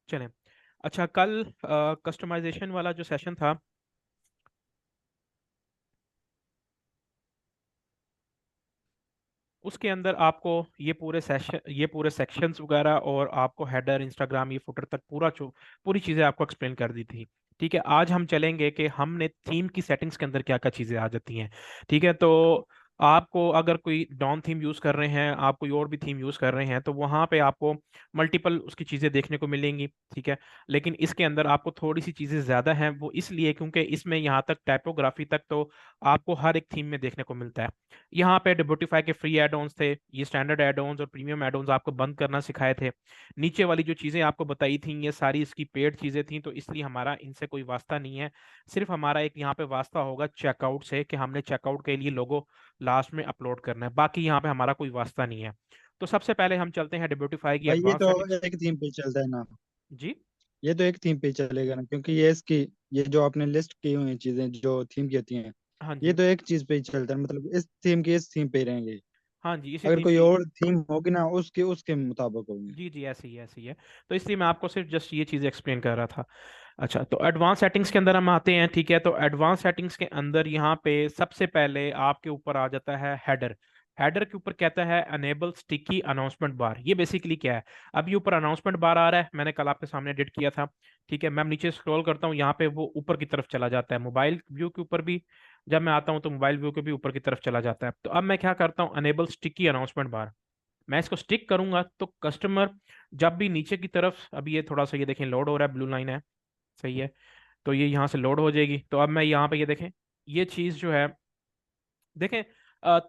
चलें। अच्छा, कल कस्टमाइजेशन वाला जो सेशन था, उसके अंदर आपको ये पूरे सेक्शंस वगैरह और आपको हेडर, इंस्टाग्राम, ये फुटर तक पूरी चीज़ें आपको एक्सप्लेन कर दी थी। ठीक है, आज हम चलेंगे कि हमने थीम की सेटिंग्स के अंदर क्या क्या चीज़ें आ जाती हैं। ठीक है, तो आपको अगर कोई डॉन थीम यूज़ कर रहे हैं, आप कोई और भी थीम यूज़ कर रहे हैं, तो वहाँ पे आपको मल्टीपल उसकी चीज़ें देखने को मिलेंगी। ठीक है, लेकिन इसके अंदर आपको थोड़ी सी चीज़ें ज़्यादा हैं, वो इसलिए क्योंकि इसमें यहाँ तक टाइपोग्राफी तक तो आपको हर एक थीम में देखने को मिलता है। यहाँ पे डिबोटिफाई के फ्री एड ऑन्स थे, ये स्टैंडर्ड एड ऑन्स और प्रीमियम एड ऑन्स आपको बंद करना सिखाए थे। नीचे वाली जो चीज़ें आपको बताई थी, ये सारी इसकी पेड चीज़ें थी, तो इसलिए हमारा इनसे कोई वास्ता नहीं है। सिर्फ हमारा एक यहाँ पे वास्ता होगा चेकआउट से, कि हमने चेकआउट के लिए लोगो लास्ट में अपलोड करना है, बाकी यहाँ पे हमारा कोई वास्ता नहीं है। तो सबसे पहले हम चलते हैं डिबोटिफाई की भाई ये एडवांस तो सेटिंग्स। एक थीम पे चलता है ना। जी। ये तो एक थीम पे चलेगा ना, क्योंकि ये इसकी, ये जो आपने लिस्ट की हुई चीजें जो थीम की होती हैं, हाँ ये जी। तो एक चीज पे ही चलता है, मतलब इस थीम की इस थीम पे ही रहेंगे। हाँ जी, इसी अगर थीम कोई की। और थीम होगी ना, उसके उसके मुताबिक होंगे। जी जी, ऐसी ही ऐसी ही है। तो इसलिए मैं आपको सिर्फ जस्ट ये चीज़ एक्सप्लेन कर रहा था। अच्छा, तो एडवांस सेटिंग्स के अंदर हम आते हैं। ठीक है, तो एडवांस सेटिंग्स के अंदर यहाँ पे सबसे पहले आपके ऊपर आ जाता है हेडर। हेडर के ऊपर कहता है अनेबल स्टिकी अनाउंसमेंट बार। ये बेसिकली क्या है, अब ये ऊपर अनाउंसमेंट बार आ रहा है, मैंने कल आपके सामने एडिट किया था। ठीक है, मैं नीचे स्क्रॉल करता हूँ, यहाँ पे वो ऊपर की तरफ चला जाता है, मोबाइल व्यू के ऊपर भी जब मैं आता हूँ तो मोबाइल व्यू के भी ऊपर की तरफ चला जाता है। तो अब मैं क्या करता हूँ, अनेबल स्टिकी अनाउंसमेंट बार, मैं इसको स्टिक करूंगा तो कस्टमर जब भी नीचे की तरफ, अभी ये थोड़ा सा ये देखें लोड हो रहा है, ब्लू लाइन है, सही है, तो ये यहाँ से लोड हो जाएगी। तो अब मैं यहाँ पे ये देखें, ये चीज़ जो है, देखें,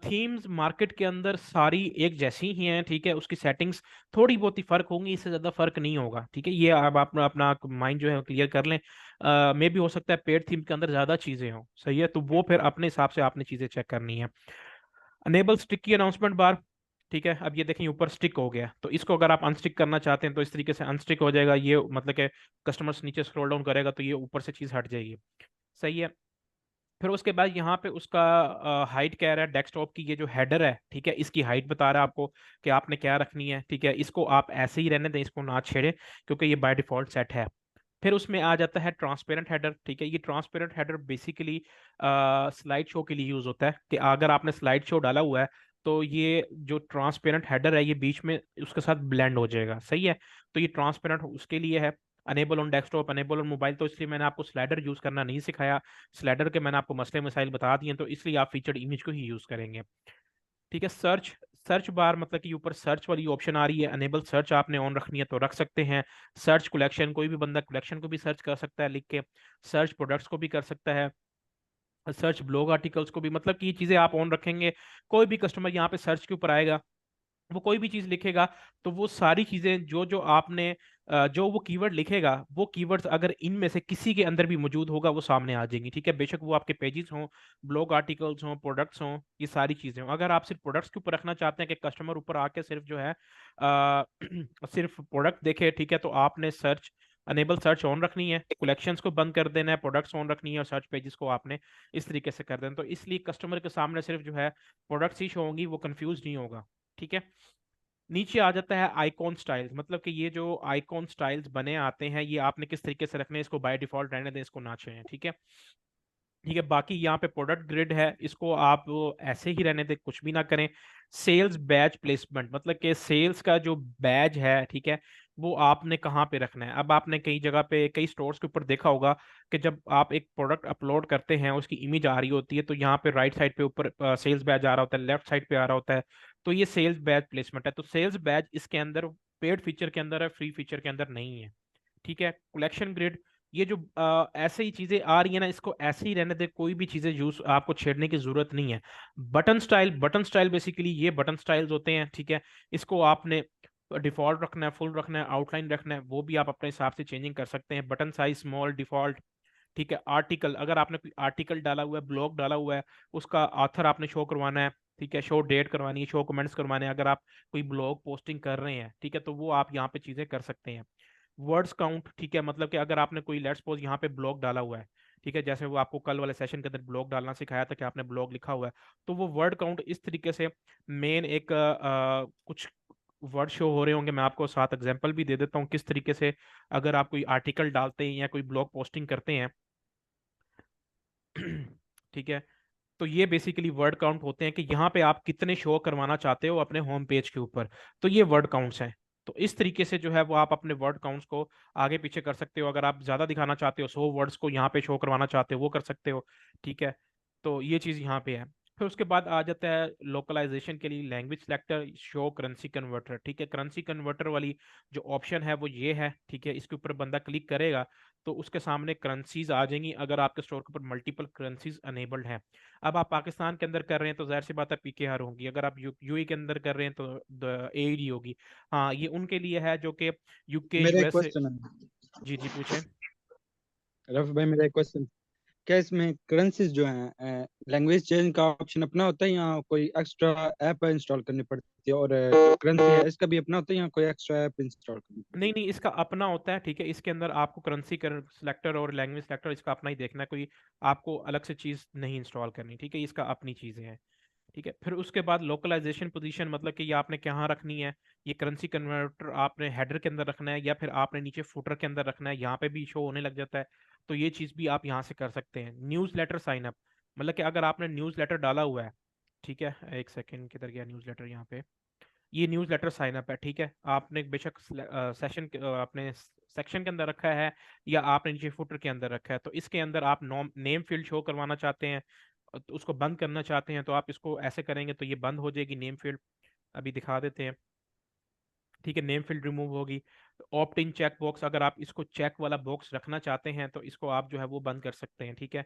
थीम्स मार्केट के अंदर सारी एक जैसी ही हैं। ठीक है, उसकी सेटिंग्स थोड़ी बहुत ही फर्क होंगी, इससे ज़्यादा फर्क नहीं होगा। ठीक है, ये अब आप अपना माइंड जो है क्लियर कर लें। मे भी हो सकता है पेड थीम के अंदर ज़्यादा चीज़ें हों, सही है, तो वो फिर अपने हिसाब से आपने चीज़ें चेक करनी है। अनेबल स्टिक की अनाउंसमेंट बार। ठीक है, अब ये देखें ऊपर स्टिक हो गया, तो इसको अगर आप अनस्टिक करना चाहते हैं तो इस तरीके से अनस्टिक हो जाएगा, ये मतलब कि कस्टमर्स नीचे स्क्रॉल डाउन करेगा तो ये ऊपर से चीज़ हट जाएगी। सही है, फिर उसके बाद यहाँ पे उसका हाइट कह रहा है, डेस्कटॉप की ये जो हेडर है, ठीक है, इसकी हाइट बता रहा है आपको कि आपने क्या रखनी है। ठीक है, इसको आप ऐसे ही रहने दें, इसको ना छेड़े, क्योंकि ये बाय डिफॉल्ट सेट है। फिर उसमें आ जाता है ट्रांसपेरेंट हेडर। ठीक है, ये transparent header basically slide show के लिए यूज होता है, कि अगर आपने स्लाइड शो डाला हुआ है तो ये जो ट्रांसपेरेंट हेडर है ये बीच में उसके साथ ब्लेंड हो जाएगा। सही है, तो ये ट्रांसपेरेंट उसके लिए है। Enable on desktop, enable on mobile, तो इसलिए मैंने आपको स्लाइडर यूज करना नहीं सिखाया। स्लाइडर के मैंने आपको मसले मसाइल बता दिए, तो इसलिए आप फीचर्ड इमेज को ही यूज करेंगे। ठीक है, सर्च, सर्च बार मतलब कि ऊपर सर्च वाली ऑप्शन आ रही है, अनेबल सर्च आपने ऑन रखनी है तो रख सकते हैं। सर्च कलेक्शन, कोई भी बंदा कलेक्शन को भी सर्च कर सकता है लिख के, सर्च प्रोडक्ट्स को भी कर सकता है, सर्च ब्लॉग आर्टिकल्स को भी, मतलब कि ये चीज़ें आप ऑन रखेंगे, कोई भी कस्टमर यहाँ पे सर्च के ऊपर आएगा, वो कोई भी चीज़ लिखेगा, तो वो सारी चीज़ें जो जो आपने जो वो कीवर्ड लिखेगा, वो कीवर्ड्स अगर इनमें से किसी के अंदर भी मौजूद होगा वो सामने आ जाएंगी। ठीक है, बेशक वो आपके पेजेस हों, ब्लॉग आर्टिकल्स हों, प्रोडक्ट्स हों, ये सारी चीज़ें हों। अगर आप सिर्फ प्रोडक्ट्स के ऊपर रखना चाहते हैं कि कस्टमर ऊपर आके सिर्फ जो है सिर्फ प्रोडक्ट देखे, ठीक है, तो आपने सर्च, अनेबल सर्च ऑन रखनी है, कलेक्शंस को बंद कर देना है, प्रोडक्ट्स ऑन रखनी है, और सर्च पेजेस को आपने इस तरीके से कर देना। तो इसलिए कस्टमर के सामने सिर्फ जो है प्रोडक्ट्स ही शो होंगी, वो कंफ्यूज नहीं होगा। ठीक है, नीचे आ जाता है आइकॉन स्टाइल्स, मतलब कि ये जो आइकॉन स्टाइल्स बने आते हैं ये आपने किस तरीके से रखने हैं, इसको बाय डिफॉल्ट रहने दें, इसको ना छेड़ें। ठीक है, ठीक है, बाकी यहाँ पे प्रोडक्ट ग्रिड है, इसको आप ऐसे ही रहने दें, कुछ भी ना करें। सेल्स बैच प्लेसमेंट, मतलब कि सेल्स का जो बैच है, ठीक है, वो आपने कहाँ पे रखना है। अब आपने कई जगह पे, कई स्टोर्स के ऊपर देखा होगा कि जब आप एक प्रोडक्ट अपलोड करते हैं, उसकी इमेज आ रही होती है, तो यहाँ पे राइट साइड पे ऊपर सेल्स बैच आ रहा होता है, लेफ्ट साइड पे आ रहा होता है, तो ये सेल्स बैच प्लेसमेंट है। तो सेल्स बैच इसके अंदर पेड फीचर के अंदर है, फ्री फीचर के अंदर नहीं है। ठीक है, कलेक्शन ग्रिड, ये जो ऐसे ही चीजें आ रही है ना, इसको ऐसे ही रहने दे, कोई भी चीजें यूज आपको छेड़ने की जरूरत नहीं है। Button style, button style basically ये बटन स्टाइल्स होते हैं। ठीक है, इसको आपने डिफॉल्ट रखना है, फुल रखना है, आउटलाइन रखना है, वो भी आप अपने हिसाब से चेंजिंग कर सकते हैं। Button size small, default. ठीक है, आर्टिकल, अगर आपने कोई आर्टिकल डाला हुआ है, ब्लॉग डाला हुआ है, उसका ऑथर आपने शो करवाना है। ठीक है, शो डेट करवानी है, शो कमेंट्स करवाने हैं, अगर आप कोई ब्लॉग पोस्टिंग कर रहे हैं, ठीक है, तो वो आप यहाँ पे चीजें कर सकते हैं। वर्ड्स काउंट, ठीक है, मतलब कि अगर आपने कोई लेट्स सपोज यहाँ पे ब्लॉग डाला हुआ है, ठीक है, जैसे वो आपको कल वाले सेशन के अंदर ब्लॉग डालना सिखाया था कि आपने ब्लॉग लिखा हुआ है, तो वो वर्ड काउंट इस तरीके से मेन एक कुछ वर्ड शो हो रहे होंगे, मैं आपको साथ एग्जांपल भी दे देता हूँ किस तरीके से अगर आप कोई आर्टिकल डालते हैं या कोई ब्लॉग पोस्टिंग करते हैं। ठीक है, तो ये बेसिकली वर्ड काउंट होते हैं कि यहाँ पे आप कितने शो करवाना चाहते हो अपने होम पेज के ऊपर। तो ये वर्ड काउंट्स हैं। तो इस तरीके से जो है वो आप अपने वर्ड काउंट्स को आगे पीछे कर सकते हो। अगर आप ज्यादा दिखाना चाहते हो, 100 वर्ड्स को यहाँ पे शो करवाना चाहते हो, वो कर सकते हो। ठीक है, तो ये चीज यहाँ पे है। फिर उसके बाद आ जाता है लोकलाइजेशन के लिए language selector, show currency converter. ठीक है, करेंसी कन्वर्टर वाली जो ऑप्शन है वो ये है। ठीक है, इसके ऊपर बंदा क्लिक करेगा तो उसके सामने करेंसीज आ जाएंगी अगर आपके स्टोर के ऊपर मल्टीपल करेंसीज अनेबल्ड हैं। अब आप पाकिस्तान के अंदर कर रहे हैं तो जाहिर सी बात है पीकेआर होगी। अगर आप यूएई के अंदर कर रहे हैं तो एईडी होगी। हाँ, ये उनके लिए है जो कि यूके मेरा एक यूएस। क्वेश्चन है, जी जी पूछें। रफ भाई, मेरा एक क्वेश्चन। क्या इसमें करेंसीज जो हैं, लैंग्वेज चेंज का ऑप्शन अपना होता है या कोई एक्स्ट्रा ऐप इंस्टॉल करनी पड़ती है? और जो करेंसी है इसका भी अपना होता है या कोई एक्स्ट्रा ऐप इंस्टॉल करनी नहीं पड़ती नहीं, इसका अपना होता है। ठीक है, इसके अंदर आपको करेंसी सिलेक्टर और लैंग्वेज सिलेक्टर इसका अपना ही देखना है, कोई आपको अलग से चीज़ नहीं इंस्टॉल करनी। ठीक है, इसका अपनी चीज़ें हैं। ठीक है, फिर उसके बाद लोकलाइजेशन पोजीशन, मतलब कि ये आपने कहाँ रखनी है। ये करेंसी कन्वर्टर आपने हेडर के अंदर रखना है या फिर आपने नीचे फुटर के अंदर रखना है, यहाँ पे भी शो होने लग जाता है। तो ये चीज़ भी आप यहाँ से कर सकते हैं। न्यूज़ लेटर साइन अप, मतलब कि अगर आपने न्यूज़ लेटर डाला हुआ है। ठीक है, एक सेकंड, किधर गया न्यूज़ लेटर, यहाँ पे। ये न्यूज़ लेटर साइन अप है। ठीक है, आपने बेशक सेशन अपने सेक्शन के अंदर रखा है या आपने नीचे फुटर के अंदर रखा है, तो इसके अंदर आप नेम फील्ड शो करवाना चाहते हैं तो उसको बंद करना चाहते हैं तो आप इसको ऐसे करेंगे तो ये बंद हो जाएगी नेम फील्ड। अभी दिखा देते हैं। ठीक है, नेम फील्ड रिमूव होगी। ऑप्ट इन चेक बॉक्स, अगर आप इसको चेक वाला बॉक्स रखना चाहते हैं तो इसको आप जो है वो बंद कर सकते हैं। ठीक है,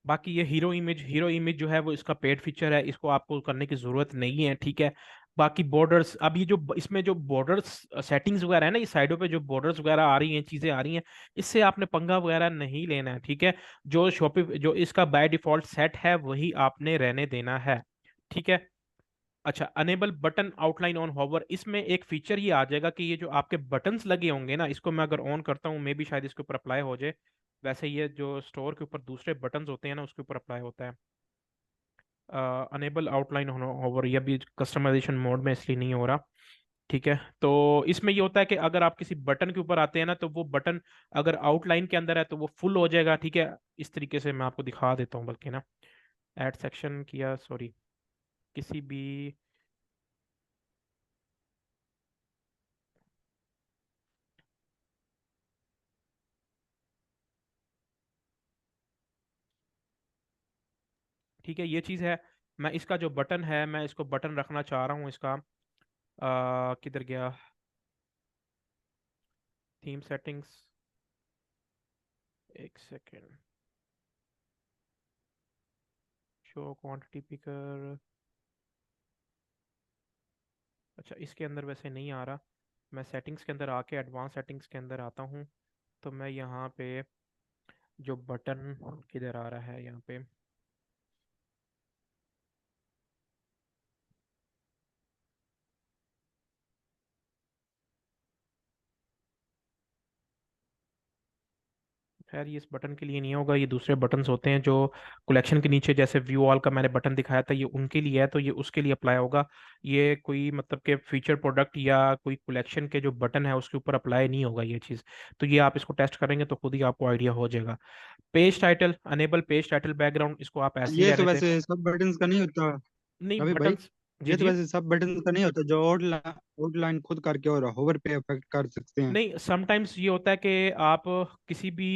बाकी ये हीरो इमेज जो है वो इसका पेड फीचर है, इसको आपको करने की जरूरत नहीं है। ठीक है, बाकी बॉर्डर्स, अब ये जो इसमें जो बॉर्डर्स सेटिंग्स वगैरह है ना, ये साइडों पे जो बॉर्डर्स वगैरह आ रही हैं, चीजें आ रही हैं, इससे आपने पंगा वगैरह नहीं लेना है। ठीक है, जो शॉपि जो इसका बाय डिफॉल्ट सेट है वही आपने रहने देना है। ठीक है। अच्छा, enable button outline on hover, इसमें एक फीचर ये आ जाएगा कि ये जो आपके बटन्स लगे होंगे ना, इसको मैं अगर ऑन करता हूँ, मे भी शायद इसके ऊपर अप्लाई हो जाए। वैसे ये जो स्टोर के ऊपर दूसरे बटन्स होते हैं ना उसके ऊपर अप्लाई होता है। अनेबल आउटलाइन होवर, ये भी कस्टमाइजेशन मोड में इसलिए नहीं हो रहा। ठीक है, तो इसमें ये होता है कि अगर आप किसी बटन के ऊपर आते हैं ना तो वो बटन अगर आउटलाइन के अंदर है तो वो फुल हो जाएगा। ठीक है, इस तरीके से मैं आपको दिखा देता हूँ बल्कि ना, ऐड सेक्शन किया, सॉरी, किसी भी। ठीक है, ये चीज़ है। मैं इसका जो बटन है मैं इसको बटन रखना चाह रहा हूँ इसका, किधर गया, थीम सेटिंग्स, एक सेकेंड, शो क्वांटिटी पिकर। अच्छा, इसके अंदर वैसे नहीं आ रहा। मैं सेटिंग्स के अंदर आके एडवांस सेटिंग्स के अंदर आता हूँ तो मैं यहाँ पे जो बटन, किधर आ रहा है यहाँ पे, खैर ये इस बटन के लिए नहीं होगा, ये दूसरे बटन्स होते हैं जो कलेक्शन के नीचे, जैसे व्यू ऑल का मैंने बटन दिखाया था, ये उनके लिए है तो ये उसके लिए अप्लाई होगा। ये कोई मतलब के फीचर प्रोडक्ट या कोई कलेक्शन के जो बटन है उसके ऊपर अप्लाई नहीं होगा ये चीज़। तो ये आप इसको टेस्ट करेंगे तो खुद ही आपको आइडिया हो जाएगा। Page title, enable page title background, इसको आप है? ऐसे ही ये तो रहने दें। वैसे सब बटन्स का नहीं होता नहीं, रवि भाई। बटन्स। जी ये तो जी। वैसे सब बटन्स का नहीं होता जो आउटलाइन आउटलाइन खुद करके और होवर पे अफेक्ट कर सकते हैं। नहीं, समटाइम्स ये होता है कि आप किसी भी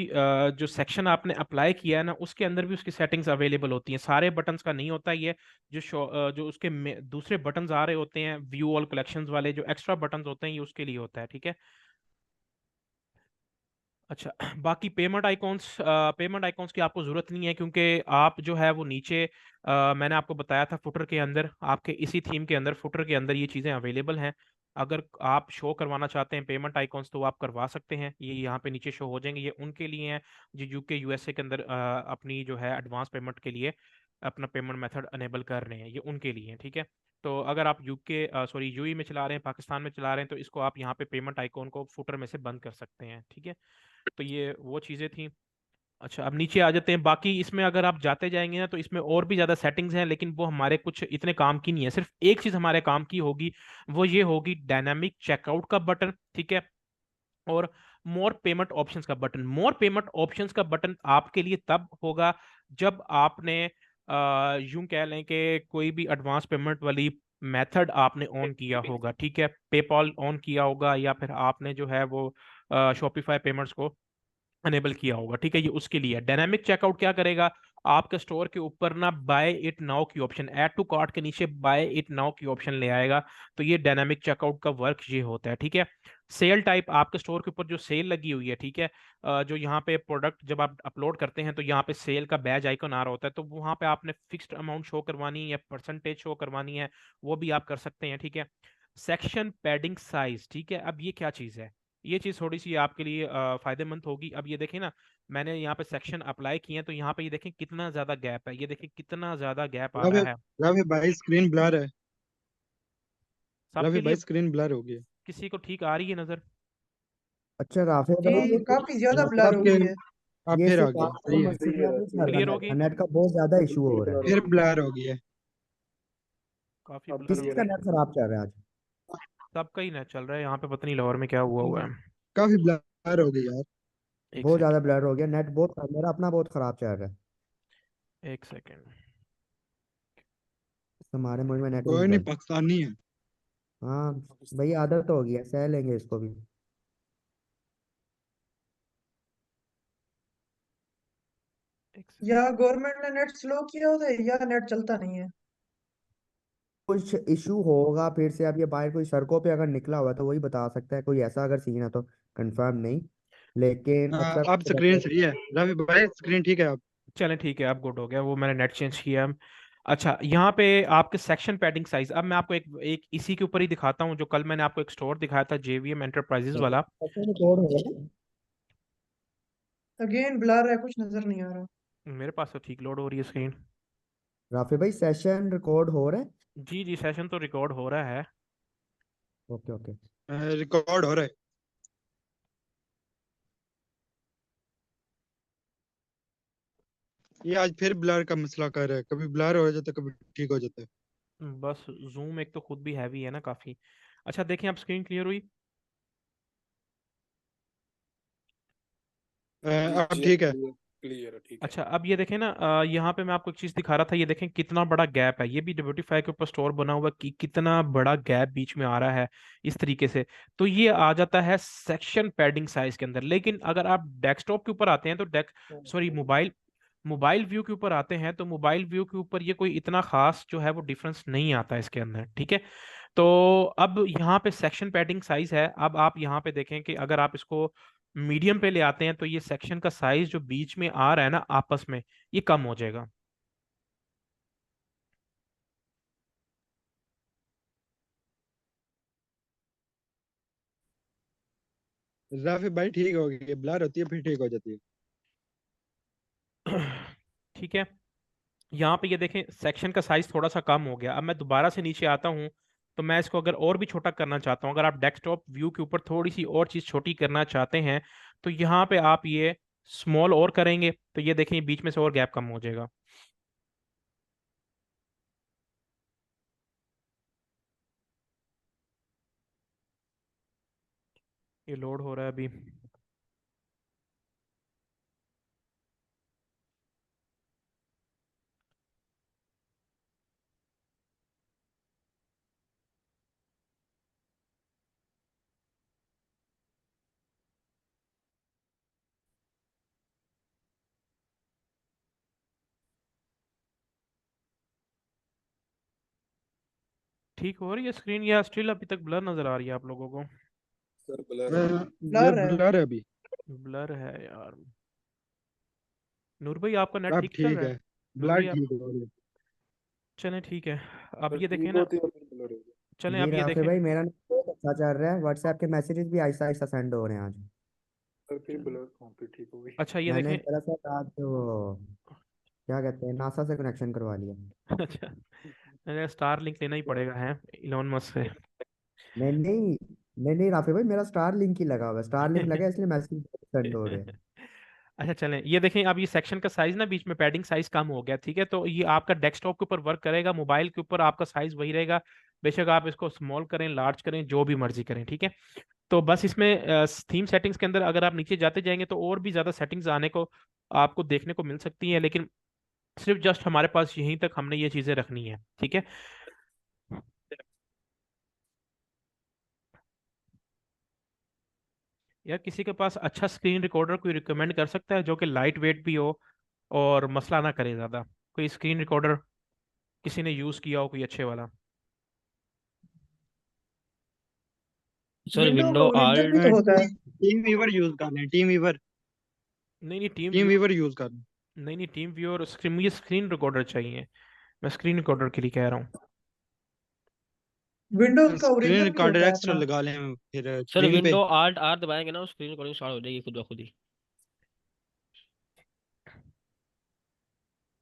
जो सेक्शन आपने अप्लाई किया है ना उसके अंदर भी उसकी सेटिंग्स अवेलेबल होती हैं, सारे बटन्स का नहीं होता ये। जो उसके दूसरे बटन्स आ रहे होते हैं व्यू ऑल कलेक्शंस वाले, जो एक्स्ट्रा बटन्स होते हैं ये उसके लिए होता है। ठीक है। अच्छा, बाकी पेमेंट आइकॉन्स की आपको ज़रूरत नहीं है क्योंकि आप जो है वो नीचे, मैंने आपको बताया था फुटर के अंदर, आपके इसी थीम के अंदर फुटर के अंदर ये चीज़ें अवेलेबल हैं। अगर आप शो करवाना चाहते हैं पेमेंट आइकॉन्स तो आप करवा सकते हैं, ये यहाँ पे नीचे शो हो जाएंगे। ये उनके लिए हैं जो यूके यूएसए के अंदर अपनी जो है एडवांस पेमेंट के लिए अपना पेमेंट मेथड अनेबल कर रहे हैं, ये उनके लिए हैं। ठीक है, तो अगर आप यूके सॉरी यूई में चला रहे हैं, पाकिस्तान में चला रहे हैं, तो इसको आप यहाँ पे पेमेंट आइकॉन को फुटर में से बंद कर सकते हैं। ठीक है, तो ये वो चीज़ें थी। अच्छा, अब नीचे आ जाते हैं। बाकी इसमें अगर आप जाते जाएंगे ना तो इसमें और भी ज्यादा सेटिंग्स हैं, लेकिन वो हमारे कुछ इतने काम की नहीं है। सिर्फ एक चीज हमारे काम की होगी, वो ये होगी डायनामिक चेकआउट का बटन, ठीक है, और मोर पेमेंट ऑप्शंस का बटन। मोर पेमेंट ऑप्शंस का बटन आपके लिए तब होगा जब आपने यूं कह लें कि कोई भी एडवांस पेमेंट वाली मेथड आपने ऑन किया होगा, ठीक है, पेपॉल ऑन किया होगा, या फिर आपने जो है वो शॉपिफाई पेमेंट्स को अनेबल किया होगा, ठीक है। ये उसके लिए डायनामिक चेकआउट क्या करेगा, आपके स्टोर के ऊपर ना बाय इट नाउ की ऑप्शन, ऐड टू कार्ट के नीचे बाय इट नाउ की ऑप्शन ले आएगा। तो ये डायनामिक चेकआउट का वर्क ये होता है, ठीक है। सेल टाइप, आपके स्टोर के ऊपर जो सेल लगी हुई है, ठीक है, जो यहाँ पे प्रोडक्ट जब आप अपलोड करते हैं तो यहाँ पे सेल का बैज आइकन आ रहा होता है, तो वहाँ पे आपने फिक्स्ड अमाउंट शो करवानी है या परसेंटेज शो करवानी है, वो भी आप कर सकते हैं, ठीक है। सेक्शन पैडिंग साइज, ठीक है, अब ये क्या चीज़ है, ये चीज़ थोड़ी सी आपके लिए फायदेमंद होगी। अब ये देखें ना, मैंने यहाँ पे सेक्शन अप्लाई किए हैं, तो यहाँ पे ये देखें कितना ज़्यादा गैप है, ये देखें कितना ज़्यादा गैप आ रवि, रहा है रवि भाई स्क्रीन ब्लर है। रवि सबके लिए। भाई स्क्रीन ब्लर हो गई है। किसी को ठीक आ रही है नज़र? अच्छा राफेल जी भाई, काफी ज्यादा हाँ, ब्लर हो आपके गई है। आप ये फिर आ सिर्फ गए, आपको सही है। मसला है कि हर क्लियर होगी? नेट का बहुत ज्यादा इशू हो रहा है। फिर ब्लर हो गई है। काफ़ी ब्लर हो किसी का रही है। नेट खराब चल रहा है आज? सबका ही नेट चल रहा है यहाँ पे, पता नहीं लाहौर में क्या हुआ हुआ है। काफी ब्लर हो गई यार। एक बहुत ज्यादा सेकेंड, ब्लर हो गया नेट, बहुत मेरा अपना बहुत खराब चल रहा है। एक सेकेंड। हमारे मुल्क में नेट नहीं कोई नहीं, चल। पाकिस्तानी है। हाँ भाई, आदत तो हो गई है, सह लेंगे इसको भी। एक सेकेंड। या गवर्नमेंट ने नेट स्लो किया होता है या नेट चलता नहीं है। कुछ इशू होगा फिर से। अब ये बाहर कोई सड़कों पे अगर निकला हुआ है तो वही बता सकता है, कोई ऐसा अगर सीन है तो कंफर्म नहीं, लेकिन अक्सर आप स्क्रीन सही है। रवि भाई स्क्रीन ठीक है आप। चलें ठीक है, अब गुड हो गया, वो मैंने नेट चेंज किया। अच्छा, यहाँ पे आपके सेक्शन पैडिंग साइज, अब मैं आपको एक एक इसी के ऊपर ही दिखाता हूँ, जो कल मैंने आपको एक स्टोर दिखाया था जेवीएम एंटरप्राइजेज वाला। रिकॉर्ड हो रहा है। अगेन ब्लर है, कुछ नजर नहीं आ रहा। मेरे पास तो ठीक लोड हो रही है स्क्रीन। राफी भाई सेशन रिकॉर्ड हो रहा है? जी जी, सेशन तो रिकॉर्ड हो रहा है। Okay okay. रिकॉर्ड हो रहा है। ये आज फिर ब्लर का मसला कर रहा है, कभी ब्लर हो जाता है, कभी ठीक हो जाता है। बस जूम एक तो खुद भी हैवी है ना काफी। अच्छा देखें, आप स्क्रीन क्लियर हुई? जी अब जी, ठीक है। क्लियर है, ठीक है। अच्छा, अब ये देखें ना, यहाँ पे मैं आपको एक चीज दिखा रहा था, ये देखें कितना बड़ा गैप है, ये भी ड्यूटीफाई के ऊपर स्टोर बना हुआ है, कि कितना बड़ा गैप बीच में आ रहा है इस तरीके से। तो ये आ जाता है सेक्शन पैडिंग साइज के अंदर। लेकिन अगर आप डेस्कटॉप के ऊपर आते हैं तो सॉरी, मोबाइल मोबाइल व्यू के ऊपर आते हैं, तो मोबाइल व्यू के ऊपर ये कोई इतना खास जो है वो डिफरेंस नहीं आता इसके अंदर, ठीक है। तो अब यहाँ पे सेक्शन पैडिंग साइज है, अब आप यहाँ पे देखें कि अगर आप इसको मीडियम पे ले आते हैं तो ये सेक्शन का साइज जो बीच में आ रहा है ना आपस में, ये कम हो जाएगा। रवि भाई ठीक हो गई, ब्लर होती है फिर ठीक हो जाती है। ठीक है, यहाँ पे ये देखें सेक्शन का साइज थोड़ा सा कम हो गया। अब मैं दोबारा से नीचे आता हूँ, तो मैं इसको अगर और भी छोटा करना चाहता हूँ, अगर आप डेस्कटॉप व्यू के ऊपर थोड़ी सी और चीज छोटी करना चाहते हैं, तो यहाँ पे आप ये स्मॉल और करेंगे तो ये देखें बीच में से और गैप कम हो जाएगा। ये लोड हो रहा है अभी। ठीक हो रही है स्क्रीन, या स्टिल अभी तक ब्लर नजर आ रही है आप लोगों को? सर ब्लर है। ये ब्लर है। ब्लर है अभी। ब्लर है यार। नूर भाई आपका नेट अब ठीक चल ठीक रहा है? है। नूर ब्लर भाई ठीक हो रही है। चलें ठीक है। अब सर ये देखें ठीक ना, होती है फिर ब्लर हो गया। चलें जी अब ये राफे देखें। भाई, मेरा नेट बहुत अच्छा चल रहा है, व्हाट्सएप के मैसेजेस भी आहिस्ता आहिस्ता सेंड हो रहे हैं आज। सर फिर ब्लर कहाँ पे ठीक हो गई। अच्छा ये मैंने देखें। दरअसल आज वो क्या कहते हैं नासा से कनेक्शन करवा लिया। अच्छा, मैंने स्टार लिंक लेना ही पड़ेगा है इलोन मस्क से। नहीं नहीं, नहीं नहीं राफे भाई, मेरा स्टार लिंक ही लगा हुआ है, स्टार लिंक लगा है, इसलिए मैसेज सेंड हो रहे हैं। अच्छा चलें, ये देखें अब ये सेक्शन का साइज ना बीच में पैडिंग साइज कम हो गया, ठीक है। तो ये आपका डेस्कटॉप के ऊपर वर्क करेगा, मोबाइल के ऊपर आपका साइज वही रहेगा। बेशक आप इसको स्मॉल करें, लार्ज करें, जो भी मर्जी करें, ठीक है। तो बस इसमें थीम सेटिंग्स के अंदर अगर आप नीचे जाते जाएंगे तो और भी ज़्यादा सेटिंग्स आने को आपको देखने को मिल सकती हैं, लेकिन सिर्फ जस्ट हमारे पास यहीं तक हमने ये चीज़ें रखनी है, ठीक है। यार किसी के पास अच्छा स्क्रीन रिकॉर्डर कोई रिकमेंड कर सकता है जो कि लाइट वेट भी हो और मसला ना करे ज़्यादा? कोई स्क्रीन रिकॉर्डर किसी ने यूज़ किया हो, कोई अच्छे वाला? सर विंडो का विंडो ओरिजिनल भी आल्ट, तो होता है। टीम वीवर यूज कर लें, टीम वीवर। नहीं नहीं, team team view, viewer use कर लें। नहीं नहीं, टीम व्यू और स्क्रीन, मुझे स्क्रीन रिकॉर्डर चाहिए। मैं स्क्रीन रिकॉर्डर के लिए कह रहा हूँ। विंडोज का स्क्रीन ओरिजिनल भी रिकॉर्डर होता है एक्स्ट्रा अपना। लगा लें फिर सर स्क्रीन पे। विंडो आल्ट आर दबाएंगे ना, स्क्रीन रिकॉर्डिंग स्टार्ट हो जाएगी खुद ब खुद ही।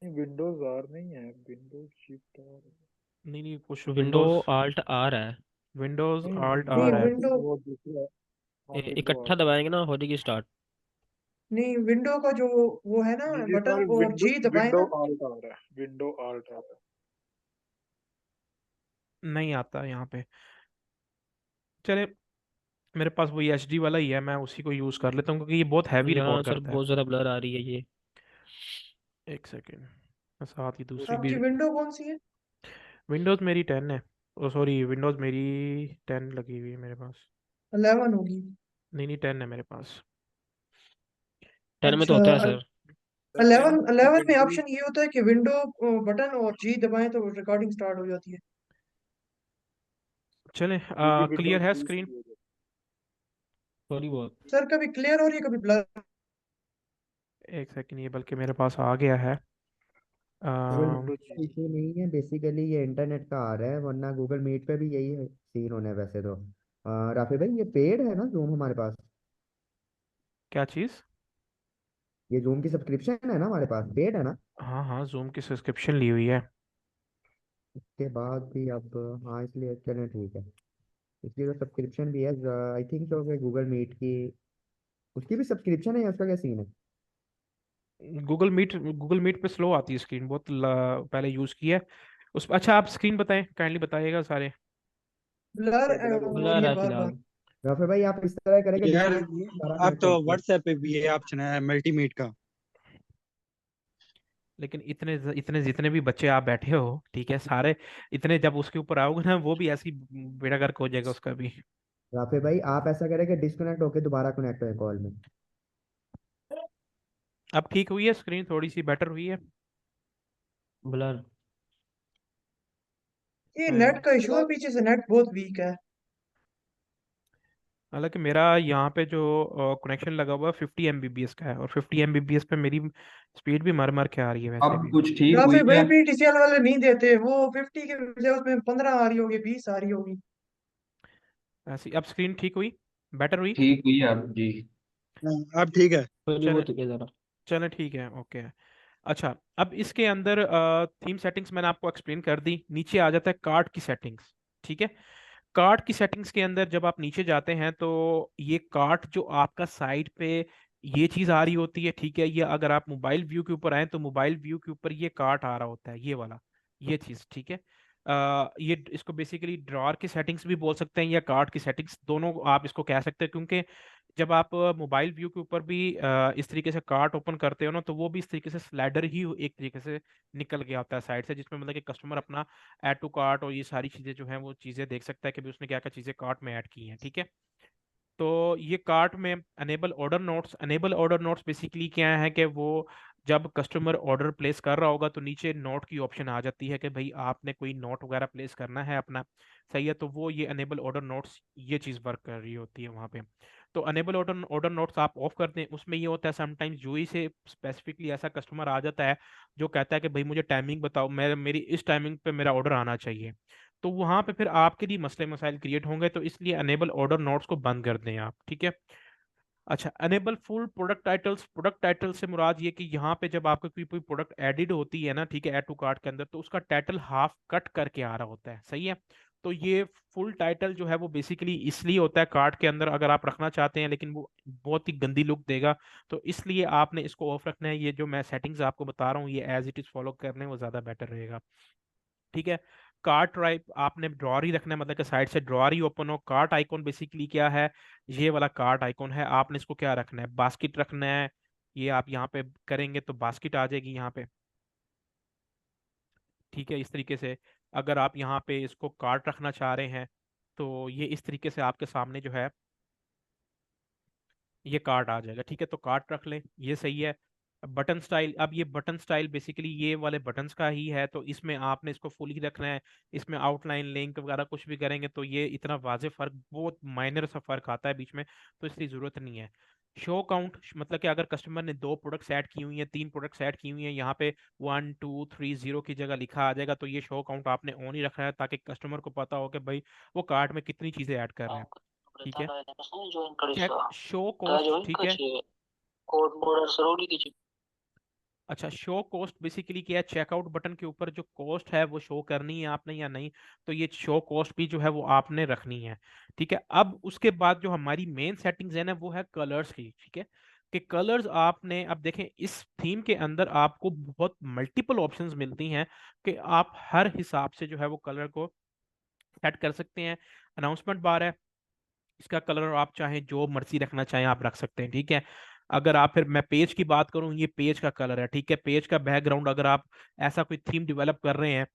नहीं, विंडोज आर नहीं है, विंडोज शिफ्ट आर। नहीं नहीं, कुछ विंडो विंडोज, आल्ट आर है, विंडोज नहीं, आल्ट आ नहीं रहा है। विंडो, वो दूसरा है। हाँ, विंडो इकट्ठा आर है। दबाएंगे ना हो जाएगी स्टार्ट। नहीं विंडो का जो वो है ना जी जी बटन सर, और विंडो जी दबाए विंडो ना। आल्ट आ रहा है, विंडो आल्ट आ रहा है। नहीं आता यहाँ पे। चले, मेरे पास वही एचडी वाला ही है, मैं उसी को यूज़ कर लेता हूँ क्योंकि ये बहुत हैवी यहाँ रिकॉर्ड सर करता है। बहुत ज्यादा ब्लर आ रही है ये। एक सेकेंड, साथ ही वो दूसरी भी। आपकी विंडो कौन सी है? विंडोज़ मेरी 10 है। ओ सॉरी, विंडोज़ मेरी 10 लगी हुई है मेरे पास। 11 होगी। नहीं नहीं, 10 है मेरे पास। 10 में तो अच्छा, होता है सर। सर 10 11 की 11 में विंडोज। ऑप्शन ये होता है कि विंडो बटन और जी दबाएं तो रिकॉर्डिंग स्टार्ट हो जाती है। चलें, जी जी, विंडोज क्लियर है 20 स्क्रीन? की हो जाती थोड़ी बहुत। सर कभी क्लियर हो रही है कभी ब्लर। एक सेकेंड, ये बल्कि मेरे पास आ गया है। गूगल अम, मीट का इशू नहीं है, बेसिकली ये इंटरनेट का आ रहा है, वरना गूगल मीट पे भी यही सीन होना है वैसे तो। राफी भाई ये पेड है ना जूम हमारे पास? क्या चीज़? ये जूम की सब्सक्रिप्शन है ना हमारे पास, पेड है ना? हाँ हाँ, जूम की सब्सक्रिप्शन ली हुई है। उसके बाद भी अब, हाँ इसलिए चलें ठीक है। इसलिए तो सब्सक्रिप्शन भी है, आई थिंक तो गूगल मीट की उसकी भी सब्सक्रिप्शन है या उसका क्या सीन है? गूगल मीट पे स्लो आती है स्क्रीन बहुत, पहले यूज़ किया है उस। अच्छा आप स्क्रीन बताएं, काइंडली बताइएगा सारे। ब्लर है, ब्लर हो हो रहा रही ब्लर है है बार बार। फिलहाल। राफी भाई आप इस तरह करेंगे, है यार। डिस्कनेक्ट सारा अब कनेक्ट तो कर। व्हाट्सएप पे भी ये ऑप्शन है मल्टीमीट का। लेकिन इतने इतने जितने भी बच्चे आप बैठे हो, ठीक है, सारे इतने जब उसके ऊपर आओगे ना, वो भी ऐसी बेड़ा गर्क हो जाएगा उसका भी। राफी भाई आप ऐसा करेंगे, डिस्कनेक्ट होके दोबारा कनेक्ट हो कॉल में। अब ठीक हुई है स्क्रीन, थोड़ी सी बेटर हुई है। ब्लर। ये नेट का इशू है, पीछे से नेट बहुत वीक है। हालांकि मेरा यहाँ पे जो कनेक्शन लगा हुआ है 50 MBPS का है, और 50 MBPS पे मेरी स्पीड भी मर मर के आ रही है वैसे अब भी। कुछ ठीक या हुई फिर भाई क्या? पीटीसीएल वाले नहीं देते, वो 50 के बजाय उसमें 15 आ रही होगी, 20 आ रही होगी। ऐसी अब स्क्रीन ठीक हुई, बेटर हुई। ठीक हुई है अब जी। अब ठीक है। थोड़ी चले, बहुत है जरा। चले ठीक है, ओके। अच्छा, अब इसके अंदर थीम सेटिंग्स मैंने आपको एक्सप्लेन कर दी। नीचे आ जाता है कार्ड की सेटिंग्स, ठीक है। कार्ट की सेटिंग्स के अंदर जब आप नीचे जाते हैं तो ये कार्ट जो आपका साइड पे ये चीज आ रही होती है, ठीक है। ये अगर आप मोबाइल व्यू के ऊपर आए तो मोबाइल व्यू के ऊपर ये कार्ट आ रहा होता है, ये वाला, ये चीज, ठीक है। ये इसको बेसिकली ड्रॉअर की सेटिंग्स भी बोल सकते हैं या कार्ट की सेटिंग्स, दोनों आप इसको कह सकते हैं, क्योंकि जब आप मोबाइल व्यू के ऊपर भी इस तरीके से कार्ट ओपन करते हो ना, तो वो भी इस तरीके से स्लाइडर ही एक तरीके से निकल गया होता है साइड से, जिसमें मतलब कि कस्टमर अपना ऐड टू कार्ट और ये सारी चीज़ें जो हैं वो चीज़ें देख सकता है कि भी उसने क्या क्या चीज़ें कार्ट में ऐड की हैं, ठीक है। तो ये कार्ट में अनेबल ऑर्डर नोट्स बेसिकली क्या है कि वो जब कस्टमर ऑर्डर प्लेस कर रहा होगा तो नीचे नोट की ऑप्शन आ जाती है कि भाई आपने कोई नोट वगैरह प्लेस करना है अपना, सही है। तो वो ये अनेबल ऑर्डर नोट्स ये चीज़ वर्क कर रही होती है वहाँ पे। तो अनेबल ऑर्डर ऑर्डर नोट्स आप ऑफ कर दें, उसमें ये होता है समटाइम्स जो ही से स्पेसिफिकली ऐसा कस्टमर आ जाता है जो कहता है कि भाई मुझे टाइमिंग बताओ, मैं मेरी इस टाइमिंग पे मेरा ऑर्डर आना चाहिए, तो वहां पे फिर आपके लिए मसले मसाइल क्रिएट होंगे, तो इसलिए अनेबल ऑर्डर नोट्स को बंद कर दें आप, ठीक है। अच्छा, अनेबल फुल प्रोडक्ट टाइटल से मुराद ये कि यहाँ पे जब आपको कोई कोई प्रोडक्ट एडिड होती है ना, ठीक है, ऐड टू कार्ट के अंदर, तो उसका टाइटल हाफ कट करके आ रहा होता है, सही है। तो ये फुल टाइटल जो है वो बेसिकली इसलिए होता है कार्ड के अंदर अगर आप रखना चाहते हैं, लेकिन वो बहुत ही गंदी लुक देगा, तो इसलिए आपने इसको ऑफ रखना है। ये जो मैं सेटिंग्स आपको बता रहा हूँ ये एज इट इज फॉलो करने वो ज्यादा बेटर रहेगा। ठीक है। कार्ट टाइप आपने ड्रॉर ही रखना है, मतलब कि साइड से ड्रॉर ही ओपन हो। कार्ट आइकॉन बेसिकली क्या है, ये वाला कार्ट आइकॉन है, आपने इसको क्या रखना है, बास्केट रखना है। ये आप यहाँ पे करेंगे तो बास्केट आ जाएगी यहाँ पे। ठीक है, इस तरीके से अगर आप यहाँ पे इसको कार्ट रखना चाह रहे हैं तो ये इस तरीके से आपके सामने जो है ये कार्ट आ जाएगा। ठीक है, तो कार्ट रख लें, ये सही है। बटन स्टाइल, अब ये बटन स्टाइल बेसिकली ये वाले बटन्स का ही है, तो इसमें आपने इसको फुल ही रखना है। इसमें आउटलाइन लिंक वगैरह कुछ भी करेंगे तो ये इतना वाजे फर्क, बहुत माइनर सा फर्क आता है बीच में, तो इसकी जरूरत नहीं है। शो काउंट मतलब कि अगर कस्टमर ने 2 प्रोडक्ट्स ऐड की हुई हैं, 3 प्रोडक्ट्स ऐड की हुई हैं, यहाँ पे 1 2 3 0 की जगह लिखा आ जाएगा, तो ये शो काउंट आपने ऑन ही रखना है ताकि कस्टमर को पता हो कि भाई वो कार्ट में कितनी चीजें ऐड कर रहे हैं। ठीक है। चेक शो कॉस्ट, ठीक है। अच्छा, शो कॉस्ट बेसिकली क्या है, चेकआउट बटन के ऊपर जो कॉस्ट है वो शो करनी है आपने या नहीं, तो ये शो कॉस्ट भी जो है वो आपने रखनी है। ठीक है, अब उसके बाद जो हमारी मेन सेटिंग्स है ना वो है कलर्स की। ठीक है, कि कलर्स आपने, अब देखें इस थीम के अंदर आपको बहुत मल्टीपल ऑप्शंस मिलती हैं कि आप हर हिसाब से जो है वो कलर को सेट कर सकते हैं। अनाउंसमेंट बार है, इसका कलर आप चाहें जो मर्जी रखना चाहें आप रख सकते हैं। ठीक है, अगर आप, फिर मैं पेज की बात करूं, ये पेज का कलर है। ठीक है, पेज का बैकग्राउंड अगर आप ऐसा कोई थीम डेवलप कर रहे हैं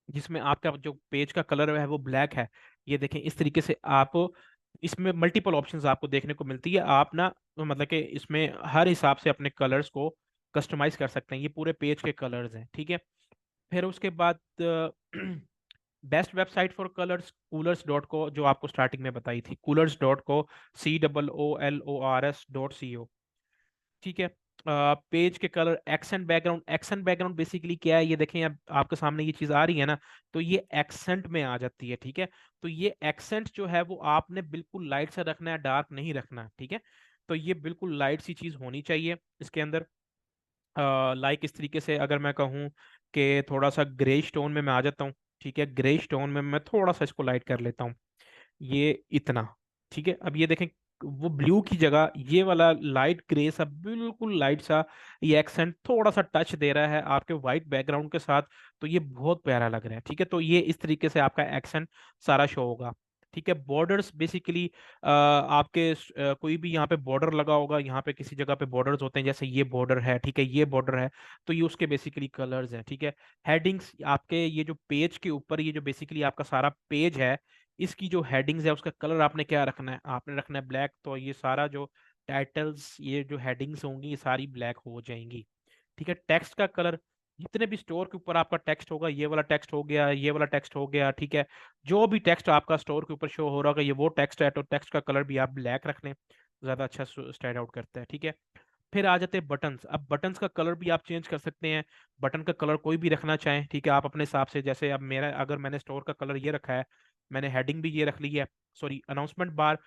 जिसमें आपका जो पेज का कलर है वो ब्लैक है, ये देखें इस तरीके से आप, इसमें मल्टीपल ऑप्शंस आपको देखने को मिलती है। आप ना मतलब कि इसमें हर हिसाब से अपने कलर्स को कस्टमाइज कर सकते हैं। ये पूरे पेज के कलर्स हैं। ठीक है, फिर उसके बाद बेस्ट वेबसाइट फॉर कलर्स कूलर्स.co, जो आपको स्टार्टिंग में बताई थी, कूलर्स.co, COOLORS.co। ठीक है। पेज के colour, accent background, accent background basically क्या है, ये देखें अब आपके सामने ये चीज आ रही है ना, तो ये एक्सेंट में आ जाती है। ठीक है, तो ये एक्सेंट जो है वो आपने बिल्कुल लाइट से रखना है, डार्क नहीं रखना है। ठीक है, तो ये बिल्कुल लाइट सी चीज होनी चाहिए इसके अंदर। लाइक इस तरीके से अगर मैं कहूँ कि थोड़ा सा ग्रे स्टोन में मैं आ जाता हूँ। ठीक है, ग्रे स्टोन में मैं थोड़ा सा इसको लाइट कर लेता हूँ, ये इतना। ठीक है, अब ये देखें वो ब्लू की जगह ये वाला लाइट ग्रे सा, बिल्कुल लाइट सा, ये एक्सेंट थोड़ा सा टच दे रहा है आपके वाइट बैकग्राउंड के साथ, तो ये बहुत प्यारा लग रहा है। ठीक है, तो ये इस तरीके से आपका एक्सेंट सारा शो होगा। ठीक है, बॉर्डर्स बेसिकली आपके कोई भी यहाँ पे बॉर्डर लगा होगा, यहाँ पे किसी जगह पे बॉर्डर्स होते हैं, जैसे ये बॉर्डर है, ठीक है, ये बॉर्डर है, तो ये उसके बेसिकली कलर्स हैं। ठीक है, हेडिंग्स आपके ये जो पेज के ऊपर, ये जो बेसिकली आपका सारा पेज है, इसकी जो हेडिंग्स है उसका कलर आपने क्या रखना है, आपने रखना है ब्लैक, तो ये सारा जो टाइटल्स, ये जो हेडिंग्स होंगी ये सारी ब्लैक हो जाएंगी। ठीक है, टेक्स्ट का कलर, जितने भी स्टोर के ऊपर आपका टेक्स्ट होगा, ये वाला टेक्स्ट हो गया, ये वाला टेक्स्ट हो गया। ठीक है, जो भी टेक्स्ट आपका स्टोर के ऊपर शो हो रहा होगा ये वो टेक्स्ट है, तो टेक्स्ट का कलर भी आप ब्लैक रख लें, ज्यादा अच्छा स्टैंड आउट करता है। ठीक है, फिर आ जाते हैं बटन्स। अब बटन्स का कलर भी आप चेंज कर सकते हैं, बटन का कलर कोई भी रखना चाहें। ठीक है, आप अपने हिसाब से, जैसे अब मेरा, अगर मैंने स्टोर का कलर ये रखा है, मैंने हेडिंग भी ये रख ली है, सॉरी अनाउंसमेंट बार,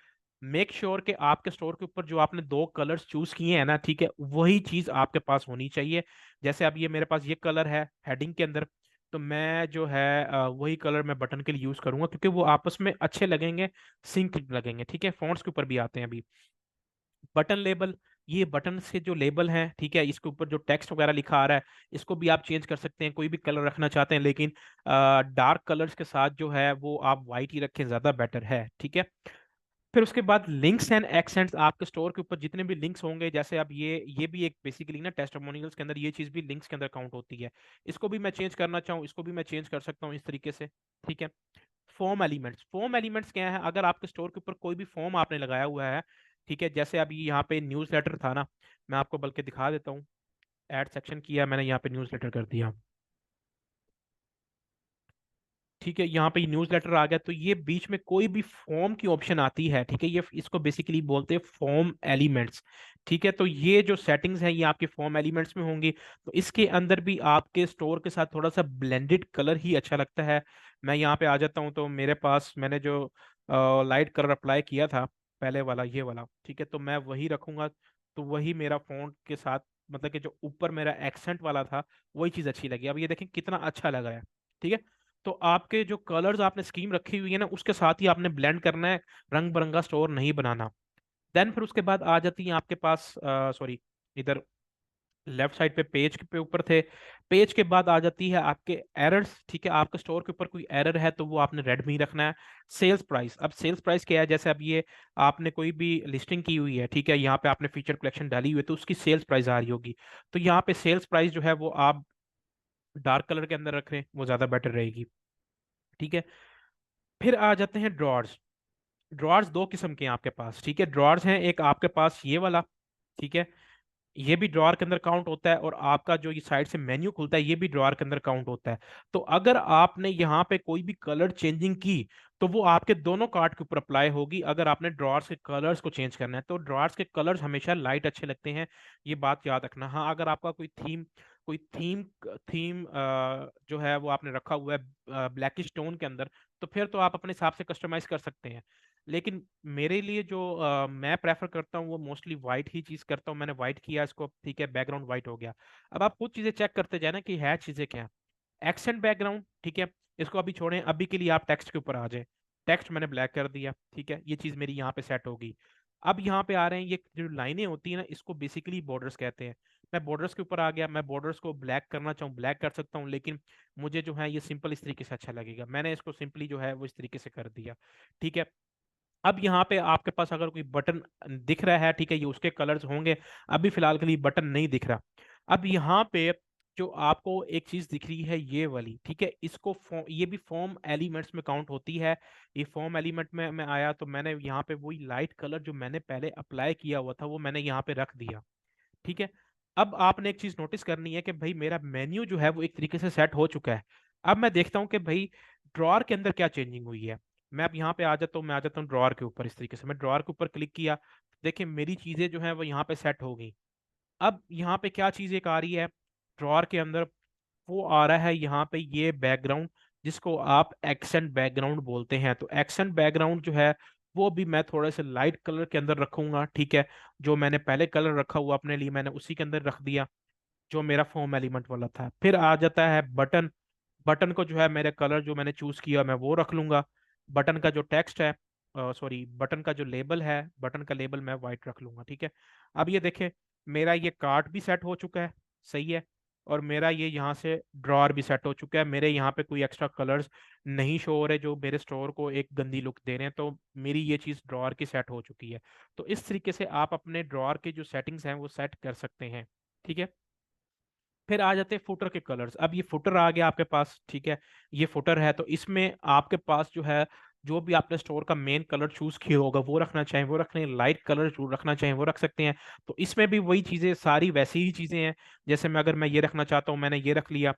मेक श्योर कि आपके स्टोर के ऊपर जो आपने 2 कलर्स चूज किए हैं ना, ठीक है, वही चीज आपके पास होनी चाहिए। जैसे अब ये मेरे पास ये कलर है हेडिंग के अंदर, तो मैं जो है वही कलर मैं बटन के लिए यूज करूंगा, क्योंकि वो आपस में अच्छे लगेंगे, सिंक लगेंगे। ठीक है, फॉन्ट्स के ऊपर भी आते हैं अभी। बटन लेबल, ये बटन से जो लेबल हैं, ठीक है, इसके ऊपर जो टेक्स्ट वगैरह लिखा आ रहा है, इसको भी आप चेंज कर सकते हैं, कोई भी कलर रखना चाहते हैं, लेकिन डार्क कलर्स के साथ जो है वो आप वाइट ही रखें, ज्यादा बेटर है। ठीक है, फिर उसके बाद लिंक्स एंड एक्सेंट्स, आपके स्टोर के ऊपर जितने भी लिंक्स होंगे, जैसे अब ये भी एक बेसिकली ना टेस्टिमोनियल्स के अंदर ये चीज भी लिंक्स के अंदर काउंट होती है, इसको भी मैं चेंज करना चाहूँ, इसको भी मैं चेंज कर सकता हूँ इस तरीके से। ठीक है, फॉर्म एलिमेंट्स, फॉर्म एलिमेंट्स क्या है, अगर आपके स्टोर के ऊपर कोई भी फॉर्म आपने लगाया हुआ है, ठीक है, जैसे अभी यहाँ पे न्यूज़ लेटर था ना, मैं आपको बल्कि दिखा देता हूँ, ऐड सेक्शन किया मैंने, यहाँ पे न्यूज़ लेटर कर दिया। ठीक है, यहाँ पे न्यूज़ लेटर आ गया, तो ये बीच में कोई भी फॉर्म की ऑप्शन आती है, ठीक है, ये इसको बेसिकली बोलते हैं फॉर्म एलिमेंट्स। ठीक है, तो ये जो सेटिंग्स हैं ये आपके फॉर्म एलिमेंट्स में होंगी, तो इसके अंदर भी आपके स्टोर के साथ थोड़ा सा ब्लेंडेड कलर ही अच्छा लगता है। मैं यहाँ पे आ जाता हूँ, तो मेरे पास मैंने जो लाइट कलर अप्लाई किया था पहले वाला, ये वाला, ठीक है, तो मैं वही रखूंगा, तो वही मेरा फॉन्ट के साथ, मतलब कि जो ऊपर मेरा एक्सेंट वाला था वही चीज़ अच्छी लगी। अब ये देखें कितना अच्छा लग रहा है। ठीक है, तो आपके जो कलर्स आपने स्कीम रखी हुई है ना, उसके साथ ही आपने ब्लेंड करना है, रंग बिरंगा स्टोर नहीं बनाना। देन फिर उसके बाद आ जाती है आपके पास, सॉरी, इधर लेफ्ट साइड पे पेज पे ऊपर थे। पेज के बाद आ जाती है आपके एरर्स, ठीक है। आपके स्टोर के ऊपर कोई एरर है तो वो आपने रेड में ही रखना है। सेल्स प्राइस, अब सेल्स प्राइस क्या है, जैसे अब ये आपने कोई भी लिस्टिंग की हुई है, ठीक है, यहाँ पे आपने फीचर कलेक्शन डाली हुई है तो उसकी सेल्स प्राइस आ रही होगी। तो यहाँ पे सेल्स प्राइस जो है वो आप डार्क कलर के अंदर रखें, वो ज्यादा बेटर रहेगी, ठीक है। फिर आ जाते हैं ड्रॉर्स। ड्रॉर्स दो किस्म के हैं आपके पास, ठीक है। ड्रॉर्स हैं, एक आपके पास ये वाला, ठीक है, ये भी ड्रॉअर के अंदर काउंट होता है, और आपका जो ये साइड से मेन्यू खुलता है ये भी ड्रॉअर के अंदर काउंट होता है। तो अगर आपने यहाँ पे कोई भी कलर चेंजिंग की तो वो आपके दोनों कार्ड के ऊपर अप्लाई होगी। अगर आपने ड्रॉअर्स के कलर्स को चेंज करना है तो ड्रॉअर्स के कलर्स हमेशा लाइट अच्छे लगते हैं, ये बात याद रखना। हाँ, अगर आपका कोई थीम थीम जो है वो आपने रखा हुआ है ब्लैकिश टोन के अंदर, तो फिर तो आप अपने हिसाब से कस्टमाइज कर सकते हैं। लेकिन मेरे लिए जो मैं प्रेफर करता हूँ वो मोस्टली वाइट ही चीज करता हूँ। मैंने वाइट किया इसको, ठीक है, बैकग्राउंड वाइट हो गया। अब आप कुछ चीजें चेक करते जाए ना कि है चीजें क्या। एक्सेंट बैकग्राउंड, ठीक है, इसको अभी छोड़ें, अभी के लिए आप टेक्स्ट के ऊपर आ जाए। टेक्स्ट मैंने ब्लैक कर दिया, ठीक है, ये चीज मेरी यहाँ पे सेट होगी। अब यहाँ पे आ रहे हैं, ये जो लाइनें होती है ना, इसको बेसिकली बॉर्डर्स कहते हैं। मैं बॉर्डर्स के ऊपर आ गया, मैं बॉर्डर्स को ब्लैक करना चाहूँ ब्लैक कर सकता हूँ, लेकिन मुझे जो है ये सिंपल इस तरीके से अच्छा लगेगा, मैंने इसको सिंपली जो है वो इस तरीके से कर दिया, ठीक है। अब यहाँ पे आपके पास अगर कोई बटन दिख रहा है, ठीक है, ये उसके कलर्स होंगे। अभी फिलहाल के लिए बटन नहीं दिख रहा। अब यहाँ पे जो आपको एक चीज दिख रही है ये वाली, ठीक है, इसको ये भी फॉर्म एलिमेंट्स में काउंट होती है। ये फॉर्म एलिमेंट में मैं आया तो मैंने यहाँ पे वही लाइट कलर जो मैंने पहले अप्लाई किया हुआ था वो मैंने यहाँ पे रख दिया, ठीक है। अब आपने एक चीज नोटिस करनी है कि भाई मेरा मेन्यू जो है वो एक तरीके से सेट हो चुका है। अब मैं देखता हूँ कि भाई ड्रॉअर के अंदर क्या चेंजिंग हुई है। मैं अब यहाँ पे आ जाता हूँ, मैं आ जाता हूँ ड्रॉअर के ऊपर, इस तरीके से मैं ड्रॉअर के ऊपर क्लिक किया। देखिए मेरी चीजें जो है वो यहाँ पे सेट हो गई। अब यहाँ पे क्या चीज एक आ रही है ड्रॉअर के अंदर, वो आ रहा है यहाँ पे ये बैकग्राउंड, जिसको आप एक्सेंट बैकग्राउंड बोलते हैं। तो एक्सेंट बैकग्राउंड जो है वो भी मैं थोड़े से लाइट कलर के अंदर रखूंगा, ठीक है। जो मैंने पहले कलर रखा हुआ अपने लिए मैंने उसी के अंदर रख दिया, जो मेरा फॉर्म एलिमेंट वाला था। फिर आ जाता है बटन। बटन को जो है मेरे कलर जो मैंने चूज किया मैं वो रख लूंगा। बटन का जो टेक्स्ट है, सॉरी, बटन का जो लेबल है, बटन का लेबल मैं वाइट रख लूंगा, ठीक है। अब ये देखें, मेरा ये कार्ट भी सेट हो चुका है, सही है। और मेरा ये यहाँ से ड्रॉअर भी सेट हो चुका है। मेरे यहाँ पे कोई एक्स्ट्रा कलर्स नहीं शो हो रहे जो मेरे स्टोर को एक गंदी लुक दे रहे हैं, तो मेरी ये चीज़ ड्रॉअर की सेट हो चुकी है। तो इस तरीके से आप अपने ड्रॉअर के जो सेटिंग्स हैं वो सेट कर सकते हैं, ठीक है। फिर आ जाते हैं फुटर के कलर्स। अब ये फुटर आ गया आपके पास, ठीक है, ये फुटर है तो इसमें आपके पास जो है जो भी आपने स्टोर का मेन कलर चूज किया होगा वो रखना चाहें वो रखने, लाइट कलर जो रखना चाहें वो रख सकते हैं। तो इसमें भी वही चीजें, सारी वैसी ही चीजें हैं। जैसे मैं अगर मैं ये रखना चाहता हूँ मैंने ये रख लिया।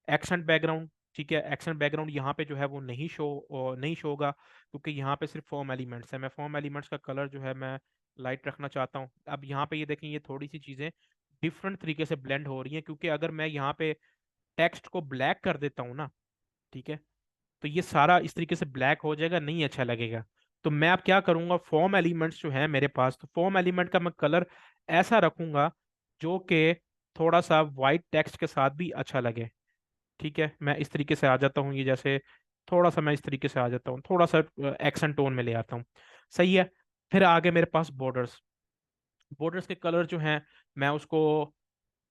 एक्सेंट बैकग्राउंड, ठीक है, एक्सेंट बैकग्राउंड यहाँ पे जो है वो नहीं शो होगा, क्योंकि यहाँ पे सिर्फ फॉर्म एलिमेंट्स है। मैं फॉर्म एलिमेंट्स का कलर जो है मैं लाइट रखना चाहता हूँ। अब यहाँ पे ये देखें, ये थोड़ी सी चीजें डिफरेंट तरीके से ब्लेंड हो रही हैं, क्योंकि अगर मैं यहाँ पे टेक्स्ट को ब्लैक कर देता हूँ ना, ठीक है, तो ये सारा इस तरीके से ब्लैक हो जाएगा, नहीं अच्छा लगेगा। तो मैं अब क्या करूंगा, फॉर्म एलिमेंट्स जो है मेरे पास, तो फॉर्म एलिमेंट का मैं कलर ऐसा रखूंगा जो कि थोड़ा सा वाइट टेक्स्ट के साथ भी अच्छा लगे, ठीक है। मैं इस तरीके से आ जाता हूँ, ये जैसे थोड़ा सा मैं इस तरीके से आ जाता हूँ, थोड़ा सा एक्सेंट टोन में ले आता हूँ, सही है। फिर आगे मेरे पास बॉर्डर्स। बॉर्डर्स के कलर जो हैं मैं उसको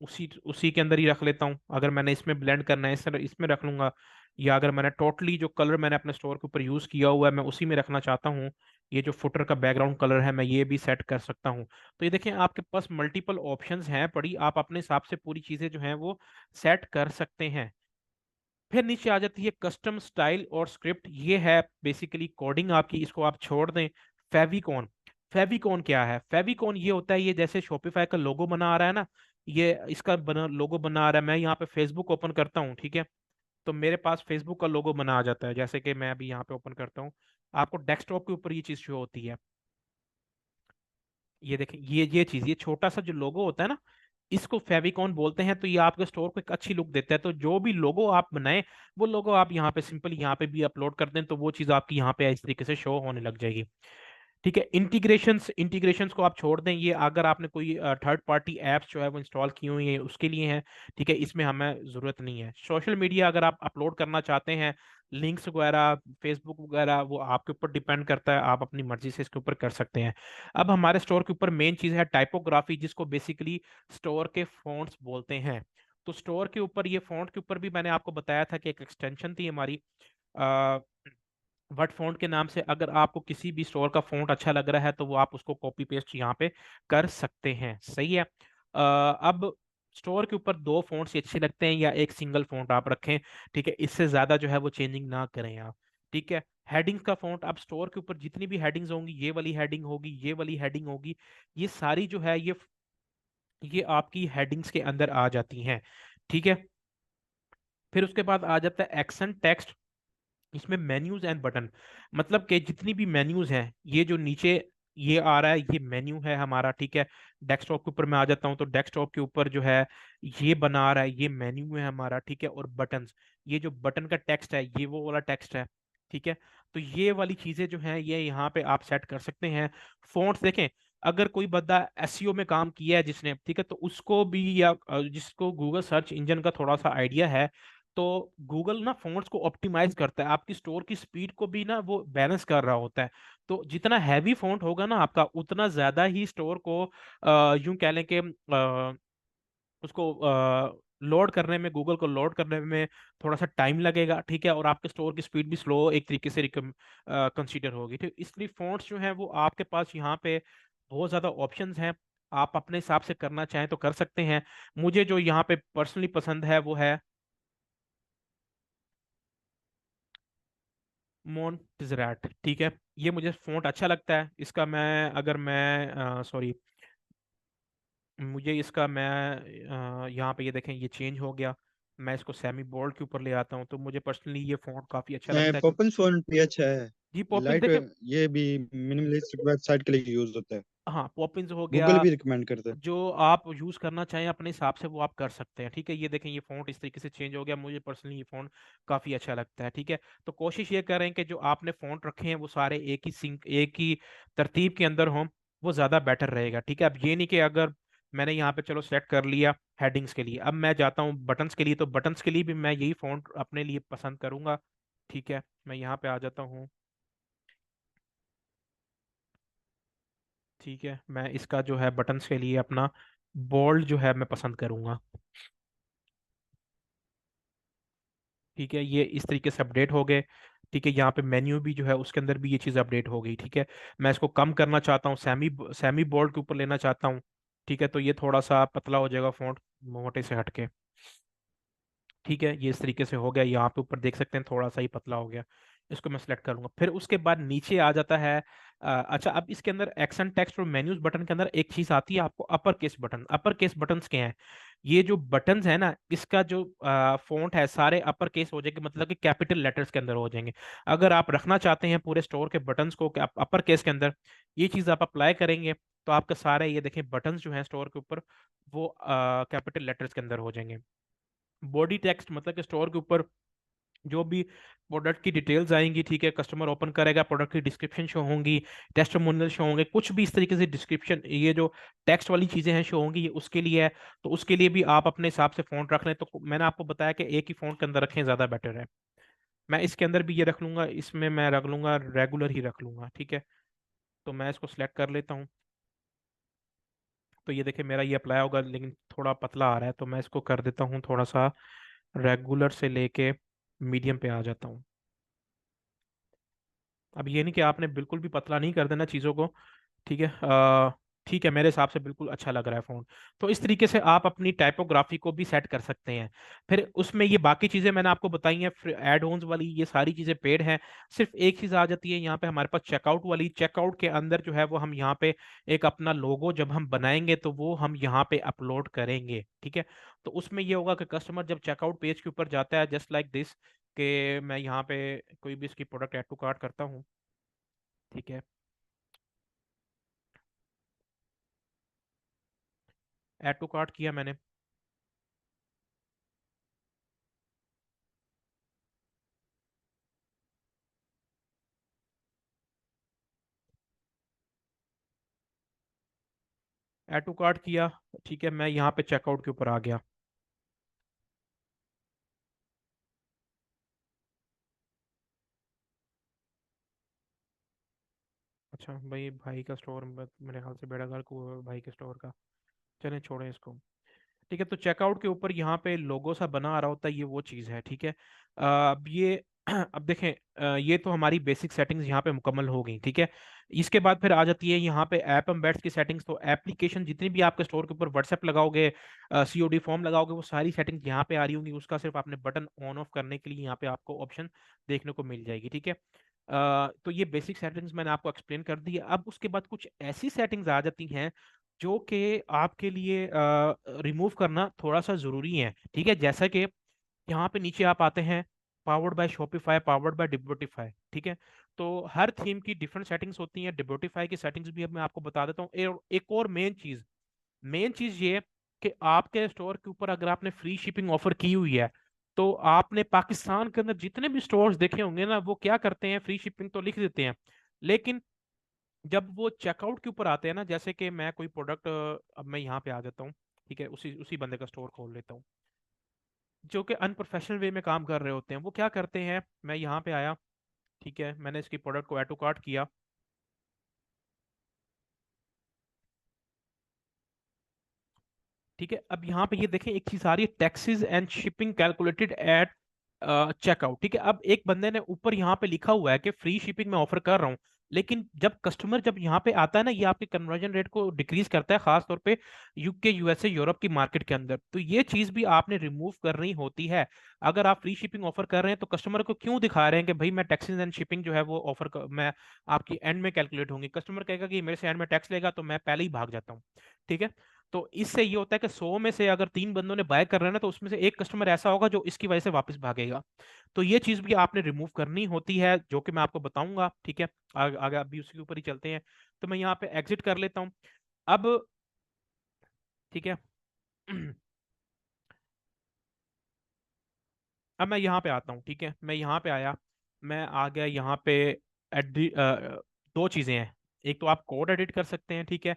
उसी उसी के अंदर ही रख लेता हूँ। अगर मैंने इसमें ब्लेंड करना है इसमें रख लूंगा, या अगर मैंने टोटली जो कलर मैंने अपने स्टोर के ऊपर यूज किया हुआ है मैं उसी में रखना चाहता हूँ, ये जो फुटर का बैकग्राउंड कलर है मैं ये भी सेट कर सकता हूँ। तो ये देखें आपके पास मल्टीपल ऑप्शंस हैं पड़ी, आप अपने हिसाब से पूरी चीजें जो हैं वो सेट कर सकते हैं। फिर नीचे आ जाती है कस्टम स्टाइल और स्क्रिप्ट, ये है बेसिकली कोडिंग आपकी, इसको आप छोड़ दें। फेविकॉन। फेविकॉन क्या है, फेविकॉन ये होता है, ये जैसे शॉपिफाई का लोगो बना आ रहा है ना, ये इसका बना लोगो बना आ रहा है। मैं यहाँ पे फेसबुक ओपन करता हूँ, ठीक है, तो मेरे पास फेसबुक का लोगो बना आ जाता है। जैसे कि मैं अभी यहाँ पे ओपन करता हूँ, आपको डेस्कटॉप के ऊपर ये चीज शो होती है। ये देखें, ये चीज, ये छोटा सा जो लोगो होता है ना, इसको फेविकॉन बोलते हैं। तो ये आपके स्टोर को एक अच्छी लुक देता है। तो जो भी लोगो आप बनाएं वो लोगो आप यहाँ पे सिंपल यहाँ पे भी अपलोड कर दें तो वो चीज़ आपकी यहाँ पे इस तरीके से शो होने लग जाएगी, ठीक है। इंटीग्रेशंस को आप छोड़ दें, ये अगर आपने कोई थर्ड पार्टी एप्स जो है वो इंस्टॉल की हुई है उसके लिए है, ठीक है, इसमें हमें ज़रूरत नहीं है। सोशल मीडिया अगर आप अपलोड करना चाहते हैं लिंक्स वगैरह, फेसबुक वगैरह, वो आपके ऊपर डिपेंड करता है, आप अपनी मर्जी से इसके ऊपर कर सकते हैं। अब हमारे स्टोर के ऊपर मेन चीज़ है टाइपोग्राफी, जिसको बेसिकली स्टोर के फॉन्ट्स बोलते हैं। तो स्टोर के ऊपर, ये फॉन्ट के ऊपर भी मैंने आपको बताया था कि एक एक्सटेंशन थी हमारी वर्ड फॉन्ट के नाम से। अगर आपको किसी भी स्टोर का फॉन्ट अच्छा लग रहा है तो वो आप उसको कॉपी पेस्ट यहाँ पे कर सकते हैं। सही है। अब स्टोर के ऊपर दो फॉन्ट्स ही अच्छे लगते हैं, या एक सिंगल फॉन्ट आप रखें, ठीक है, इससे ज्यादा जो है वो चेंजिंग ना करें आप। ठीक है। हेडिंग्स का फॉन्ट, अब स्टोर के ऊपर जितनी भी हेडिंग्स होंगी, ये वाली हेडिंग होगी, ये वाली हेडिंग होगी, ये सारी जो है ये आपकी हेडिंग्स के अंदर आ जाती हैं। ठीक है। फिर उसके बाद आ जाता है एक्सेंट टेक्स्ट। इसमें मेन्यूज एंड बटन, मतलब कि जितनी भी मेन्यूज हैं, ये जो नीचे ये आ रहा है, ये मेन्यू है हमारा। ठीक है। डेस्कटॉप के ऊपर मैं आ जाता हूँ, तो डेस्कटॉप के ऊपर जो है ये बना रहा है, ये मेन्यू है हमारा। ठीक है। और बटन्स, ये जो बटन का टेक्स्ट है, ये वो वाला टेक्स्ट है। ठीक है। तो ये वाली चीजें जो हैं, ये यहाँ पे आप सेट कर सकते हैं। फॉन्ट्स देखें, अगर कोई बंदा एसईओ में काम किया है जिसने, ठीक है, तो उसको भी, या जिसको गूगल सर्च इंजन का थोड़ा सा आइडिया है, तो गूगल ना फॉन्ट्स को ऑप्टिमाइज करता है, आपकी स्टोर की स्पीड को भी ना वो बैलेंस कर रहा होता है। तो जितना हैवी फॉन्ट होगा ना आपका, उतना ज्यादा ही स्टोर को यूं कह लें कि उसको लोड करने में, गूगल को लोड करने में थोड़ा सा टाइम लगेगा। ठीक है। और आपके स्टोर की स्पीड भी स्लो एक तरीके से कंसीडर होगी। ठीक, इसलिए फॉन्ट्स जो हैं वो आपके पास यहाँ पे बहुत ज़्यादा ऑप्शंस हैं, आप अपने हिसाब से करना चाहें तो कर सकते हैं। मुझे जो यहाँ पे पर्सनली पसंद है वो है मोन्टेज़ेरेट। ठीक है। ये मुझे फ़ॉन्ट अच्छा लगता है इसका। मैं अगर मैं सॉरी, मुझे इसका मैं यहाँ पे ये देखें, ये चेंज हो गया। मैं इसको सेमी बोल्ड के ऊपर ले आता हूँ, तो मुझे पर्सनली ये फ़ॉन्ट काफ़ी अच्छा लगता है पॉपन फोन भी अच्छा है। जी पॉपिंस लाइट, देखें। ये भी मिनिमलिस्टिक वेबसाइट के लिए यूज होता है। हाँ, पॉपिंस हो गया। गूगल भी रिकमेंड करता है। जो आप यूज करना चाहें अपने हिसाब से वो आप कर सकते हैं। ठीक है। ये देखें, ये फ़ॉन्ट इस तरीके से चेंज हो गया, मुझे पर्सनली ये फ़ॉन्ट काफ़ी अच्छा लगता है। ठीक है। तो कोशिश ये करें कि जो आपने फ़ॉन्ट रखे हैं वो सारे एक ही सिंक, एक ही तरतीब के अंदर हों, वो ज़्यादा बेटर रहेगा। ठीक है। अब ये नहीं कि अगर मैंने यहाँ पे चलो सेट कर लिया हेडिंग्स के लिए, अब मैं जाता हूँ बटन्स के लिए, तो बटन्स के लिए भी मैं यही फ़ॉन्ट अपने लिए पसंद करूंगा। ठीक है। मैं यहाँ पे आ जाता हूँ। ठीक है। मैं इसका जो है बटन्स के लिए अपना बोल्ड जो है मैं पसंद करूंगा। ठीक है। ये इस तरीके से अपडेट हो गए। ठीक है। यहाँ पे मेन्यू भी जो है उसके अंदर भी ये चीज़ अपडेट हो गई। ठीक है। मैं इसको कम करना चाहता हूँ, सेमी सेमी बोल्ड के ऊपर लेना चाहता हूँ। ठीक है। तो ये थोड़ा सा पतला हो जाएगा फ़ॉन्ट, मोटे से हटके। ठीक है। ये इस तरीके से हो गया, यहाँ पे ऊपर देख सकते हैं थोड़ा सा ही पतला हो गया। इसको मैं सेलेक्ट करूंगा। फिर उसके बाद नीचे आ जाता है अच्छा, अब इसके अंदर एक्शन टेक्स्ट और मेन्यूज बटन के अंदर एक चीज आती है आपको, upper case button. Upper case buttons क्या हैं? ये जो बटन्स है ना, इसका जो फॉन्ट है सारे अपर केस हो जाएंगे, मतलब कि कैपिटल लेटर्स के अंदर हो जाएंगे। अगर आप रखना चाहते हैं पूरे स्टोर के बटन्स को अपर केस के अंदर, ये चीज आप अप्लाई करेंगे, तो आपके सारे ये देखें बटन्स जो हैं स्टोर के ऊपर, वो कैपिटल लेटर्स के अंदर हो जाएंगे। बॉडी टेक्स्ट, मतलब कि स्टोर के ऊपर जो भी प्रोडक्ट की डिटेल्स आएंगी, ठीक है, कस्टमर ओपन करेगा, प्रोडक्ट की डिस्क्रिप्शन शो होंगी, टेस्टिमोनियल शो होंगे, कुछ भी इस तरीके से डिस्क्रिप्शन, ये जो टेक्स्ट वाली चीजें हैं शो होंगी, ये उसके लिए है। तो उसके लिए भी आप अपने हिसाब से फ़ॉन्ट रख लें। तो मैंने आपको बताया कि एक ही फ़ॉन्ट के अंदर रखें, ज़्यादा बेटर है। मैं इसके अंदर भी ये रख लूंगा, इसमें मैं रख लूंगा रेगुलर ही रख लूंगा। ठीक है। तो मैं इसको सिलेक्ट कर लेता हूँ। तो ये देखिए मेरा ये अप्लाई होगा, लेकिन थोड़ा पतला आ रहा है, तो मैं इसको कर देता हूँ थोड़ा सा रेगुलर से लेके मीडियम पे आ जाता हूँ। अब ये नहीं कि आपने बिल्कुल भी पतला नहीं कर देना चीज़ों को। ठीक है। ठीक है, मेरे हिसाब से बिल्कुल अच्छा लग रहा है फ़ोन। तो इस तरीके से आप अपनी टाइपोग्राफी को भी सेट कर सकते हैं। फिर उसमें ये बाकी चीज़ें मैंने आपको बताई हैं, फिर एड ऑन्स वाली ये सारी चीज़ें पेड हैं। सिर्फ एक चीज़ आ जाती है यहाँ पे हमारे पास, चेकआउट वाली। चेकआउट के अंदर जो है वो हम यहाँ पे एक अपना लोगो जब हम बनाएंगे, तो वो हम यहाँ पे अपलोड करेंगे। ठीक है। तो उसमें ये होगा कि कस्टमर जब चेकआउट पेज के ऊपर जाता है, जस्ट लाइक दिस, कि मैं यहाँ पे कोई भी इसकी प्रोडक्ट ऐड टू कार्ट करता हूँ। ठीक है। ऐड टू कार्ट किया मैंने। ऐड टू कार्ट किया। ठीक है। मैं यहाँ पे चेकआउट के ऊपर आ गया। अच्छा भाई, भाई का स्टोर, मेरे ख्याल से बेड़ागल को भाई के स्टोर का। चलें, छोड़ें इसको। ठीक है, तो चेकआउट के ऊपर यहाँ पे लोगो सा बना आ रहा होता है, ये वो चीज़ है। ठीक है, अब ये अब देखें, ये तो हमारी बेसिक सेटिंग्स यहाँ पे मुकम्मल हो गई। ठीक है, इसके बाद फिर आ जाती है यहाँ पे ऐप एम्बेड्स की सेटिंग्स। तो एप्लीकेशन जितनी भी आपके स्टोर के ऊपर व्हाट्सएप लगाओगे, सीओडी फॉर्म लगाओगे, वो सारी सेटिंग्स यहाँ पे आ रही होंगी। उसका सिर्फ आपने बटन ऑन ऑफ करने के लिए यहाँ पे आपको ऑप्शन देखने को मिल जाएगी। ठीक है, तो ये बेसिक सेटिंग्स मैंने आपको एक्सप्लेन कर दी है। अब उसके बाद कुछ ऐसी सेटिंग्स आ जाती हैं जो कि आपके लिए रिमूव करना थोड़ा सा ज़रूरी है। ठीक है, जैसा कि यहाँ पे नीचे आप आते हैं, powered by Shopify, powered by Debutify. ठीक है, तो हर थीम की डिफरेंट सेटिंग्स होती हैं। डिबोटिफाई की सेटिंग्स भी अब मैं आपको बता देता हूँ। एक और मेन चीज़ ये, कि आपके स्टोर के ऊपर अगर आपने फ्री शिपिंग ऑफर की हुई है, तो आपने पाकिस्तान के अंदर जितने भी स्टोर्स देखे होंगे ना, वो क्या करते हैं, फ्री शिपिंग तो लिख देते हैं, लेकिन जब वो चेकआउट के ऊपर आते हैं ना, जैसे कि मैं कोई प्रोडक्ट, अब मैं यहाँ पे आ जाता हूँ। ठीक है, उसी उसी बंदे का स्टोर खोल लेता हूँ, जो कि अनप्रोफेशनल वे में काम कर रहे होते हैं। वो क्या करते हैं, मैं यहाँ पे आया, ठीक है, मैंने इसकी प्रोडक्ट को ऐड टू कार्ट किया। ठीक है, अब यहाँ पे ये देखें, एक चीज आ रही है, taxes and shipping calculated at checkout. ठीक है, अब एक बंदे ने ऊपर यहाँ पे लिखा हुआ है कि फ्री शिपिंग मैं ऑफर कर रहा हूँ, लेकिन जब यहाँ पे आता है ना, ये आपके कन्वर्जन रेट को डिक्रीज करता है, खास तौर पे यूके, यूएसए, यूरोप की मार्केट के अंदर। तो ये चीज भी आपने रिमूव करनी होती है। अगर आप फ्री शिपिंग ऑफर कर रहे हैं, तो कस्टमर को क्यों दिखा रहे हैं कि भाई मैं टैक्सेस एंड शिपिंग जो है वो मैं आपकी एंड में कैलकुलेट होंगी। कस्टमर कहेगा कि मेरे से एंड में टैक्स लेगा, तो मैं पहले ही भाग जाता हूँ। ठीक है, तो इससे ये होता है कि 100 में से अगर 3 बंदों ने बाय कर रहे हैं ना, तो उसमें से एक कस्टमर ऐसा होगा जो इसकी वजह से वापस भागेगा। तो ये चीज भी आपने रिमूव करनी होती है, जो कि मैं आपको बताऊंगा। ठीक है, आगे आगे अभी उसके ऊपर ही चलते हैं। तो मैं यहाँ पे एग्जिट कर लेता हूँ अब। ठीक है, अब मैं यहाँ पे आता हूँ। ठीक है, मैं यहाँ पे आया, मैं आ गया यहाँ पे। दो चीजें हैं, एक तो आप कोड एडिट कर सकते हैं। ठीक है,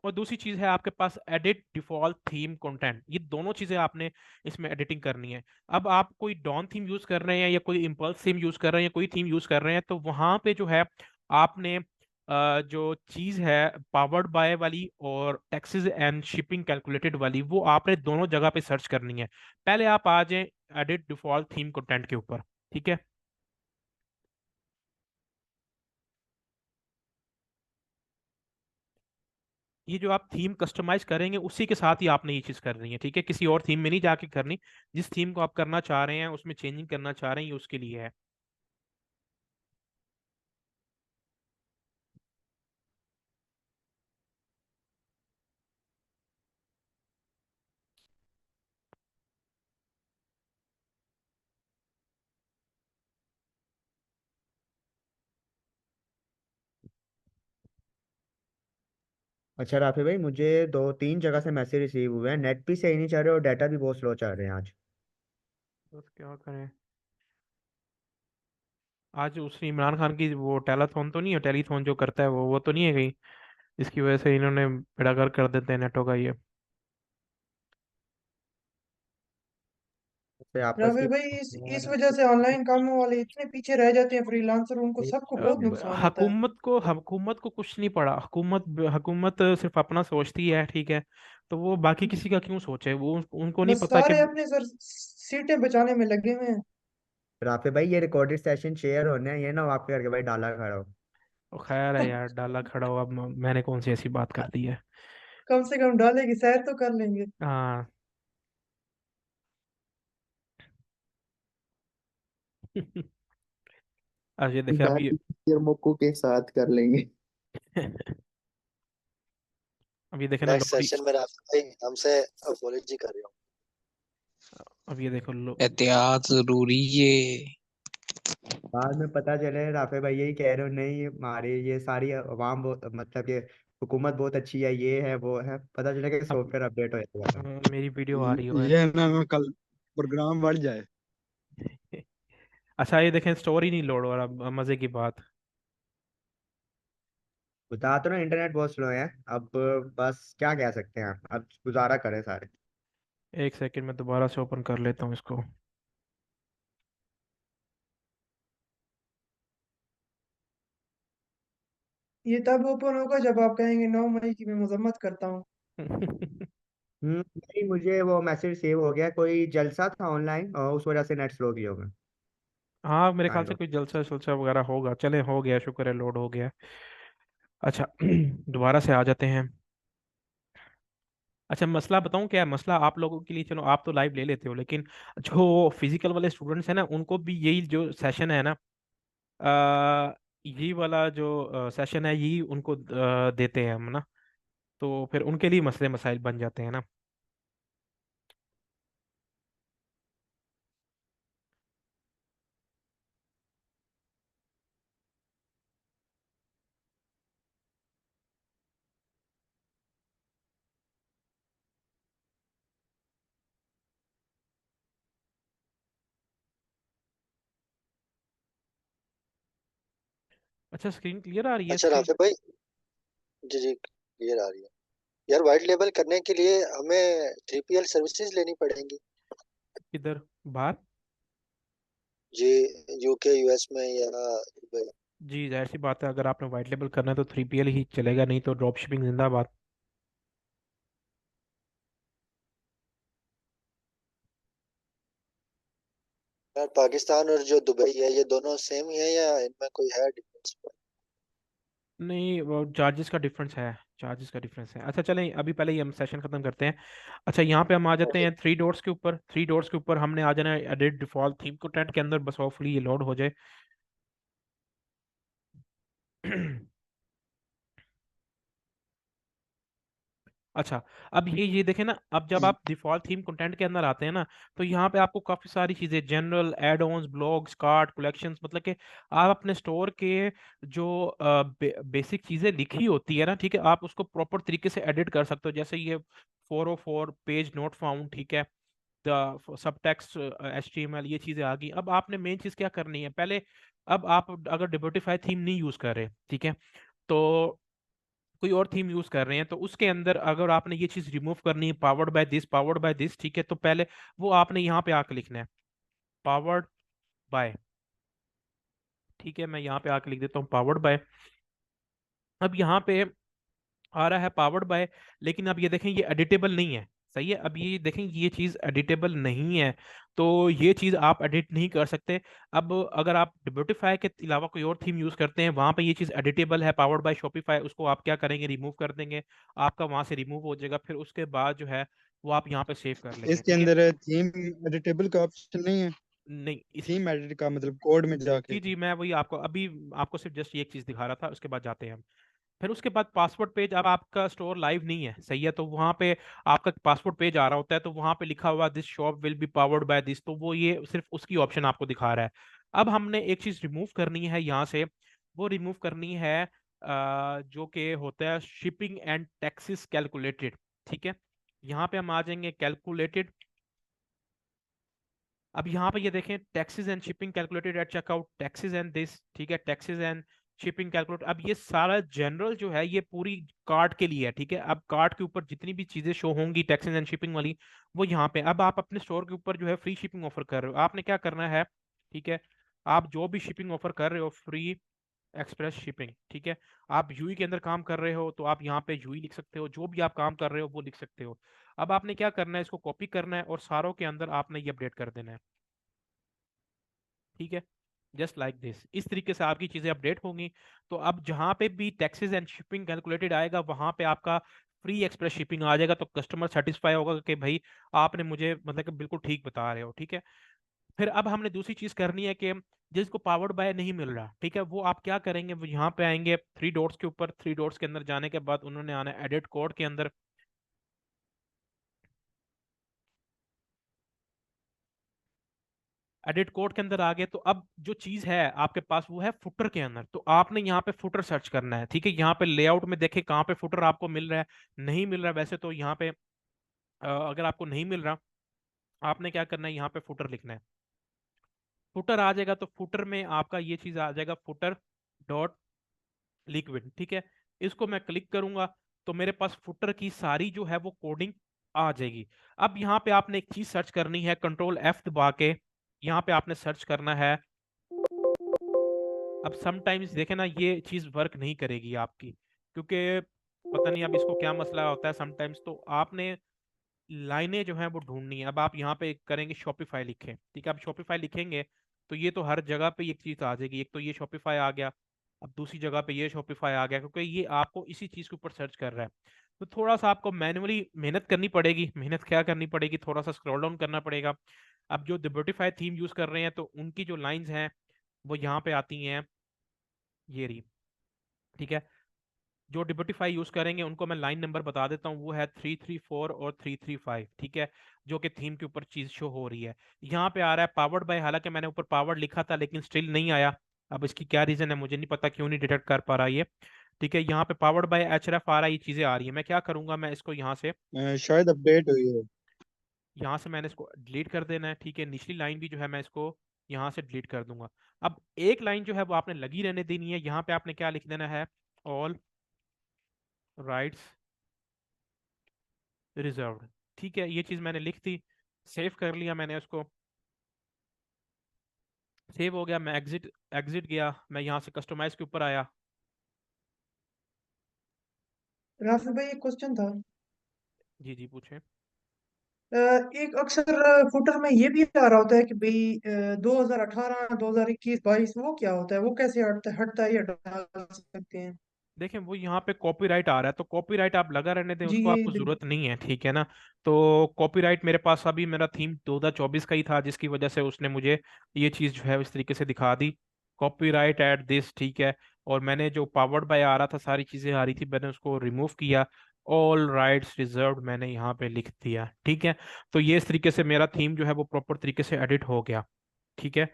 और दूसरी चीज है आपके पास एडिट डिफॉल्ट थीम कंटेंट। ये दोनों चीजें आपने इसमें एडिटिंग करनी है। अब आप कोई डॉन थीम यूज कर रहे हैं, या कोई इम्पल्स थीम यूज कर रहे हैं, या कोई थीम यूज कर रहे हैं, तो वहां पे जो है आपने जो चीज है पावर्ड बाय वाली और टैक्सेस एंड शिपिंग कैलकुलेटेड वाली, वो आपने दोनों जगह पे सर्च करनी है। पहले आप आ जाएं एडिट डिफॉल्ट थीम कंटेंट के ऊपर। ठीक है, ये जो आप थीम कस्टमाइज करेंगे, उसी के साथ ही आपने ये चीज़ करनी है। ठीक है, किसी और थीम में नहीं जाके करनी। जिस थीम को आप करना चाह रहे हैं, उसमें चेंजिंग करना चाह रहे हैं, ये उसके लिए है। अच्छा राफी भाई, मुझे 2-3 जगह से मैसेज रिसीव हुए हैं, नेट भी सही नहीं चल रहे और डाटा भी बहुत स्लो चल रहे हैं आज। बस क्या करें, आज उस इमरान खान की वो टेलीथॉन तो नहीं है, टेलीथॉन जो करता है वो तो नहीं है कहीं, इसकी वजह से इन्होंने बेड़ागर कर देते हैं नेटों का ये। तो आपस रवि की भाई, इस वजह से ऑनलाइन कामों वाले इतने पीछे रह जाते हैं, फ्रीलांसर, उनको सबको बहुत अब नुकसान होता है। हुकूमत को कुछ नहीं पड़ा। हुकूमत सिर्फ अपना सोचती है। ठीक है, तो वो बाकी किसी का क्यों सोचे, वो उनको नहीं बस पता कि। सारे अपने सर सीटें बचाने में लगे हुए हैं। राफी भाई, ये रिकॉर्डेड सेशन शेयर होने हैं, ये ना हो आपके करके भाई डाला खड़ा हो। तो खैर है यार, डाला खड़ा हो, अब मैंने कौन सी ऐसी बात कर दी है। कम से कम डाले की सैर तो कर लेंगे। हाँ। अब ये देखे अभी। फिर मोको के साथ कर लेंगे। अब ये देखे ना नेक्स्ट लोडी। सेशन में राफी भाई हमसे अपोलॉजी कर रहे हो। अब ये देखो एहतियात जरूरी है। बाद में पता चले राफे भाई यही कह रहे हो, नहीं हमारी ये सारी अवाम बहुत, मतलब ये हुकूमत बहुत अच्छी है, ये है वो है, पता चले कि अब सॉफ्टवेयर अपडेट हो जाएगा। मेरी वीडियो आ रही हो। ये ना कल प्रोग्राम बढ़ जाए। अच्छा, ये देखें, स्टोरी नहीं लोड हो रहा, अब मजे की बात। बता तो ना, इंटरनेट बहुत स्लो है अब। बस क्या कह सकते हैं, अब गुजारा करें सारे। एक सेकंड में दोबारा से ओपन कर लेता हूँ इसको। ये तब ओपन होगा जब आप कहेंगे 9 मई की मैं मजम्मत करता हूँ। नहीं, मुझे वो मैसेज सेव हो गया, कोई जलसा था ऑनलाइन और उस वजह से नेट स्लो भी होगा। हाँ मेरे ख्याल काइंड से ऑफ। कोई जलसा जलसा वगैरह होगा। चले, हो गया, शुक्र है, लोड हो गया। अच्छा दोबारा से आ जाते हैं। अच्छा मसला बताऊं क्या है मसला आप लोगों के लिए? चलो आप तो लाइव ले लेते हो, लेकिन जो फिजिकल वाले स्टूडेंट्स हैं ना, उनको भी यही जो सेशन है ना, यही वाला जो सेशन है, यही उनको देते हैं हम ना। तो फिर उनके लिए मसले मसाइल बन जाते हैं ना। अच्छा स्क्रीन क्लियर आ रही है अच्छा इसकी? राफे भाई, जी जी क्लियर आ रही है। यार वाइट लेबल करने के लिए हमें 3PL सर्विसेज लेनी पड़ेंगी किधर? बाहर? जी, यूके यूएस में या दुबई। जी जाहिर सी बात है, अगर आपने व्हाइट लेबल करना है तो 3PL ही चलेगा, नहीं तो ड्रॉप शिपिंग जिंदाबाद। यार पाकिस्तान और जो दुबई है ये दोनों सेम ही है या इनमें कोई है डिफरेंस? नहीं वो चार्जेस का डिफरेंस है, चार्जेस का डिफरेंस है। अच्छा चलें, अभी पहले ही हम सेशन खत्म करते हैं। अच्छा यहाँ पे हम आ जाते हैं थ्री डॉट्स के ऊपर। थ्री डॉट्स के ऊपर हमने आ जाना है एडिट डिफॉल्ट थीम कंटेंट के अंदर, बस होपफुली ये लोड हो जाए। अच्छा, अब ये देखें ना, अब जब आप डिफॉल्ट थीम कंटेंट के अंदर आते हैं ना, तो यहाँ पे आपको काफी सारी चीजें, general, add ons, blogs, cart, collections, मतलब कि आप अपने स्टोर के जो बेसिक चीजें लिखी होती है ना, ठीक है, आप उसको प्रॉपर तरीके से एडिट कर सकते हो। जैसे ये 404 पेज नोट फाउंड, ठीक है, द सब टेक्स्ट HTML, ये चीजें आ गई। अब आपने मेन चीज क्या करनी है पहले, अब आप अगर डिबोटिफाई थीम नहीं यूज कर रहे, ठीक है, तो कोई और थीम यूज कर रहे हैं, तो उसके अंदर अगर आपने ये चीज रिमूव करनी है, powered by this, powered by this, ठीक है, तो पहले वो आपने यहाँ पे आके लिखना है, पावर्ड बाय। ठीक है, मैं यहाँ पे आके लिख देता हूँ पावर्ड बाय। अब यहाँ पे आ रहा है पावर्ड बाय, लेकिन अब ये देखें ये एडिटेबल नहीं है। सही है, अब ये देखें ये चीज एडिटेबल नहीं है, तो ये चीज आप एडिट नहीं कर सकते। अब अगर आप ब्यूटीफाई के अलावा कोई और थीम यूज करते हैं, वहां पे ये चीज एडिटेबल है, पावर्ड बाय शॉपिफाई, उसको आप क्या करेंगे, रिमूव कर देंगे, आपका वहां से रिमूव हो जाएगा। फिर उसके बाद जो है वो आप यहाँ पे सेव कर लेंगे, इसके ठीक है। अंदर थीम एडिटेबल का ऑप्शन नहीं है? नहीं इस थीम एडिट का मतलब कोड में जी जाके? जी, मैं वही आपको अभी, आपको सिर्फ जस्ट ये एक चीज दिखा रहा था, उसके बाद जाते हैं हम। फिर उसके बाद पासवर्ड पेज, अब आपका स्टोर लाइव नहीं है, सही है, तो वहां पे आपका पासवर्ड पेज आ रहा होता है, तो वहां पे लिखा हुआ this shop will be powered by this, तो वो ये सिर्फ उसकी ऑप्शन आपको दिखा रहा है। अब हमने एक चीज रिमूव करनी है यहाँ से, वो रिमूव करनी है जो कि होता है शिपिंग एंड टैक्सेस कैलकुलेटेड, ठीक है। यहाँ पे हम आ जाएंगे कैलकुलेटेड। अब यहाँ पे ये देखें, taxes and shipping calculated at checkout, taxes and this, ठीक है, टैक्सेस एंड शिपिंग कैलकुलेट। अब ये सारा जनरल जो है ये पूरी कार्ट के लिए है, ठीक है। अब कार्ट के ऊपर जितनी भी चीजें शो होंगी टैक्सेस एंड शिपिंग वाली, वो यहाँ पे। अब आप अपने स्टोर के ऊपर जो है फ्री शिपिंग ऑफर कर रहे हो, आपने क्या करना है, ठीक है, आप जो भी शिपिंग ऑफर कर रहे हो, फ्री एक्सप्रेस शिपिंग, ठीक है। आप यूई के अंदर काम कर रहे हो तो आप यहाँ पे यूई लिख सकते हो, जो भी आप काम कर रहे हो वो लिख सकते हो। अब आपने क्या करना है, इसको कॉपी करना है और सारों के अंदर आपने ये अपडेट कर देना है, ठीक है, जस्ट लाइक दिस। इस तरीके से आपकी चीजें अपडेट होंगी। तो अब जहां पे भी टैक्सेस एंड शिपिंग कैलकुलेटेड आएगा, वहां पे आपका फ्री एक्सप्रेस शिपिंग आ जाएगा, तो कस्टमर सेटिस्फाई होगा कि भाई आपने मुझे मतलब कि बिल्कुल ठीक बता रहे हो, ठीक है। फिर अब हमने दूसरी चीज करनी है कि जिसको पावर्ड बाय नहीं मिल रहा, ठीक है, वो आप क्या करेंगे, वो यहाँ पे आएंगे थ्री डॉट्स के ऊपर। थ्री डॉट्स के अंदर जाने के बाद उन्होंने आना है एडिट कोड के अंदर। एडिट कोड के अंदर आ गए, तो अब जो चीज है आपके पास वो है फुटर के अंदर, तो आपने यहाँ पे फुटर सर्च करना है, ठीक है। यहाँ पे लेआउट में देखे कहाँ पे फुटर आपको मिल रहा है, नहीं मिल रहा है वैसे तो यहाँ पे अगर आपको नहीं मिल रहा, आपने क्या करना है, यहाँ पे फुटर लिखना है। फुटर आ जाएगा, तो फुटर में आपका ये चीज आ जाएगा, फुटर डॉट लिक्विड, ठीक है। इसको मैं क्लिक करूंगा तो मेरे पास फुटर की सारी जो है वो कोडिंग आ जाएगी। अब यहाँ पे आपने एक चीज सर्च करनी है, कंट्रोल F दबा के यहाँ पे आपने सर्च करना है। अब समटाइम्स देखे ना, ये चीज़ वर्क नहीं करेगी आपकी, क्योंकि पता नहीं अब इसको क्या मसला होता है समटाइम्स। तो आपने लाइनें जो हैं वो ढूंढनी है। अब आप यहाँ पे करेंगे शॉपिफाई लिखें, ठीक है, आप शॉपिफाई लिखेंगे तो ये तो हर जगह पे एक चीज़ आ जाएगी। एक तो ये शॉपिफाई आ गया, अब दूसरी जगह पे ये शॉपिफाई आ गया, क्योंकि ये आपको इसी चीज़ के ऊपर सर्च कर रहा है। तो थोड़ा सा आपको मैन्युअली मेहनत करनी पड़ेगी। मेहनत क्या करनी पड़ेगी, थोड़ा सा स्क्रॉल डाउन करना पड़ेगा। अब जो डिबोटिफाई थीम यूज़ कर रहे हैं तो उनकी जो लाइंस हैं वो यहाँ पे आती हैं, ये रही, ठीक है। जो डिबोटिफाई यूज करेंगे उनको मैं लाइन नंबर बता देता हूँ, वो है 334 और 335, ठीक है, जो कि थीम के ऊपर चीज शो हो रही है। यहाँ पे आ रहा है पावर्ड बाय, हालांकि मैंने ऊपर पावर्ड लिखा था लेकिन स्टिल नहीं आया। अब इसकी क्या रीजन है मुझे नहीं पता, क्यों नहीं डिटेक्ट कर पा रहा ये, ठीक है। यहाँ पे पावर्ड बाय एचआरएफ आ रहा है, ये चीजें आ रही है। मैं क्या करूंगा, मैं इसको शायद अपडेट हुई है। यहाँ से मैंने इसको डिलीट कर देना है, ठीक है। निचली लाइन भी जो है मैं इसको यहाँ से डिलीट कर दूंगा। अब एक लाइन जो है वो आपने लगी रहने देनी है। यहाँ पे आपने क्या लिख देना है, ऑल राइट्स रिजर्व्ड, ठीक है। ये चीज मैंने लिख दी, सेव कर लिया मैंने उसको, सेव हो गया। मैं एग्जिट एग्जिट गया, मैं यहाँ से कस्टमाइज के ऊपर आया। राफी भाई एक क्वेश्चन था। जी जी पूछे। एक अक्सर फुटर में ये भी आ रहा होता है कि भाई 2018 2021 22 वो क्या होता है, वो कैसे हटता है या हटा सकते हैं? देखें वो यहाँ पे कॉपीराइट आ रहा है, तो कॉपीराइट आप लगा रहने दें, जी उसको ये आपको जरूरत नहीं है, ठीक है ना। तो कॉपीराइट मेरे पास अभी मेरा थीम 2024 का ही था, जिसकी वजह से उसने मुझे ये चीज़ जो है इस तरीके से दिखा दी, कॉपीराइट एट दिस, ठीक है। और मैंने जो पावर्ड बाय आ रहा था, सारी चीज़ें आ रही थी, मैंने उसको रिमूव किया, ऑल राइट्स रिजर्व्ड मैंने यहाँ पे लिख दिया, ठीक है। तो ये इस तरीके से मेरा थीम जो है वो प्रॉपर तरीके से एडिट हो गया, ठीक है।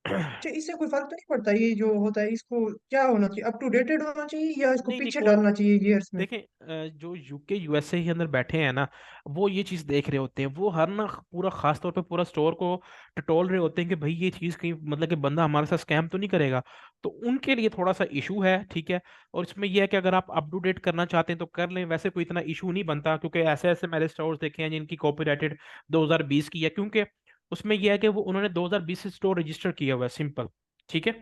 अच्छा, इससे कोई फर्क तो नहीं पड़ता ये जो होता है, इसको क्या होना चाहिए, अप टू डेटेड होना चाहिए या इसको नहीं नहीं पीछे कोई, डालना चाहिए ईयर्स में? देखें जो यूके यूएसए के अंदर बैठे हैं ना, वो ये चीज़ देख रहे होते हैं, वो हर ना पूरा खास तौर पे पूरा स्टोर को टटोल रहे होते हैं कि भाई ये चीज़ कहीं मतलब कि बंदा हमारे साथ स्कैम तो नहीं करेगा। तो उनके लिए थोड़ा सा इशू है, ठीक है। और इसमें यह है कि अगर आप अप टू डेट करना चाहते हैं तो कर लें, वैसे कोई इतना इशू नहीं बनता, क्योंकि ऐसे ऐसे मैंने स्टोर्स देखे हैं जिनकी कॉपीराइटेड 2020 की है, क्योंकि उसमें यह है कि वो उन्होंने 2020 से स्टोर रजिस्टर किया हुआ है, सिंपल, ठीक है।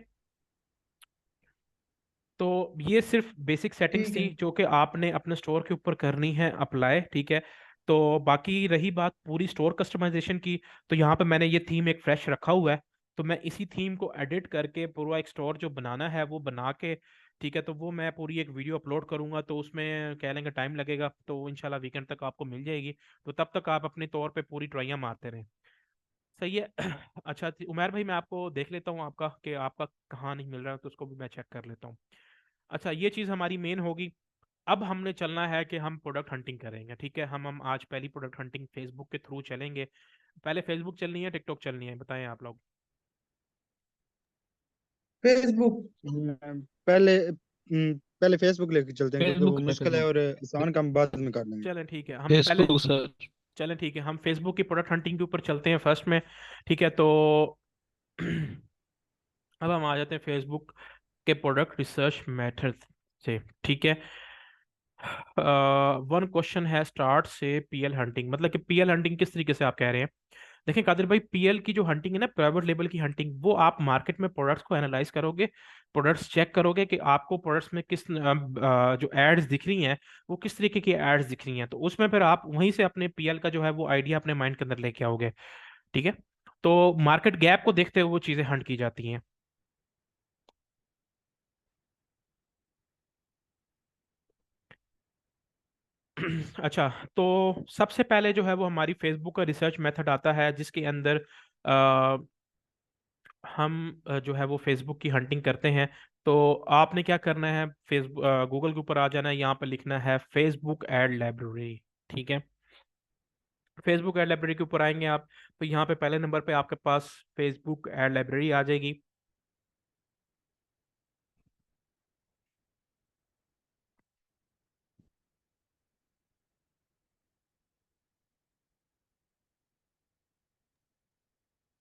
तो ये सिर्फ बेसिक सेटिंग्स ठीक थी है। जो कि आपने अपने स्टोर के ऊपर करनी है अप्लाई, ठीक है। तो बाकी रही बात पूरी स्टोर कस्टमाइजेशन की, तो यहाँ पे मैंने ये थीम एक फ्रेश रखा हुआ है। तो मैं इसी थीम को एडिट करके पूरा एक स्टोर जो बनाना है वो बना के, ठीक है, तो वो मैं पूरी एक वीडियो अपलोड करूंगा। तो उसमें कह लेंगे टाइम लगेगा, तो इंशाल्लाह वीकेंड तक आपको मिल जाएगी। तो तब तक आप अपने तौर पे पूरी ट्राइयां मारते रहें, सही है। अच्छा उमर भाई, मैं आपको देख लेता हूँ आपका कि आपका कहाँ नहीं मिल रहा है, तो उसको भी मैं चेक कर लेता हूँ। अच्छा ये चीज़ हमारी मेन होगी। अब हमने चलना है कि हम प्रोडक्ट हंटिंग करेंगे, ठीक है। हम आज पहली प्रोडक्ट हंटिंग फेसबुक के थ्रू चलेंगे। पहले फेसबुक चलनी है टिकटॉक चलनी है, बताएं आप लोग। फेसबुक। पहले फेसबुक लेके चलते हैं, क्योंकि वो फेसबुक है मुश्किल है फेसबुक। और आसान काम बाद में कर लेंगे। चलें ठीक है, हम पहले फेसबुक सर। चलें ठीक है, हम फेसबुक की प्रोडक्ट हंटिंग के ऊपर चलते हैं फर्स्ट में, ठीक है। तो अब हम आ जाते हैं फेसबुक के प्रोडक्ट रिसर्च मेथड से, ठीक है। वन क्वेश्चन है स्टार्ट से पीएल हंटिंग, मतलब कि पीएल हंटिंग किस तरीके से आप कह रहे हैं। देखिए कादिर भाई, पीएल की जो हंटिंग है ना, प्राइवेट लेबल की हंटिंग, वो आप मार्केट में प्रोडक्ट्स को एनालाइज करोगे, प्रोडक्ट्स चेक करोगे कि आपको प्रोडक्ट्स में किस जो एड्स दिख रही हैं वो किस तरीके की एड्स दिख रही हैं, तो उसमें फिर आप वहीं से अपने पीएल का जो है वो आइडिया अपने माइंड के अंदर लेके आओगे, ठीक है। तो मार्केट गैप को देखते हुए वो चीज़ें हंट की जाती हैं। अच्छा, तो सबसे पहले जो है वो हमारी फेसबुक का रिसर्च मेथड आता है, जिसके अंदर हम जो है वो फेसबुक की हंटिंग करते हैं। तो आपने क्या करना है, फेसबुक गूगल के ऊपर आ जाना है, यहाँ पर लिखना है फेसबुक एड लाइब्रेरी, ठीक है। फेसबुक एड लाइब्रेरी के ऊपर आएंगे आप, तो यहाँ पे पहले नंबर पे आपके पास फेसबुक एड लाइब्रेरी आ जाएगी।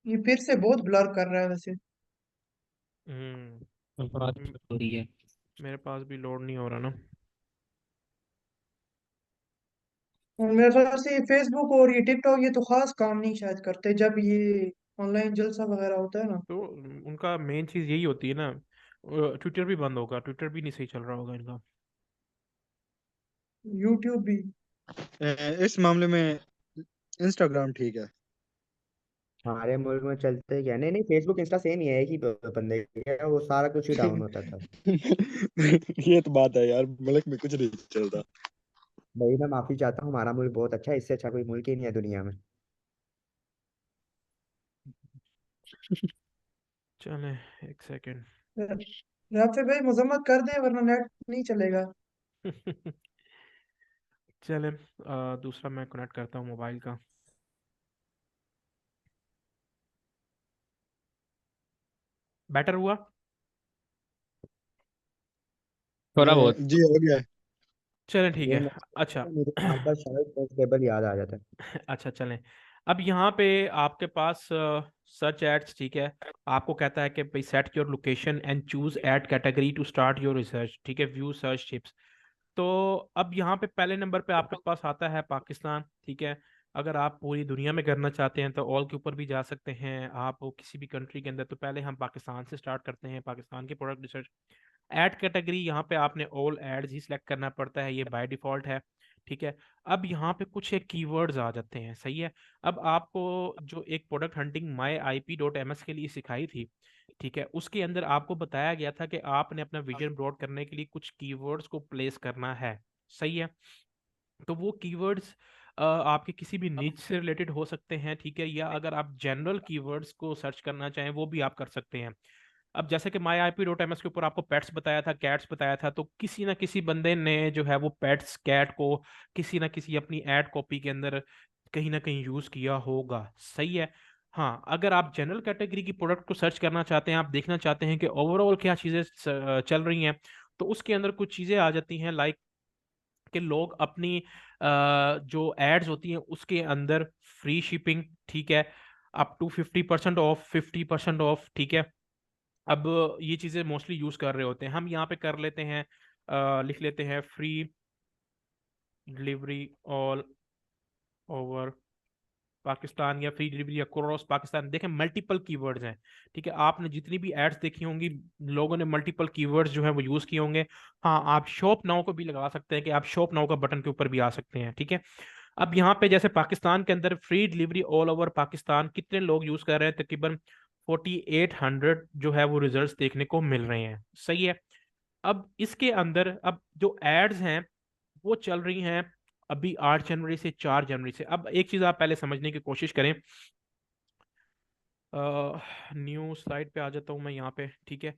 ये फिर से बहुत ब्लर कर रहा है वैसे। बात म- हो रही है। मेरे पास भी लोड नहीं हो रहा ना। और मेरे ख्याल से ये फेसबुक और ये टिकटॉक ये तो खास काम नहीं शायद करते जब ये ऑनलाइन जलसा वगैरह होता है ना। तो उनका मेन चीज़ यही होती है ना ट्विटर भी बंद होगा, ट्विटर भी नहीं सही चल रहा होगा इनका। यूट्यूब भी। इस मामले में इंस्टाग्राम ठीक है। हमारे मुल्क में चलते क्या, नहीं नहीं, फेसबुक इंस्टा सेम ही है, एक ही बंदे का है, वो सारा कुछ ही डाउन होता था। ये तो बात है यार, मुल्क में कुछ नहीं चलता। भाई मैं माफी चाहता हूँ, हमारा मुल्क बहुत अच्छा है, इससे अच्छा कोई मुल्क ही नहीं है दुनिया में। चले एक सेकेंड। राफे भाई मजम्मत कर दे वरना नेट नहीं चलेगा। चले दूसरा मैं कनेक्ट करता हूँ मोबाइल का। बेटर हुआ? थोड़ा बहुत। जी हो गया है। चलें ठीक ये है। मैं अच्छा। मुझे बार बार शायद टेबल याद आ जाता है। अच्छा चलें। अब यहाँ पे आपके पास सर्च एड्स, ठीक है। आपको कहता है कि भाई set your location and choose ad category to start your research, ठीक है, व्यू सर्च टिप्स। तो अब यहाँ पे पहले नंबर पे आपके पास आता है पाकिस्तान, ठीक है। अगर आप पूरी दुनिया में करना चाहते हैं तो ऑल के ऊपर भी जा सकते हैं आप, किसी भी कंट्री के अंदर। तो पहले हम पाकिस्तान से स्टार्ट करते हैं, पाकिस्तान के प्रोडक्ट रिसर्च। ऐड कैटेगरी यहाँ पे आपने ऑल एड्स ही सिलेक्ट करना पड़ता है, ये बाय डिफॉल्ट है, ठीक है। अब यहाँ पे कुछ एक कीवर्ड्स आ जाते हैं, सही है। अब आपको जो एक प्रोडक्ट हंटिंग myip.ms के लिए सिखाई थी, ठीक है, उसके अंदर आपको बताया गया था कि आपने अपना विजन ब्रॉड करने के लिए कुछ कीवर्ड्स को प्लेस करना है, सही है। तो वो कीवर्ड्स आपके किसी भी नीच से रिलेटेड हो सकते हैं, ठीक है, या अगर आप जनरल कीवर्ड्स को सर्च करना चाहें वो भी आप कर सकते हैं। अब जैसे कि myip.ms के ऊपर आपको पेट्स बताया था, कैट्स बताया था, तो किसी ना किसी बंदे ने जो है वो पेट्स कैट को किसी ना किसी अपनी एड कॉपी के अंदर कहीं ना कहीं यूज किया होगा, सही है। हाँ, अगर आप जनरल कैटेगरी की प्रोडक्ट को सर्च करना चाहते हैं, आप देखना चाहते हैं कि ओवरऑल क्या चीज़ें चल रही हैं, तो उसके अंदर कुछ चीज़ें आ जाती हैं, लाइक कि लोग अपनी जो एड्स होती हैं उसके अंदर फ्री शिपिंग, ठीक है, अप टू 50% ऑफ, 50% ऑफ, ठीक है। अब ये चीज़ें मोस्टली यूज़ कर रहे होते हैं, हम यहाँ पे कर लेते हैं, लिख लेते हैं free delivery all over Pakistan या फ्री डिलीवरी अक्रॉस पाकिस्तान। देखें मल्टीपल कीवर्ड्स हैं, ठीक है। आपने जितनी भी एड्स देखी होंगी लोगों ने मल्टीपल कीवर्ड्स जो है वो यूज़ किए होंगे। हाँ, आप शॉप नाउ को भी लगा सकते हैं कि आप शॉप नाउ का बटन के ऊपर भी आ सकते हैं, ठीक है। अब यहाँ पे जैसे पाकिस्तान के अंदर free delivery all over Pakistan कितने लोग यूज़ कर रहे हैं, तकरीबन 4800 जो है वो रिजल्ट्स देखने को मिल रहे हैं, सही है। अब इसके अंदर अब जो एड्स हैं वो चल रही हैं अभी 8 जनवरी से 4 जनवरी से। अब एक चीज़ आप पहले समझने की कोशिश करें, न्यू स्लाइड पे आ जाता हूँ मैं यहाँ पे, ठीक है।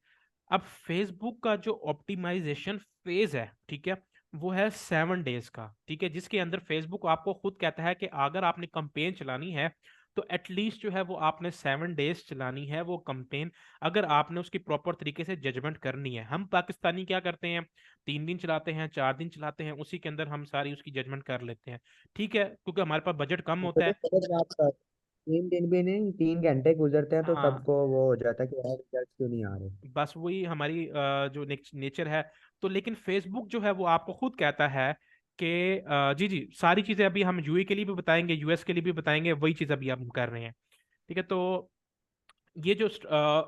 अब फेसबुक का जो ऑप्टिमाइजेशन फेज है, ठीक है, वो है 7 डेज का, ठीक है, जिसके अंदर फेसबुक आपको खुद कहता है कि अगर आपने कंपेन चलानी है तो एटलीस्ट जो है वो आपने 7 डेज चलानी है वो कंपेन, अगर आपने उसकी प्रॉपर तरीके से जजमेंट करनी है। हम पाकिस्तानी क्या करते हैं, 3 दिन चलाते हैं, 4 दिन चलाते हैं, उसी के अंदर हम सारी उसकी जजमेंट कर लेते हैं, ठीक है, क्योंकि हमारे पास बजट कम मुझे होता तो है। समझ में आता है, 3 दिन भी नहीं, 3 घंटे गुजरते हैं तो हाँ, सबको वो हो जाता है कि यार रिजल्ट क्यों नहीं आ रहे। बस वही हमारी जो नेचर है। तो लेकिन फेसबुक जो है वो आपको खुद कहता है कि जी जी, सारी चीज़ें अभी हम यूए के लिए भी बताएंगे, यूएस के लिए भी बताएंगे, वही चीज़ अभी हम कर रहे हैं, ठीक है। तो ये जो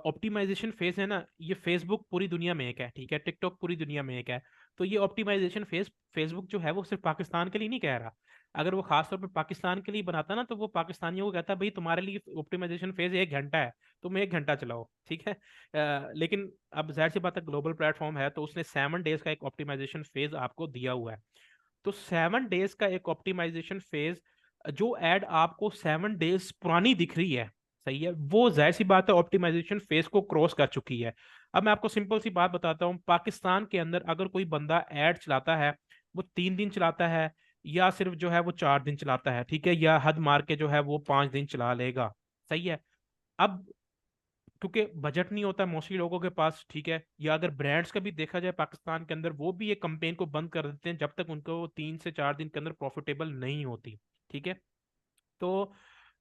ऑप्टिमाइजेशन फेज है ना, ये फेसबुक पूरी दुनिया में एक है, ठीक है, टिकटॉक पूरी दुनिया में एक है। तो ये ऑप्टिमाइजेशन फेज फेसबुक जो है वो सिर्फ पाकिस्तान के लिए नहीं कह रहा। अगर वो खासतौर पर पाकिस्तान के लिए बनाता ना तो वो पाकिस्तानियों को कहता भाई तुम्हारे लिए ऑप्टिमाइजेशन फेज 1 घंटा है, तुम 1 घंटा चलाओ, ठीक है। लेकिन अब जाहिर सी बात है ग्लोबल प्लेटफॉर्म है तो उसने 7 डेज का एक ऑप्टिमाइजेशन फेज आपको दिया हुआ है। तो 7 डेज का एक ऑप्टिमाइजेशन फेज, जो एड आपको 7 डेज पुरानी दिख रही है, सही है, वो जाहिर सी बात है ऑप्टिमाइजेशन फेज को क्रॉस कर चुकी है। अब मैं आपको सिंपल सी बात बताता हूँ, पाकिस्तान के अंदर अगर कोई बंदा एड चलाता है, वो 3 दिन चलाता है या सिर्फ जो है वो 4 दिन चलाता है, ठीक है, या हद मार के जो है वो 5 दिन चला लेगा, सही है। अब क्योंकि बजट नहीं होता मोस्टली लोगों के पास, ठीक है, या अगर ब्रांड्स का भी देखा जाए पाकिस्तान के अंदर, वो भी ये कंपेन को बंद कर देते हैं जब तक उनको 3 से 4 दिन के अंदर प्रॉफिटेबल नहीं होती, ठीक है। तो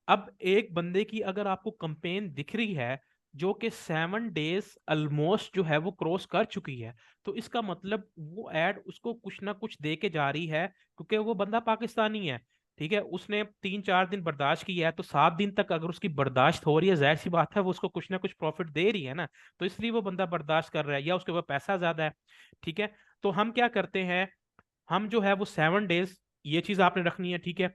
अब एक बंदे की अगर आपको कंपेन दिख रही है जो कि 7 डेज ऑलमोस्ट जो है वो क्रॉस कर चुकी है, तो इसका मतलब वो एड उसको कुछ ना कुछ दे के जा रही है, क्योंकि वो बंदा पाकिस्तानी है। ठीक है, उसने 3-4 दिन बर्दाश्त किया है, तो 7 दिन तक अगर उसकी बर्दाश्त हो रही है, जाहिर सी बात है वो उसको कुछ ना कुछ प्रॉफिट दे रही है ना, तो इसलिए वो बंदा बर्दाश्त कर रहा है, या उसके पास पैसा ज्यादा है। ठीक है, तो हम क्या करते हैं, हम जो है वो 7 डेज, ये चीज आपने रखनी है। ठीक है,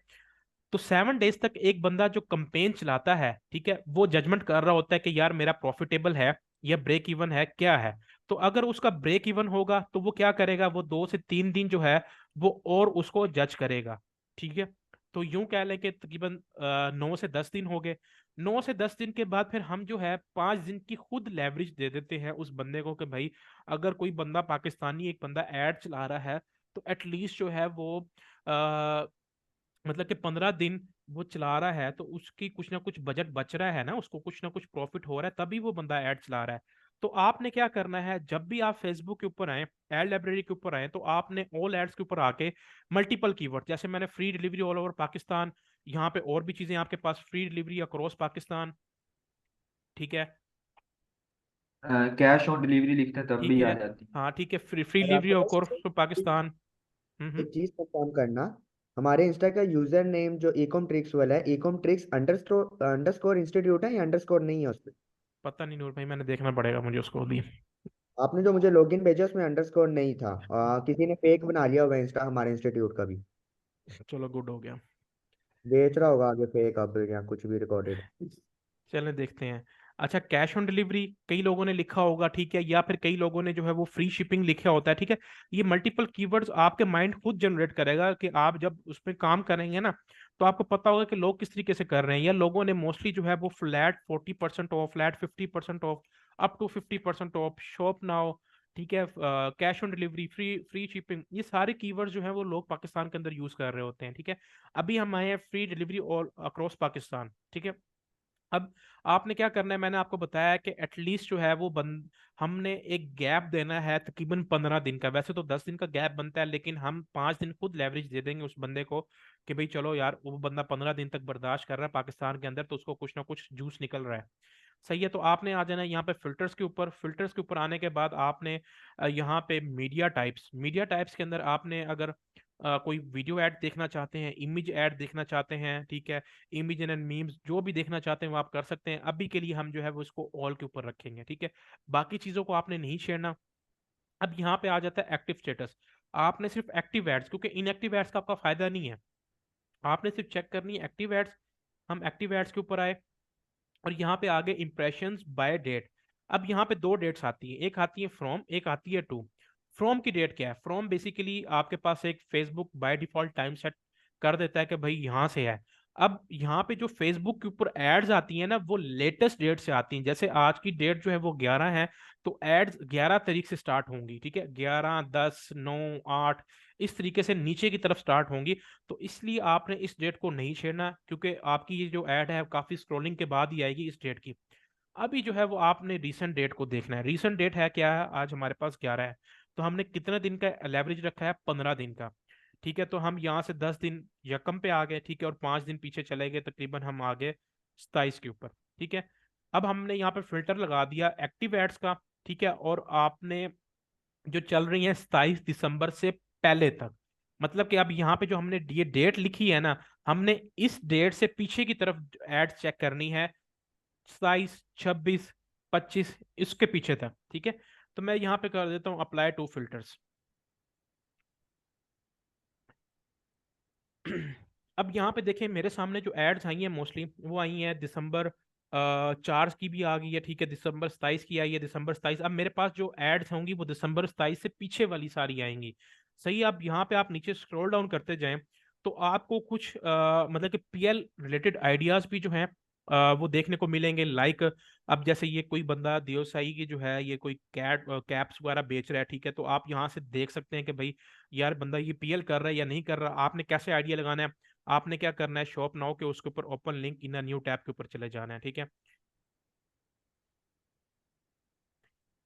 तो 7 डेज तक एक बंदा जो कंपेन चलाता है, ठीक है, वो जजमेंट कर रहा होता है कि यार मेरा प्रॉफिटेबल है या ब्रेक इवन है, क्या है। तो अगर उसका ब्रेक इवन होगा तो वो क्या करेगा, वो 2 से 3 दिन जो है वो और उसको जज करेगा। ठीक है, तो यूं कह लें कि तकरीबन 9 से 10 दिन हो गए। 9 से 10 दिन के बाद फिर हम जो है 5 दिन की खुद लेवरेज दे देते हैं उस बंदे को कि भाई अगर कोई बंदा पाकिस्तानी एक बंदा ऐड चला रहा है, तो एटलीस्ट जो है वो मतलब कि 15 दिन वो चला रहा है, तो उसकी कुछ ना कुछ बजट बच रहा है ना, उसको कुछ ना कुछ प्रॉफिट हो रहा है, तभी वो बंदा ऐड चला रहा है। तो आपने क्या करना है, जब भी आप फेसबुक के ऊपर आए, एड लाइब्रेरी के ऊपर आए, तो आपने ऑल एड्स के ऊपर आके मल्टीपल कीवर्ड, जैसे मैंने free delivery all over Pakistan, यहाँ पे और भी चीजें आपके पास, फ्री डिलीवरी अक्रॉस पाकिस्तान। ठीक है, कैश ऑन डिलीवरी लिखते तब ठीक भी आ है, जाती हाँ ठीक है, फ्री फ्री और डिलीवरी आपको बस अक्रॉस पाकिस्तान। एक चीज पर काम करना, हमारे इंस्टा का यूजर नेम जो एकॉम ट्रिक्स वाला है, एकॉम ट्रिक्स अंडरस्कोर इंस्टीट्यूट है या अंडरस्कोर नहीं है उसपे? पता नहीं नूर भाई, मैंने देखना पड़ेगा मुझे उसको भी। आपने जो मुझे लॉगिन भेजा उसमें अंडरस्कोर नहीं था, किसी ने फेक बना लिया होगा इंस्टा हमारे इंस्टीट्यूट का भी, चलो गुड हो गया। बेच रहा होगा आगे फेक अब या कुछ भी रिकॉर्डेड। चलें देखते हैं। अच्छा, कैश ऑन डिलीवरी कई लोगों ने लिखा होगा, ठीक है, या फिर कई लोगों ने जो है वो फ्री शिपिंग लिखा होता है। ठीक है, ये मल्टीपल कीवर्ड्स आपके माइंड खुद जनरेट करेगा कि आप जब उस पर काम करेंगे ना, तो आपको पता होगा कि लोग किस तरीके से कर रहे हैं। या लोगों ने मोस्टली जो है वो flat 40% off, flat 50% off, up to 50% off, shop now, ठीक है, cash on delivery, free free shipping, ये सारे कीवर्ड्स जो है वो लोग पाकिस्तान के अंदर यूज कर रहे होते हैं। ठीक है, अभी हम आए हैं फ्री डिलीवरी और अक्रॉस पाकिस्तान। ठीक है, अब आपने क्या करना है, मैंने आपको बताया कि एटलीस्ट जो है वो हमने एक गैप देना है तकरीबन 15 दिन का। वैसे तो 10 दिन का गैप बनता है, लेकिन हम 5 दिन खुद लेवरेज दे देंगे उस बंदे को कि भाई चलो यार, वो बंदा 15 दिन तक बर्दाश्त कर रहा है पाकिस्तान के अंदर, तो उसको कुछ ना कुछ जूस निकल रहा है। सही है, तो आपने आ जाना है यहाँ पे फिल्टर्स के ऊपर। फिल्टर्स के ऊपर आने के बाद आपने यहाँ पे मीडिया टाइप्स के अंदर आपने अगर कोई वीडियो ऐड देखना चाहते हैं, इमेज ऐड देखना चाहते हैं, ठीक है, इमेज एंड मीम्स जो भी देखना चाहते हैं वो आप कर सकते हैं। अभी के लिए हम जो है वो इसको ऑल के ऊपर रखेंगे। ठीक है, बाकी चीज़ों को आपने नहीं छेड़ना। अब यहाँ पे आ जाता है एक्टिव स्टेटस। आपने सिर्फ एक्टिव एड्स, क्योंकि इनएक्टिव एड्स का आपका फायदा नहीं है, आपने सिर्फ चेक करनी है एक्टिव एड्स। हम एक्टिव एड्स के ऊपर आए और यहाँ पे आगे इंप्रेशंस बाय डेट। अब यहाँ पे दो डेट्स आती है, एक आती है फ्रॉम, एक आती है टू। फ्रॉम की डेट क्या है, फ्रॉम बेसिकली आपके पास एक Facebook by default time set कर देता है कि भाई यहाँ से है। अब यहाँ पे जो फेसबुक के ऊपर एड्स आती हैं ना, वो लेटेस्ट डेट से आती हैं। जैसे आज की डेट जो है वो 11 है, तो एड्स 11 तारीख से स्टार्ट होंगी। ठीक है, 11, 10, 9, 8, इस तरीके से नीचे की तरफ स्टार्ट होंगी। तो इसलिए आपने इस डेट को नहीं छेड़ना, क्योंकि आपकी ये जो ऐड है काफी स्क्रॉलिंग के बाद ही आएगी इस डेट की। अभी जो है वो आपने रीसेंट डेट को देखना है। रीसेंट डेट है क्या है, आज हमारे पास 11 है, तो हमने कितने दिन का लेवरेज रखा है, 15 दिन का। ठीक है, तो हम यहाँ से 10 दिन यकम पे आ गए, ठीक है, और 5 दिन पीछे चले गए, तकरीबन हम आ गए 27 के ऊपर। ठीक है, अब हमने यहाँ पे फिल्टर लगा दिया एक्टिव एड्स का। ठीक है, और आपने जो चल रही है 27 दिसंबर से पहले तक, मतलब कि अब यहाँ पे जो हमने ये डेट लिखी है ना, हमने इस डेट से पीछे की तरफ एड चेक करनी है, 27, 26, 25, इसके पीछे तक। ठीक है, तो मैं यहाँ पे कर देता हूँ अप्लाई टू फिल्टर्स। अब यहाँ पे देखें, मेरे सामने जो एड्स आई हैं मोस्टली वो आई हैं दिसंबर 4 की भी आ गई है। ठीक है, दिसंबर 27 की आई है, दिसंबर 27। अब मेरे पास जो एड्स होंगी वो दिसंबर 27 से पीछे वाली सारी आएंगी। सही, अब यहाँ पे आप नीचे स्क्रॉल डाउन करते जाएं तो आपको कुछ मतलब कि पीएल रिलेटेड आइडियाज भी जो हैं वो देखने को मिलेंगे। लाइक अब जैसे ये कोई बंदा दियोसाई की जो है ये कोई कैप्स वगैरह बेच रहा है, ठीक है, तो आप यहाँ से देख सकते हैं कि भाई यार बंदा ये पीएल कर रहा है या नहीं कर रहा। आपने कैसे आइडिया लगाना है, आपने क्या करना है, शॉप नाउ के उसके ऊपर open link in new tab के ऊपर चले जाना है। ठीक है,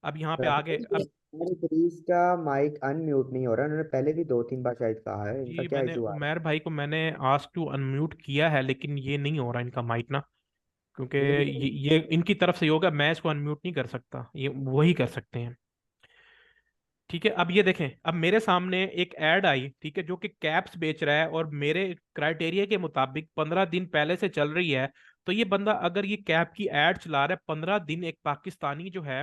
अब यहाँ पे आगे अब मेरे प्लीज का माइक अनम्यूट नहीं हो रहा, उन्होंने पहले भी 2-3 बार शायद कहा है, इनका जी, क्या मैंने इशू आ उमैर भाई को मैंने आस्क टू अनम्यूट किया है, लेकिन ये नहीं हो रहा इनका माइक ना, क्योंकि रहा है? ये इनकी तरफ से ही होगा, मैं इसको अनम्यूट नहीं कर सकता, ये वही कर सकते हैं। ठीक है, अब ये देखें, अब मेरे सामने एक ऐड आई, ठीक है, जो कि कैप्स बेच रहा है और मेरे क्राइटेरिया के मुताबिक 15 दिन पहले से चल रही है। तो ये बंदा अगर ये कैप की ऐड चला रहा है 15 दिन, एक पाकिस्तानी जो है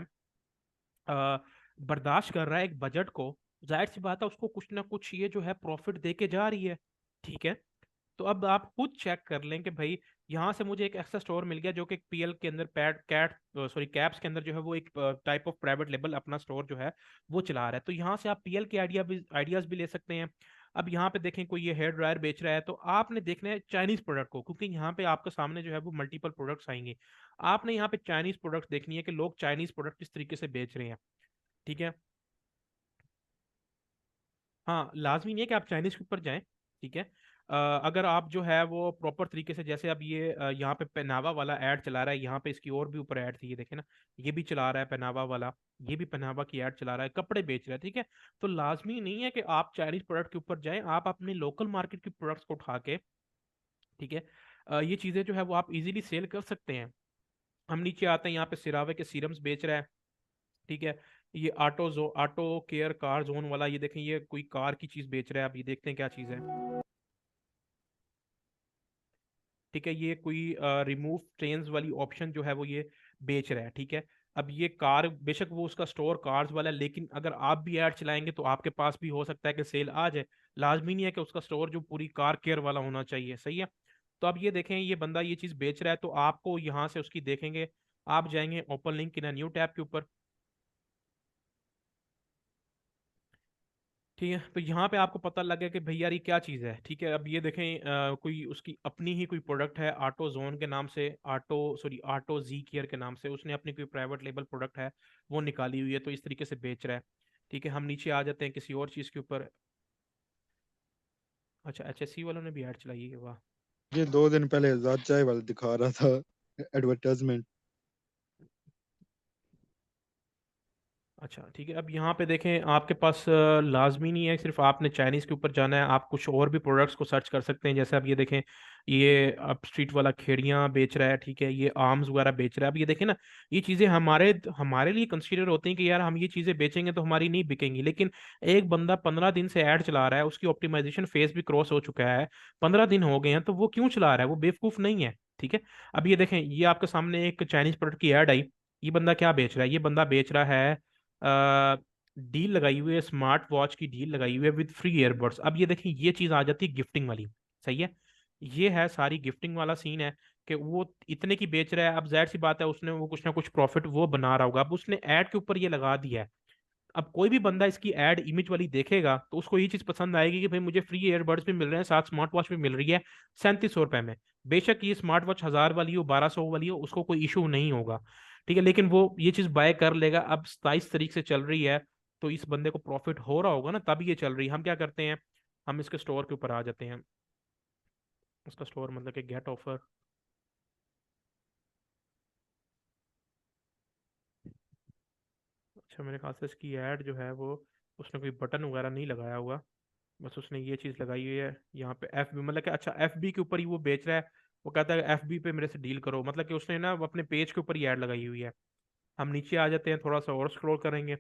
अ, बर्दाश्त कर रहा है एक बजट को, जाहिर सी बात है उसको कुछ ना कुछ ये जो है प्रॉफिट दे के जा रही है। ठीक है, तो अब आप खुद चेक कर लें कि भाई यहाँ से मुझे एक ऐसा स्टोर मिल गया जो कि पीएल के अंदर पैड कैट सॉरी कैप्स के अंदर जो है वो एक टाइप ऑफ प्राइवेट लेबल अपना स्टोर जो है वो चला रहा है। तो यहाँ से आप पीएल के आइडियाज भी ले सकते हैं। अब यहाँ पे देखें कोई ये हेयर ड्रायर बेच रहा है तो आपने देखना है चाइनीज प्रोडक्ट को, क्योंकि यहाँ पे आपके सामने जो है वो मल्टीपल प्रोडक्ट्स आएंगे। आपने यहाँ पे चाइनीज प्रोडक्ट देखनी है कि लोग चाइनीज प्रोडक्ट किस तरीके से बेच रहे हैं। ठीक है, हाँ लाजमी नहीं है कि आप चाइनीज के ऊपर जाएं। ठीक है, अगर आप जो है वो प्रॉपर तरीके से, जैसे अब ये यहाँ पे पहनावा वाला ऐड चला रहा है, यहाँ पे इसकी और भी ऊपर ऐड थी, ये देखे ना, ये भी चला रहा है पहनावा वाला, ये भी पहनावा की ऐड चला रहा है, कपड़े बेच रहा है। ठीक है, तो लाजमी नहीं है कि आप चाइनीज प्रोडक्ट के ऊपर जाएं, आप अपने लोकल मार्केट के प्रोडक्ट्स को उठा के, ठीक है, ये चीज़ें जो है वो आप इजीली सेल कर सकते हैं। हम नीचे आते हैं, यहाँ पे सिरावे के सीरम्स बेच रहा है। ठीक है, ये ऑटो केयर कार जोन वाला, ये देखें ये कोई कार की चीज बेच रहा है। अब ये देखते हैं क्या चीज है। ठीक है, ये कोई रिमूव ट्रेन्स वाली ऑप्शन जो है वो ये बेच रहा है। ठीक है, अब ये कार बेशक वो उसका स्टोर कार्स वाला है, लेकिन अगर आप भी ऐड चलाएंगे तो आपके पास भी हो सकता है कि सेल आ जाए। लाजमी नहीं है कि उसका स्टोर जो पूरी कार केयर वाला होना चाहिए। सही है, तो अब ये देखें ये बंदा ये चीज बेच रहा है, तो आपको यहाँ से उसकी देखेंगे, आप जाएंगे open link in new tab के ऊपर। ठीक है, तो यहाँ पे आपको पता लग गया कि भैया ये क्या चीज़ है। ठीक है, अब ये देखें कोई उसकी अपनी ही कोई प्रोडक्ट है ऑटो जोन के नाम से, ऑटो जी केयर के नाम से उसने अपनी कोई प्राइवेट लेबल प्रोडक्ट है वो निकाली हुई है, तो इस तरीके से बेच रहा है। ठीक है, हम नीचे आ जाते हैं किसी और चीज़ के ऊपर। अच्छा, एचएससी वालों ने भी ऐड चलाई है, वाह। ये 2 दिन पहले आजाद चाय वाला दिखा रहा था एडवर्टाइजमेंट। अच्छा ठीक है, अब यहाँ पे देखें आपके पास लाजमी नहीं है सिर्फ आपने चाइनीज़ के ऊपर जाना है, आप कुछ और भी प्रोडक्ट्स को सर्च कर सकते हैं। जैसे अब ये देखें, ये अब स्ट्रीट वाला खेड़ियाँ बेच रहा है। ठीक है, ये आर्म्स वगैरह बेच रहा है। अब ये देखें ना, ये चीज़ें हमारे हमारे लिए कंसीडर होती हैं कि यार हम ये चीज़ें बेचेंगे तो हमारी नहीं बिकेंगी, लेकिन एक बंदा 15 दिन से ऐड चला रहा है, उसकी ऑप्टिमाइजेशन फेज भी क्रॉस हो चुका है, 15 दिन हो गए हैं, तो वो क्यों चला रहा है? वो बेवकूफ़ नहीं है। ठीक है, अब ये देखें, ये आपके सामने एक चाइनीज़ प्रोडक्ट की ऐड आई। ये बंदा क्या बेच रहा है? ये बंदा बेच रहा है डील लगाई हुई है, स्मार्ट वॉच की डील लगाई हुई है विद फ्री ईयरबड्स। अब ये देखिए ये चीज आ जाती है गिफ्टिंग वाली। सही है, ये है सारी गिफ्टिंग वाला सीन है कि वो इतने की बेच रहा है। अब जाहिर सी बात है उसने वो कुछ ना कुछ प्रॉफिट वो बना रहा होगा, अब उसने ऐड के ऊपर ये लगा दिया है। अब कोई भी बंदा इसकी ऐड इमेज वाली देखेगा तो उसको ये चीज पसंद आएगी कि भाई मुझे फ्री ईयरबड्स भी मिल रहे हैं, साथ स्मार्ट वॉच भी मिल रही है 3700 रुपए में। बेशक ये स्मार्ट वॉच 1000 वाली हो, 1200 वाली हो, उसको कोई इशू नहीं होगा। ठीक है, लेकिन वो ये चीज बाय कर लेगा। अब 27 तारीख से चल रही है, तो इस बंदे को प्रॉफिट हो रहा होगा ना, तभी ये चल रही है। हम क्या करते हैं, हम इसके स्टोर के ऊपर आ जाते हैं। उसका स्टोर मतलब कि गेट ऑफर। अच्छा, मेरे ख्याल से इसकी ऐड जो है वो उसने कोई बटन वगैरह नहीं लगाया हुआ, बस उसने ये चीज लगाई हुई है यहाँ पे एफ बी, मतलब कि अच्छा एफ बी के ऊपर ही वो बेच रहा है। वो कहता है एफ बी पे मेरे से डील करो, मतलब कि उसने ना वो अपने पेज के ऊपर ही ऐड लगाई हुई है। हम नीचे आ जाते हैं, थोड़ा सा और स्क्रॉल करेंगे।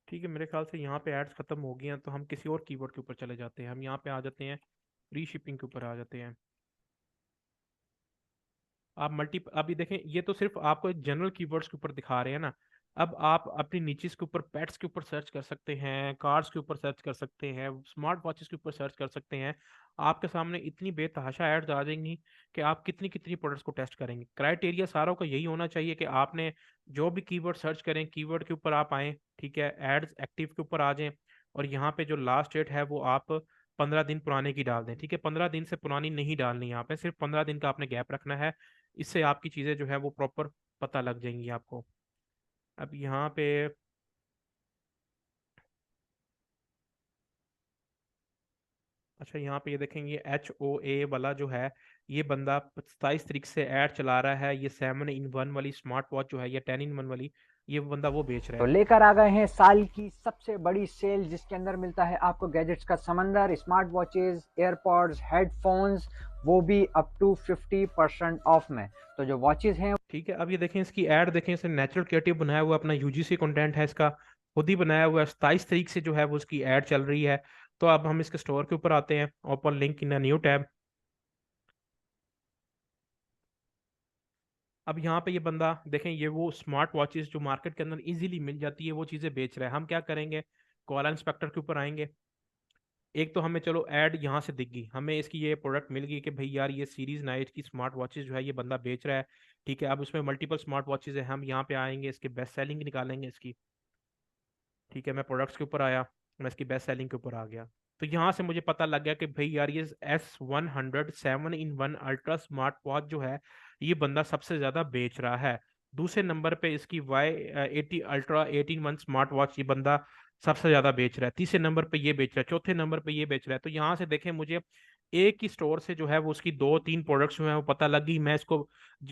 ठीक है, मेरे ख्याल से यहाँ पे एड्स खत्म हो गई हैं, तो हम किसी और कीवर्ड के ऊपर चले जाते हैं। हम यहाँ पे आ जाते हैं, फ्री शिपिंग के ऊपर आ जाते हैं। आप मल्टी अभी देखें, ये तो सिर्फ आपको एक जनरल कीवर्ड्स के ऊपर दिखा रहे हैं ना। अब आप अपनी नीचेस के ऊपर पेट्स के ऊपर सर्च कर सकते हैं, कार्स के ऊपर सर्च कर सकते हैं, स्मार्ट वॉचेस के ऊपर सर्च कर सकते हैं। आपके सामने इतनी बेतहाशा एड्स आ जाएंगी कि आप कितनी कितनी प्रोडक्ट्स को टेस्ट करेंगे। क्राइटेरिया सारों का यही होना चाहिए कि आपने जो भी कीवर्ड सर्च करें, कीवर्ड के ऊपर आप आएँ, ठीक है, एड्स एक्टिव के ऊपर आ जाएं, और यहाँ पे जो लास्ट डेट है वो आप 15 दिन पुराने की डाल दें। ठीक है, 15 दिन से पुरानी नहीं डालनी, यहाँ पे सिर्फ 15 दिन का आपने गैप रखना है। इससे आपकी चीज़ें जो है वो प्रॉपर पता लग जाएंगी आपको। अब यहाँ पे अच्छा, यहाँ पे ये देखेंगे HOA वाला जो है, ये बंदा 27 तारीख से ऐड चला रहा है, ये 7-in-1 वाली स्मार्ट वॉच जो है, या 10-in-1 वाली, ये बंदा वो बेच रहा तो है। लेकर आ गए हैं साल की सबसे बड़ी सेल, जिसके अंदर मिलता है आपको गैजेट्स का समंदर, स्मार्ट वॉचेस, एयरपॉड्स, हेडफोन्स, वो भी अप टू 50% ऑफ में। तो जो वॉचेस हैं, ठीक है, अब ये देखें इसकी ऐड देखें, इसने नेचुरल क्रिएटिव बनाया हुआ, अपना यूजीसी कंटेंट है इसका, खुद ही बनाया हुआ है। 27 तारीख से जो है वो उसकी ऐड चल रही है। तो अब हम इसके स्टोर के ऊपर आते हैं, open link in new tab. अब यहाँ पे ये बंदा देखें, ये वो स्मार्ट वॉचेस जो मार्केट के अंदर इजीली मिल जाती है वो चीज़ें बेच रहा है। हम क्या करेंगे, कॉल इंस्पेक्टर के ऊपर आएंगे। एक तो हमें चलो ऐड यहाँ से दिख गई, हमें इसकी ये प्रोडक्ट मिल गई कि भाई यार ये सीरीज नाइट की स्मार्ट वॉचेस जो है ये बंदा बेच रहा है। ठीक है, अब उसमें मल्टीपल स्मार्ट वॉचेस है, हम यहाँ पे आएंगे, इसके बेस्ट सेलिंग निकालेंगे इसकी। ठीक है, मैं प्रोडक्ट्स के ऊपर आया, मैं इसकी बेस्ट सेलिंग के ऊपर आ गया। तो यहाँ से मुझे पता लग गया कि भाई यार ये S100 7-in-1 ultra smart watch जो है ये बंदा सबसे ज़्यादा बेच रहा है। दूसरे नंबर पे इसकी Y80 ultra 8-in-1 smart watch ये बंदा सबसे ज़्यादा बेच रहा है। तीसरे नंबर पे ये बेच रहा है, चौथे नंबर पे ये बेच रहा है। तो यहाँ से देखें, मुझे एक ही स्टोर से जो है वो उसकी 2-3 प्रोडक्ट्स जो है वो पता लग गई। मैं इसको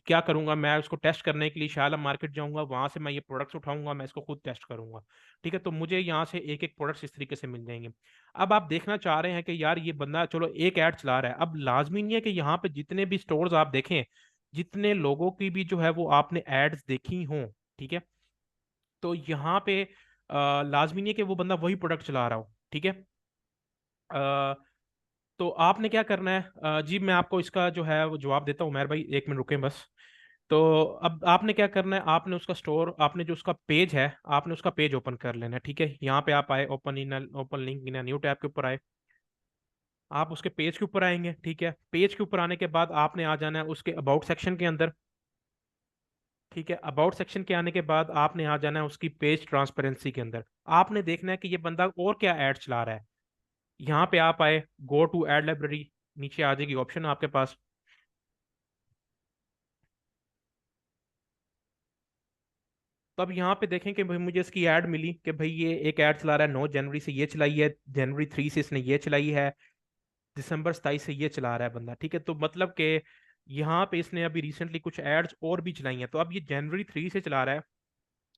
क्या करूंगा, मैं उसको टेस्ट करने के लिए शायद मार्केट जाऊंगा, वहां से मैं ये प्रोडक्ट्स उठाऊंगा, मैं इसको खुद टेस्ट करूंगा। ठीक है, तो मुझे यहाँ से एक एक प्रोडक्ट्स इस तरीके से मिल जाएंगे। अब आप देखना चाह रहे हैं कि यार ये बंदा चलो एक ऐड चला रहा है, अब लाजमी नहीं है कि यहाँ पे जितने भी स्टोर्स आप देखें, जितने लोगों की भी जो है वो आपने एड्स देखी हों। ठीक है, तो यहाँ पे लाजमी नहीं है कि वो बंदा वही प्रोडक्ट चला रहा हो। ठीक है, तो आपने क्या करना है, जी मैं आपको इसका जो है वो जवाब देता हूँ, उमर भाई 1 मिनट रुकें बस। तो अब आपने क्या करना है, आपने उसका स्टोर, आपने जो उसका पेज है, आपने उसका पेज ओपन कर लेना है। ठीक है, यहाँ पे आप आए, open link in new tab के ऊपर आए, आप उसके पेज के ऊपर आएंगे। ठीक है, पेज के ऊपर आने के बाद आपने आ जाना है उसके अबाउट सेक्शन के अंदर। ठीक है, अबाउट सेक्शन के आने के बाद आपने आ जाना है उसकी पेज ट्रांसपेरेंसी के अंदर। आपने देखना है कि ये बंदा और क्या ऐड चला रहा है। यहाँ पे आप आए, गो टू एड लाइब्रेरी, नीचे आ जाएगी ऑप्शन आपके पास। तो अब यहाँ पे देखें कि भाई मुझे इसकी ऐड मिली कि भाई ये एक ऐड चला रहा है 9 जनवरी से ये चलाई है, जनवरी 3 से इसने ये चलाई है, दिसंबर 27 से ये चला रहा है बंदा। ठीक है, तो मतलब कि यहाँ पे इसने अभी रिसेंटली कुछ एड्स और भी चलाई हैं। तो अब ये जनवरी 3 से चला रहा है,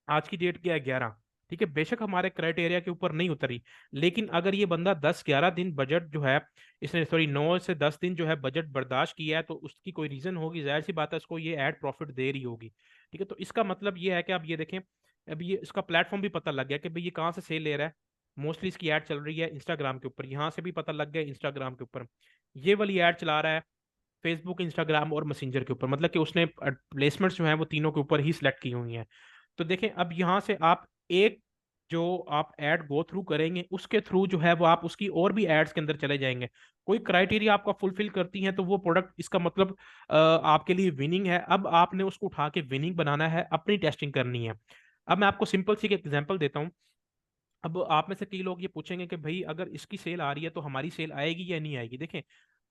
आज की डेट क्या है, 11। ठीक है, बेशक हमारे क्राइटेरिया के ऊपर नहीं उतरी, लेकिन अगर ये बंदा 10-11 दिन बजट जो है, इसने सॉरी 9 से 10 दिन जो है बजट बर्दाश्त किया है, तो उसकी कोई रीजन होगी, जाहिर सी बात है इसको ये ऐड प्रॉफिट दे रही होगी। ठीक है, तो इसका मतलब ये है कि आप ये देखें, अब ये इसका प्लेटफॉर्म भी पता लग गया कि भाई ये कहाँ से सेल ले रहा है। मोस्टली इसकी ऐड चल रही है इंस्टाग्राम के ऊपर, यहाँ से भी पता लग गया इंस्टाग्राम के ऊपर। ये वाली ऐड चला रहा है फेसबुक, इंस्टाग्राम और मैसेंजर के ऊपर, मतलब कि उसने प्लेसमेंट्स जो है वो तीनों के ऊपर ही सिलेक्ट की हुई हैं। तो देखें, अब यहाँ से आप एक जो आप ऐड गो थ्रू करेंगे उसके थ्रू जो है वो आप उसकी और भी एड्स के अंदर चले जाएंगे। कोई क्राइटेरिया आपका फुलफिल करती हैं तो वो प्रोडक्ट, इसका मतलब आपके लिए विनिंग है। अब आपने उसको उठा के विनिंग बनाना है, अपनी टेस्टिंग करनी है। अब मैं आपको सिंपल सी एक एग्जांपल देता हूँ। अब आप में से कई लोग ये पूछेंगे कि भाई अगर इसकी सेल आ रही है तो हमारी सेल आएगी या नहीं आएगी। देखें,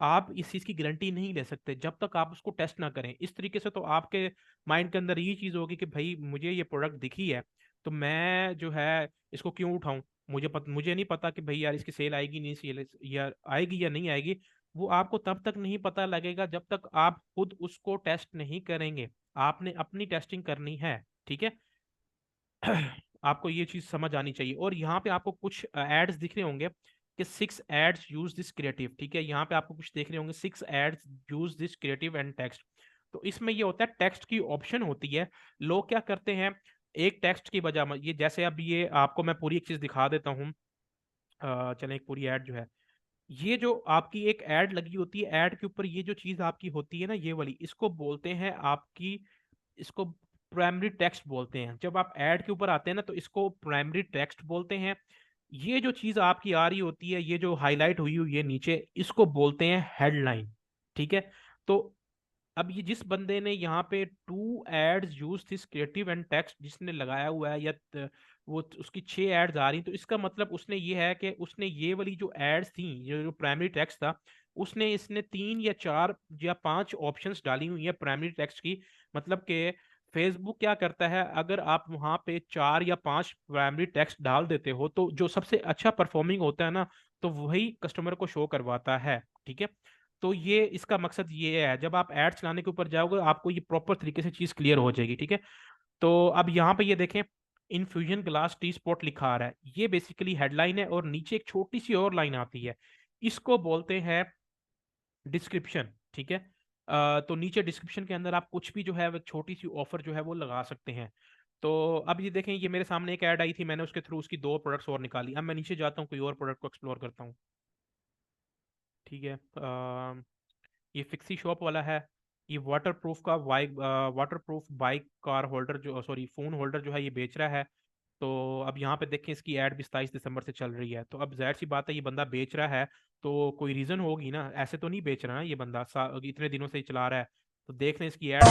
आप इस चीज़ की गारंटी नहीं ले सकते जब तक आप उसको टेस्ट ना करें। इस तरीके से तो आपके माइंड के अंदर ये चीज़ होगी कि भाई मुझे ये प्रोडक्ट दिखी है तो मैं जो है इसको क्यों उठाऊं, मुझे नहीं पता कि भाई यार इसकी सेल आएगी नहीं, सेल या आएगी या नहीं आएगी। वो आपको तब तक नहीं पता लगेगा जब तक आप खुद उसको टेस्ट नहीं करेंगे। आपने अपनी टेस्टिंग करनी है। ठीक है, आपको ये चीज समझ आनी चाहिए। और यहाँ पे आपको कुछ एड्स दिख रहे होंगे कि 6 एड्स यूज दिस क्रिएटिव। ठीक है, यहाँ पे आपको कुछ देख रहे होंगे 6 ads use this creative and text. तो इसमें ये होता है टेक्स्ट की ऑप्शन होती है। लोग क्या करते हैं, एक टेक्स्ट की बजाय ये जैसे अब ये आपको मैं पूरी एक चीज दिखा देता हूँ। चलें, एक पूरी ऐड जो है, ये जो आपकी एक ऐड लगी होती है, ऐड के ऊपर ये जो चीज आपकी होती है ना, ये वाली, इसको बोलते हैं आपकी, इसको प्राइमरी टेक्स्ट बोलते हैं। जब आप ऐड के ऊपर आते हैं ना तो इसको प्राइमरी टेक्स्ट बोलते हैं। ये जो चीज आपकी आ रही होती है, ये जो हाईलाइट हुई हुई है नीचे, इसको बोलते हैं हेडलाइन। ठीक है, तो अब ये जिस बंदे ने यहाँ पे 2 ads use this creative and text जिसने लगाया हुआ है, या वो उसकी 6 एड्स आ रही, तो इसका मतलब उसने ये है कि उसने ये वाली जो एड्स थी, ये जो प्राइमरी टेक्स्ट था, उसने इसने 3 या 4 या 5 ऑप्शंस डाली हुई है प्राइमरी टेक्स्ट की। मतलब कि फेसबुक क्या करता है, अगर आप वहां पे 4 या 5 प्राइमरी टेक्स्ट डाल देते हो तो जो सबसे अच्छा परफॉर्मिंग होता है ना, तो वही कस्टमर को शो करवाता है। ठीक है, तो ये इसका मकसद ये है, जब आप ऐड चलाने के ऊपर जाओगे आपको ये प्रॉपर तरीके से चीज़ क्लियर हो जाएगी, ठीक है। तो अब यहाँ पे ये देखें, इन्फ्यूजन ग्लास टी स्पॉट लिखा आ रहा है, ये बेसिकली हेडलाइन है, और नीचे एक छोटी सी और लाइन आती है, इसको बोलते हैं डिस्क्रिप्शन, ठीक है। तो नीचे डिस्क्रिप्शन के अंदर आप कुछ भी जो है वो छोटी सी ऑफर जो है वो लगा सकते हैं। तो अब ये देखें, ये मेरे सामने एक ऐड आई थी, मैंने उसके थ्रू उसकी 2 प्रोडक्ट्स और निकाली। अब मैं नीचे जाता हूँ, कोई और प्रोडक्ट को एक्सप्लोर करता हूँ, ठीक है। ये फिक्सी शॉप वाला है, ये water proof bike car holder जो, सॉरी, फोन होल्डर जो है ये बेच रहा है। तो अब यहाँ पे देखें, इसकी ऐड भी 27 दिसंबर से चल रही है। तो अब जाहिर सी बात है, ये बंदा बेच रहा है तो कोई रीजन होगी ना, ऐसे तो नहीं बेच रहा ना ये बंदा, इतने दिनों से ही चला रहा है। तो देख लें इसकी ऐड।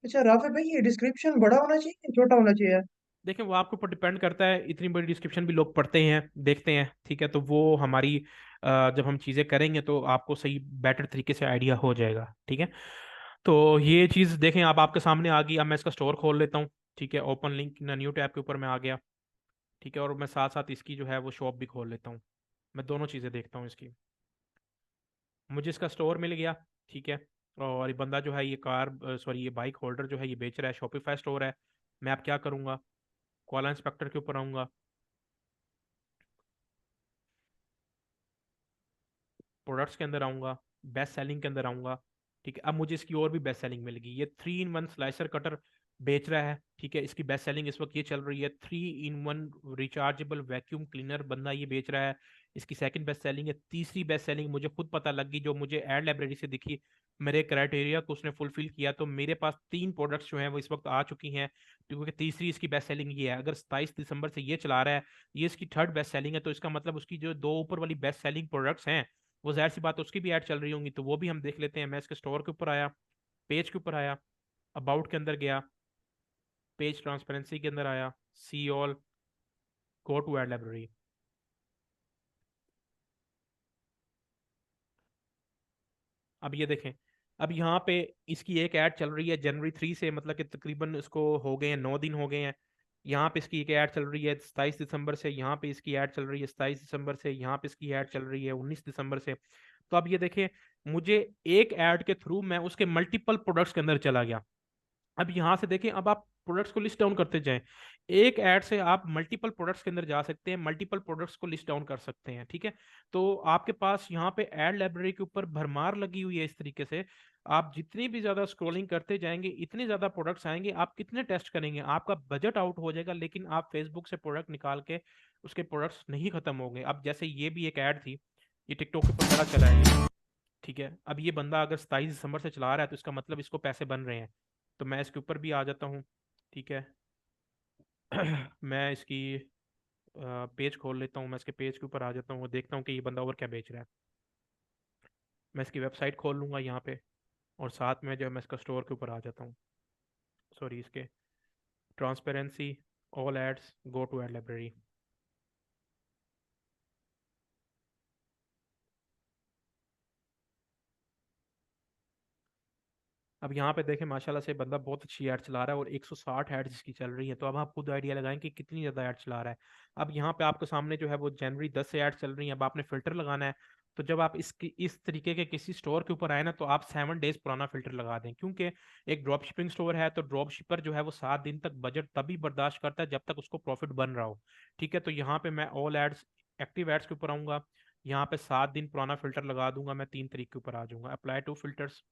अच्छा राफे भाई, ये डिस्क्रिप्शन बड़ा होना चाहिए या छोटा होना चाहिए यार? देखें, वो आपके ऊपर डिपेंड करता है, इतनी बड़ी डिस्क्रिप्शन भी लोग पढ़ते हैं, देखते हैं, ठीक है। तो वो हमारी जब हम चीज़ें करेंगे तो आपको सही बेटर तरीके से आइडिया हो जाएगा, ठीक है। तो ये चीज़ देखें, आप आपके सामने आ गई। अब मैं इसका स्टोर खोल लेता हूँ, ठीक है। ओपन लिंक न्यू टैब के ऊपर मैं आ गया, ठीक है। और मैं साथ साथ इसकी जो है वो शॉप भी खोल लेता हूँ, मैं दोनों चीज़ें देखता हूँ इसकी। मुझे इसका स्टोर मिल गया, ठीक है। और ये बंदा जो है ये ये बाइक होल्डर जो है ये बेच रहा है, शॉपिफाई स्टोर है। मैं अब क्या करूँगा, कॉला इंस्पेक्टर के ऊपर आऊँगा, प्रोडक्ट्स के अंदर आऊँगा, बेस्ट सेलिंग के अंदर आऊँगा, ठीक है। अब मुझे इसकी और भी बेस्ट सेलिंग मिल गई, ये 3 in 1 स्लाइसर कटर बेच रहा है, ठीक है। इसकी बेस्ट सेलिंग इस वक्त ये चल रही है, 3 in 1 रिचार्जेबल वैक्यूम क्लीनर बंदा ये बेच रहा है, इसकी सेकंड बेस्ट सेलिंग है। तीसरी बेस्ट सेलिंग मुझे खुद पता लगी, जो मुझे एड लाइब्रेरी से दिखी, मेरे क्राइटेरिया को उसने फुलफिल किया, तो मेरे पास 3 प्रोडक्ट्स जो हैं वो इस वक्त आ चुकी हैं, क्योंकि तीसरी इसकी बेस्ट सेलिंग ये है। अगर 27 दिसंबर से ये चला रहा है, ये इसकी थर्ड बेस्ट सेलिंग है, तो इसका मतलब उसकी जो 2 ऊपर वाली बेस्ट सेलिंग प्रोडक्ट्स हैं वो जाहिर सी बात है उसकी भी ऐड चल रही होंगी, तो वो भी हम देख लेते हैं। मैं इसके स्टोर के ऊपर आया, पेज के ऊपर आया, अबाउट के अंदर गया, पेज ट्रांसपेरेंसी के अंदर आया, see all, go to ad library. अब ये देखें, अब यहाँ पे इसकी एक ऐड चल रही है जनवरी 3 से, मतलब कि तकरीबन इसको हो गए हैं 9 दिन हो गए हैं। यहाँ पे इसकी एक ऐड चल रही है 27 दिसंबर से, यहाँ पे इसकी ऐड चल रही है 27 दिसंबर से, यहाँ पे इसकी ऐड चल रही है 19 दिसंबर से। तो अब ये देखें, मुझे एक ऐड के थ्रू मैं उसके मल्टीपल प्रोडक्ट्स के अंदर चला गया। अब यहाँ से देखें, अब आप प्रोडक्ट्स को लिस्ट डाउन करते जाएं, एक ऐड से आप मल्टीपल प्रोडक्ट्स के अंदर जा सकते हैं, मल्टीपल प्रोडक्ट्स को लिस्ट डाउन कर सकते हैं, ठीक है। तो आपके पास यहाँ पे ऐड लाइब्रेरी के ऊपर भरमार लगी हुई है इस तरीके से। आप जितनी भी ज्यादा स्क्रॉलिंग करते जाएंगे इतने ज्यादा प्रोडक्ट्स आएंगे, आप कितने टेस्ट करेंगे, आपका बजट आउट हो जाएगा, लेकिन आप फेसबुक से प्रोडक्ट निकाल के उसके प्रोडक्ट्स नहीं खत्म होंगे। अब जैसे ये भी एक ऐड थी, ये टिकटॉक के ऊपर बड़ा चला है, ठीक है। अब ये बंदा अगर 27 दिसंबर से चला रहा है तो इसका मतलब इसको पैसे बन रहे हैं। तो मैं इसके ऊपर भी आ जाता हूँ, ठीक है। मैं इसकी पेज खोल लेता हूँ, मैं इसके पेज के ऊपर आ जाता हूँ और देखता हूँ कि ये बंदा और क्या बेच रहा है। मैं इसकी वेबसाइट खोल लूँगा यहाँ पे, और साथ में जो है मैं इसका स्टोर के ऊपर आ जाता हूँ, सॉरी, इसके transparency, all ads, go to ad library. अब यहाँ पे देखें, माशाल्लाह से बंदा बहुत अच्छी ऐड चला रहा है और 160 ऐड्स इसकी चल रही है। तो अब आप खुद आइडिया लगाएं कि कितनी ज़्यादा ऐड चला रहा है। अब यहाँ पे आपके सामने जो है वो जनवरी 10 से ऐड चल रही है। अब आपने फ़िल्टर लगाना है, तो जब आप इस तरीके के किसी स्टोर के ऊपर आए ना, तो आप 7 डेज पुराना फ़िल्टर लगा दें, क्योंकि एक ड्रॉप शिपिंग स्टोर है, तो ड्रॉप शिपर जो है वो 7 दिन तक बजट तभी बर्दाश्त करता है जब तक उसको प्रॉफिट बन रहा हो, ठीक है। तो यहाँ पे मैं ऑल एड्स, एक्टिव एड्स के ऊपर आऊँगा, यहाँ पे 7 दिन पुराना फ़िल्टर लगा दूंगा, मैं 3 तारीख के ऊपर आ जाऊँगा, अप्लाई टू फिल्टर्स।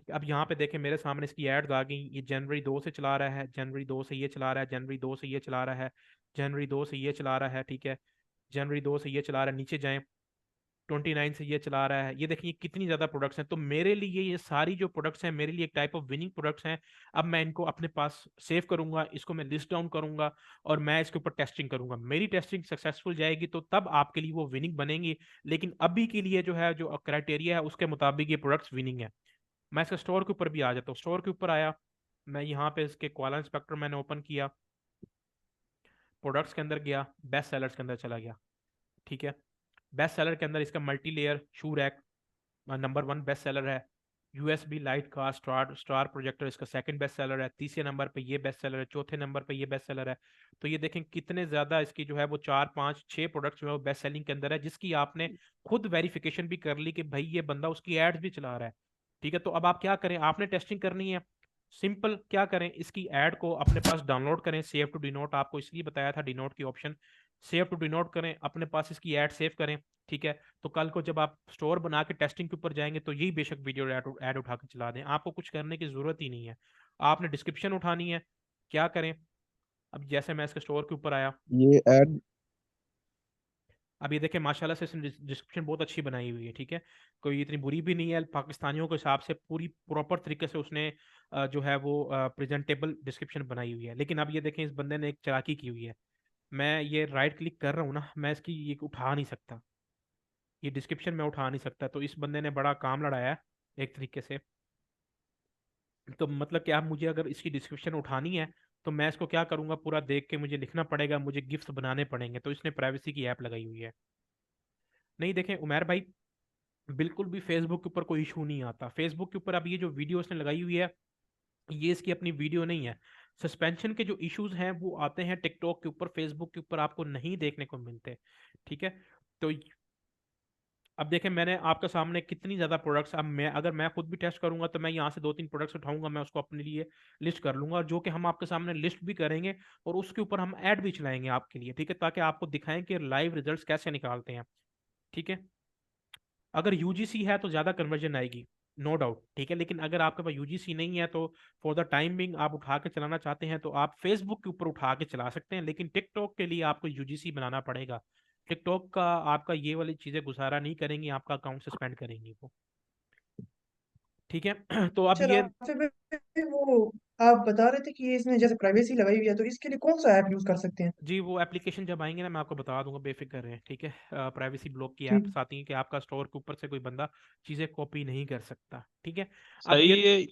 अब यहाँ पे देखें, मेरे सामने इसकी एड्स आ गई। ये जनवरी 2 से चला रहा है, जनवरी 2 से ये चला रहा है, जनवरी 2 से ये चला रहा है, जनवरी 2 से ये चला रहा है, ठीक है। जनवरी 2 से ये चला रहा है, नीचे जाएं, 29 से ये चला रहा है। ये देखिए कितनी ज़्यादा प्रोडक्ट्स हैं। तो मेरे लिए ये सारी जो प्रोडक्ट्स हैं मेरे लिए एक टाइप ऑफ विनिंग प्रोडक्ट्स हैं। अब मैं इनको अपने पास सेव करूंगा, इसको मैं लिस्ट डाउन करूंगा और मैं इसके ऊपर टेस्टिंग करूंगा। मेरी टेस्टिंग सक्सेसफुल जाएगी तो तब आपके लिए वो विनिंग बनेंगी, लेकिन अभी के लिए जो है, जो क्राइटेरिया है उसके मुताबिक ये प्रोडक्ट्स विनिंग है। मैं इसके स्टोर के ऊपर भी आ जाता हूँ, स्टोर के ऊपर आया, मैं यहाँ पे इसके कॉला इंस्पेक्टर मैंने ओपन किया, प्रोडक्ट्स के अंदर गया, बेस्ट सेलर्स के अंदर चला गया, ठीक है। बेस्ट सेलर के अंदर इसका multi layer shoe rack number 1 best seller है। USB लाइट का स्टार स्टार प्रोजेक्टर इसका सेकंड बेस्ट सेलर है, तीसरे नंबर पे ये बेस्ट सेलर है, चौथे नंबर पे ये बेस्ट सेलर है। तो ये देखें कितने ज्यादा इसकी जो है वो 4 5 6 प्रोडक्ट्स जो है वो बेस्ट सेलिंग के अंदर है, जिसकी आपने खुद वेरिफिकेशन भी कर ली कि भाई ये बंदा उसकी एड्स भी चला रहा है। ठीक है, तो अब आप क्या करें, आपने टेस्टिंग करनी है। सिंपल क्या करें, इसकी ऐड को अपने पास डाउनलोड करें, सेव टू डिनोट, आपको इसलिए बताया था डिनोट की ऑप्शन, सेव टू डिनोट करें, अपने पास इसकी ऐड सेव करें। ठीक है, तो कल को जब आप स्टोर बना के टेस्टिंग के ऊपर जाएंगे तो यही बेशक वीडियो ऐड उठा के चला दें, आपको कुछ करने की जरूरत ही नहीं है। आपने डिस्क्रिप्शन उठानी है, क्या करें, अब जैसे मैं इसके स्टोर के ऊपर आया, ये ऐड अब ये देखें माशाल्लाह से इसने डिस्क्रिप्शन बहुत अच्छी बनाई हुई है। ठीक है, कोई इतनी बुरी भी नहीं है, पाकिस्तानियों के हिसाब से पूरी प्रॉपर तरीके से उसने जो है वो प्रेजेंटेबल डिस्क्रिप्शन बनाई हुई है। लेकिन अब ये देखें इस बंदे ने एक चालाकी की हुई है, मैं ये राइट क्लिक कर रहा हूँ ना, मैं इसकी ये उठा नहीं सकता, ये डिस्क्रिप्शन में उठा नहीं सकता। तो इस बंदे ने बड़ा काम लड़ाया है एक तरीके से। तो मतलब कि आप मुझे अगर इसकी डिस्क्रिप्शन उठानी है तो मैं इसको क्या करूंगा, पूरा देख के मुझे लिखना पड़ेगा, मुझे गिफ्ट बनाने पड़ेंगे। तो इसने प्राइवेसी की ऐप लगाई हुई है। नहीं देखें उमेर भाई, बिल्कुल भी फेसबुक के ऊपर कोई इशू नहीं आता। फेसबुक के ऊपर अब ये जो वीडियो इसने लगाई हुई है, ये इसकी अपनी वीडियो नहीं है। सस्पेंशन के जो इश्यूज हैं वो आते हैं टिकटॉक के ऊपर, फेसबुक के ऊपर आपको नहीं देखने को मिलते। ठीक है, तो अब देखें मैंने आपके सामने कितनी ज्यादा प्रोडक्ट्स, अब मैं अगर मैं खुद भी टेस्ट करूंगा तो मैं यहाँ से 2 3 प्रोडक्ट्स उठाऊंगा, मैं उसको अपने लिए लिस्ट कर लूंगा, और जो कि हम आपके सामने लिस्ट भी करेंगे और उसके ऊपर हम ऐड भी चलाएंगे आपके लिए। ठीक है, ताकि आपको दिखाएं कि लाइव रिजल्ट्स कैसे निकालते हैं। ठीक है, अगर यूजीसी है तो ज्यादा कन्वर्जन आएगी, नो डाउट। ठीक है, लेकिन अगर आपके पास यूजीसी नहीं है तो फॉर द टाइम बिंग आप उठा के चलाना चाहते हैं तो आप फेसबुक के ऊपर उठा के चला सकते हैं, लेकिन टिकटॉक के लिए आपको यूजीसी बनाना पड़ेगा। टिकटॉक का आपका ये वाली चीजें गुजारा नहीं करेंगी, आपका अकाउंट सस्पेंड करेंगी वो। ठीक है तो अब अच्छा ये, राफे भाई, वो आप बता रहे थे कि इसमें जैसे प्राइवेसी लगाई हुई है, तो इसके लिए कौन सा ऐप यूज कर सकते हैं? जी वो एप्लीकेशन जब आएंगे ना मैं आपको बता दूंगा, बेफिक्र रहें। ठीक है, प्राइवेसी ब्लॉक की ठीक। ऐप्स आती हैं कि आपका स्टोर के ऊपर से कोई बंदा चीजें कॉपी नहीं कर सकता। ठीक है, अब सही ये, है।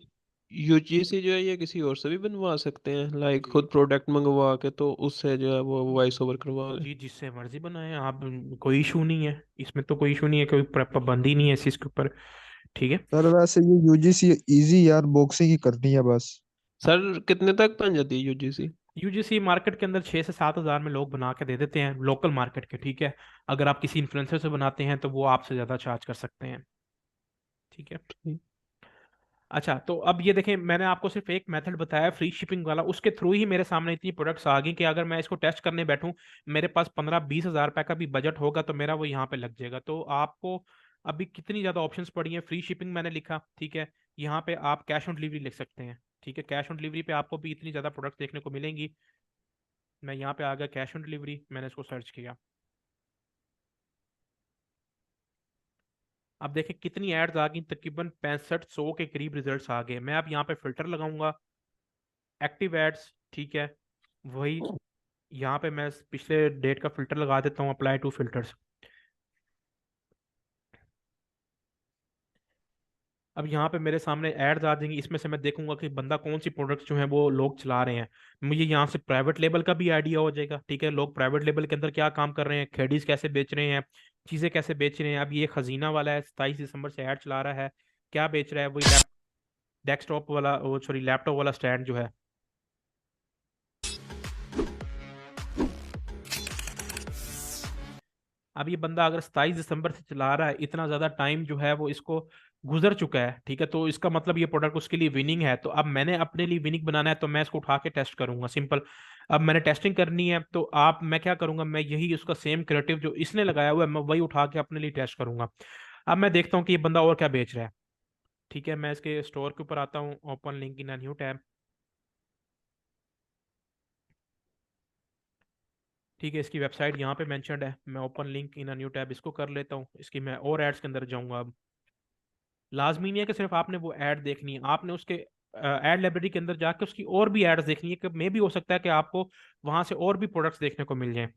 यूजीसी जो है ये किसी और से भी बनवा सकते हैं, लाइक जी खुद प्रोडक्ट मंगवा के तो उससे जो है वो वॉइस ओवर करवा ले। जी जिससे मर्जी बनाए आप, कोई इशू नहीं है इसमें, तो कोई इशू नहीं है, कोई पाबंदी नहीं है इस चीज के ऊपर। ठीक है, सर वैसे ये यूजीसी इजी यार, बॉक्सिंग ही करनी है बस। सर कितने तक बन जाती है यूजीसी? यूजीसी मार्केट के अंदर 6 से 7 हज़ार में लोग बना के दे देते हैं, लोकल मार्केट के। ठीक है, अगर आप किसी इन्फ्लुएंसर से बनाते हैं तो वो आपसे ज्यादा चार्ज कर सकते हैं। ठीक है, अच्छा तो अब ये देखें मैंने आपको सिर्फ एक मेथड बताया फ्री शिपिंग वाला, उसके थ्रू ही मेरे सामने इतनी प्रोडक्ट्स आ गई कि अगर मैं इसको टेस्ट करने बैठूं, मेरे पास 15 20 हज़ार रुपए का भी बजट होगा तो मेरा वो यहाँ पे लग जाएगा। तो आपको अभी कितनी ज़्यादा ऑप्शंस पड़ी हैं, फ्री शिपिंग मैंने लिखा। ठीक है, यहाँ पे आप कैश ऑन डिलीवरी लिख सकते हैं। ठीक है, कैश ऑन डिलीवरी पे आपको भी इतनी ज़्यादा प्रोडक्ट्स देखने को मिलेंगी। मैं यहाँ पे आ गया कैश ऑन डिलीवरी, मैंने इसको सर्च किया। अब देखें कितनी एड्स आ गई, तकरीबन 6500 के करीब रिजल्ट्स आ गए। मैं अब यहाँ पे फिल्टर लगाऊंगा, एक्टिव एड्स। ठीक है, वही यहाँ पे मैं पिछले डेट का फिल्टर लगा देता हूँ, अप्लाई टू फिल्टर्स। अब यहाँ पे मेरे सामने एड्स आ जाएंगी, इसमें से मैं देखूंगा कि बंदा कौन सी प्रोडक्ट्स जो है वो लोग चला रहे हैं। मुझे यहाँ से प्राइवेट लेबल का भी आइडिया हो जाएगा। ठीक है, लोग प्राइवेट लेबल के अंदर क्या काम कर रहे हैं, खेडीज कैसे बेच रहे हैं, चीज़ें कैसे बेच रहे हैं। अब ये खजीना वाला है 27 दिसंबर से ऐड चला रहा है, क्या बेच रहा है, वही डेस्कटॉप वाला, वो सॉरी लैपटॉप वाला स्टैंड जो है। अब ये बंदा अगर 27 दिसंबर से चला रहा है, इतना ज्यादा टाइम जो है वो इसको गुजर चुका है। ठीक है, तो इसका मतलब ये प्रोडक्ट उसके लिए विनिंग है। तो अब मैंने अपने लिए विनिंग बनाना है तो मैं इसको उठा के टेस्ट करूंगा, सिंपल। अब मैंने टेस्टिंग करनी है तो आप, मैं क्या करूंगा, मैं यही उसका सेम क्रिएटिव जो इसने लगाया हुआ है मैं वही उठा के अपने लिए टेस्ट करूंगा। अब मैं देखता हूँ कि ये बंदा और क्या बेच रहा है। ठीक है, मैं इसके स्टोर के ऊपर आता हूँ, open link in a new tab. ठीक है, इसकी वेबसाइट यहाँ पे मेंशन्ड है, मैं open link in a new tab इसको कर लेता हूँ। इसकी मैं और एड्स के अंदर जाऊंगा। अब लाजमी नहीं है कि सिर्फ आपने वो ऐड देखनी है, आपने उसके ऐड लाइब्रेरी के अंदर जाके उसकी और भी एड्स देखनी है, कि मे भी हो सकता है कि आपको वहां से और भी प्रोडक्ट्स देखने को मिल जाएं।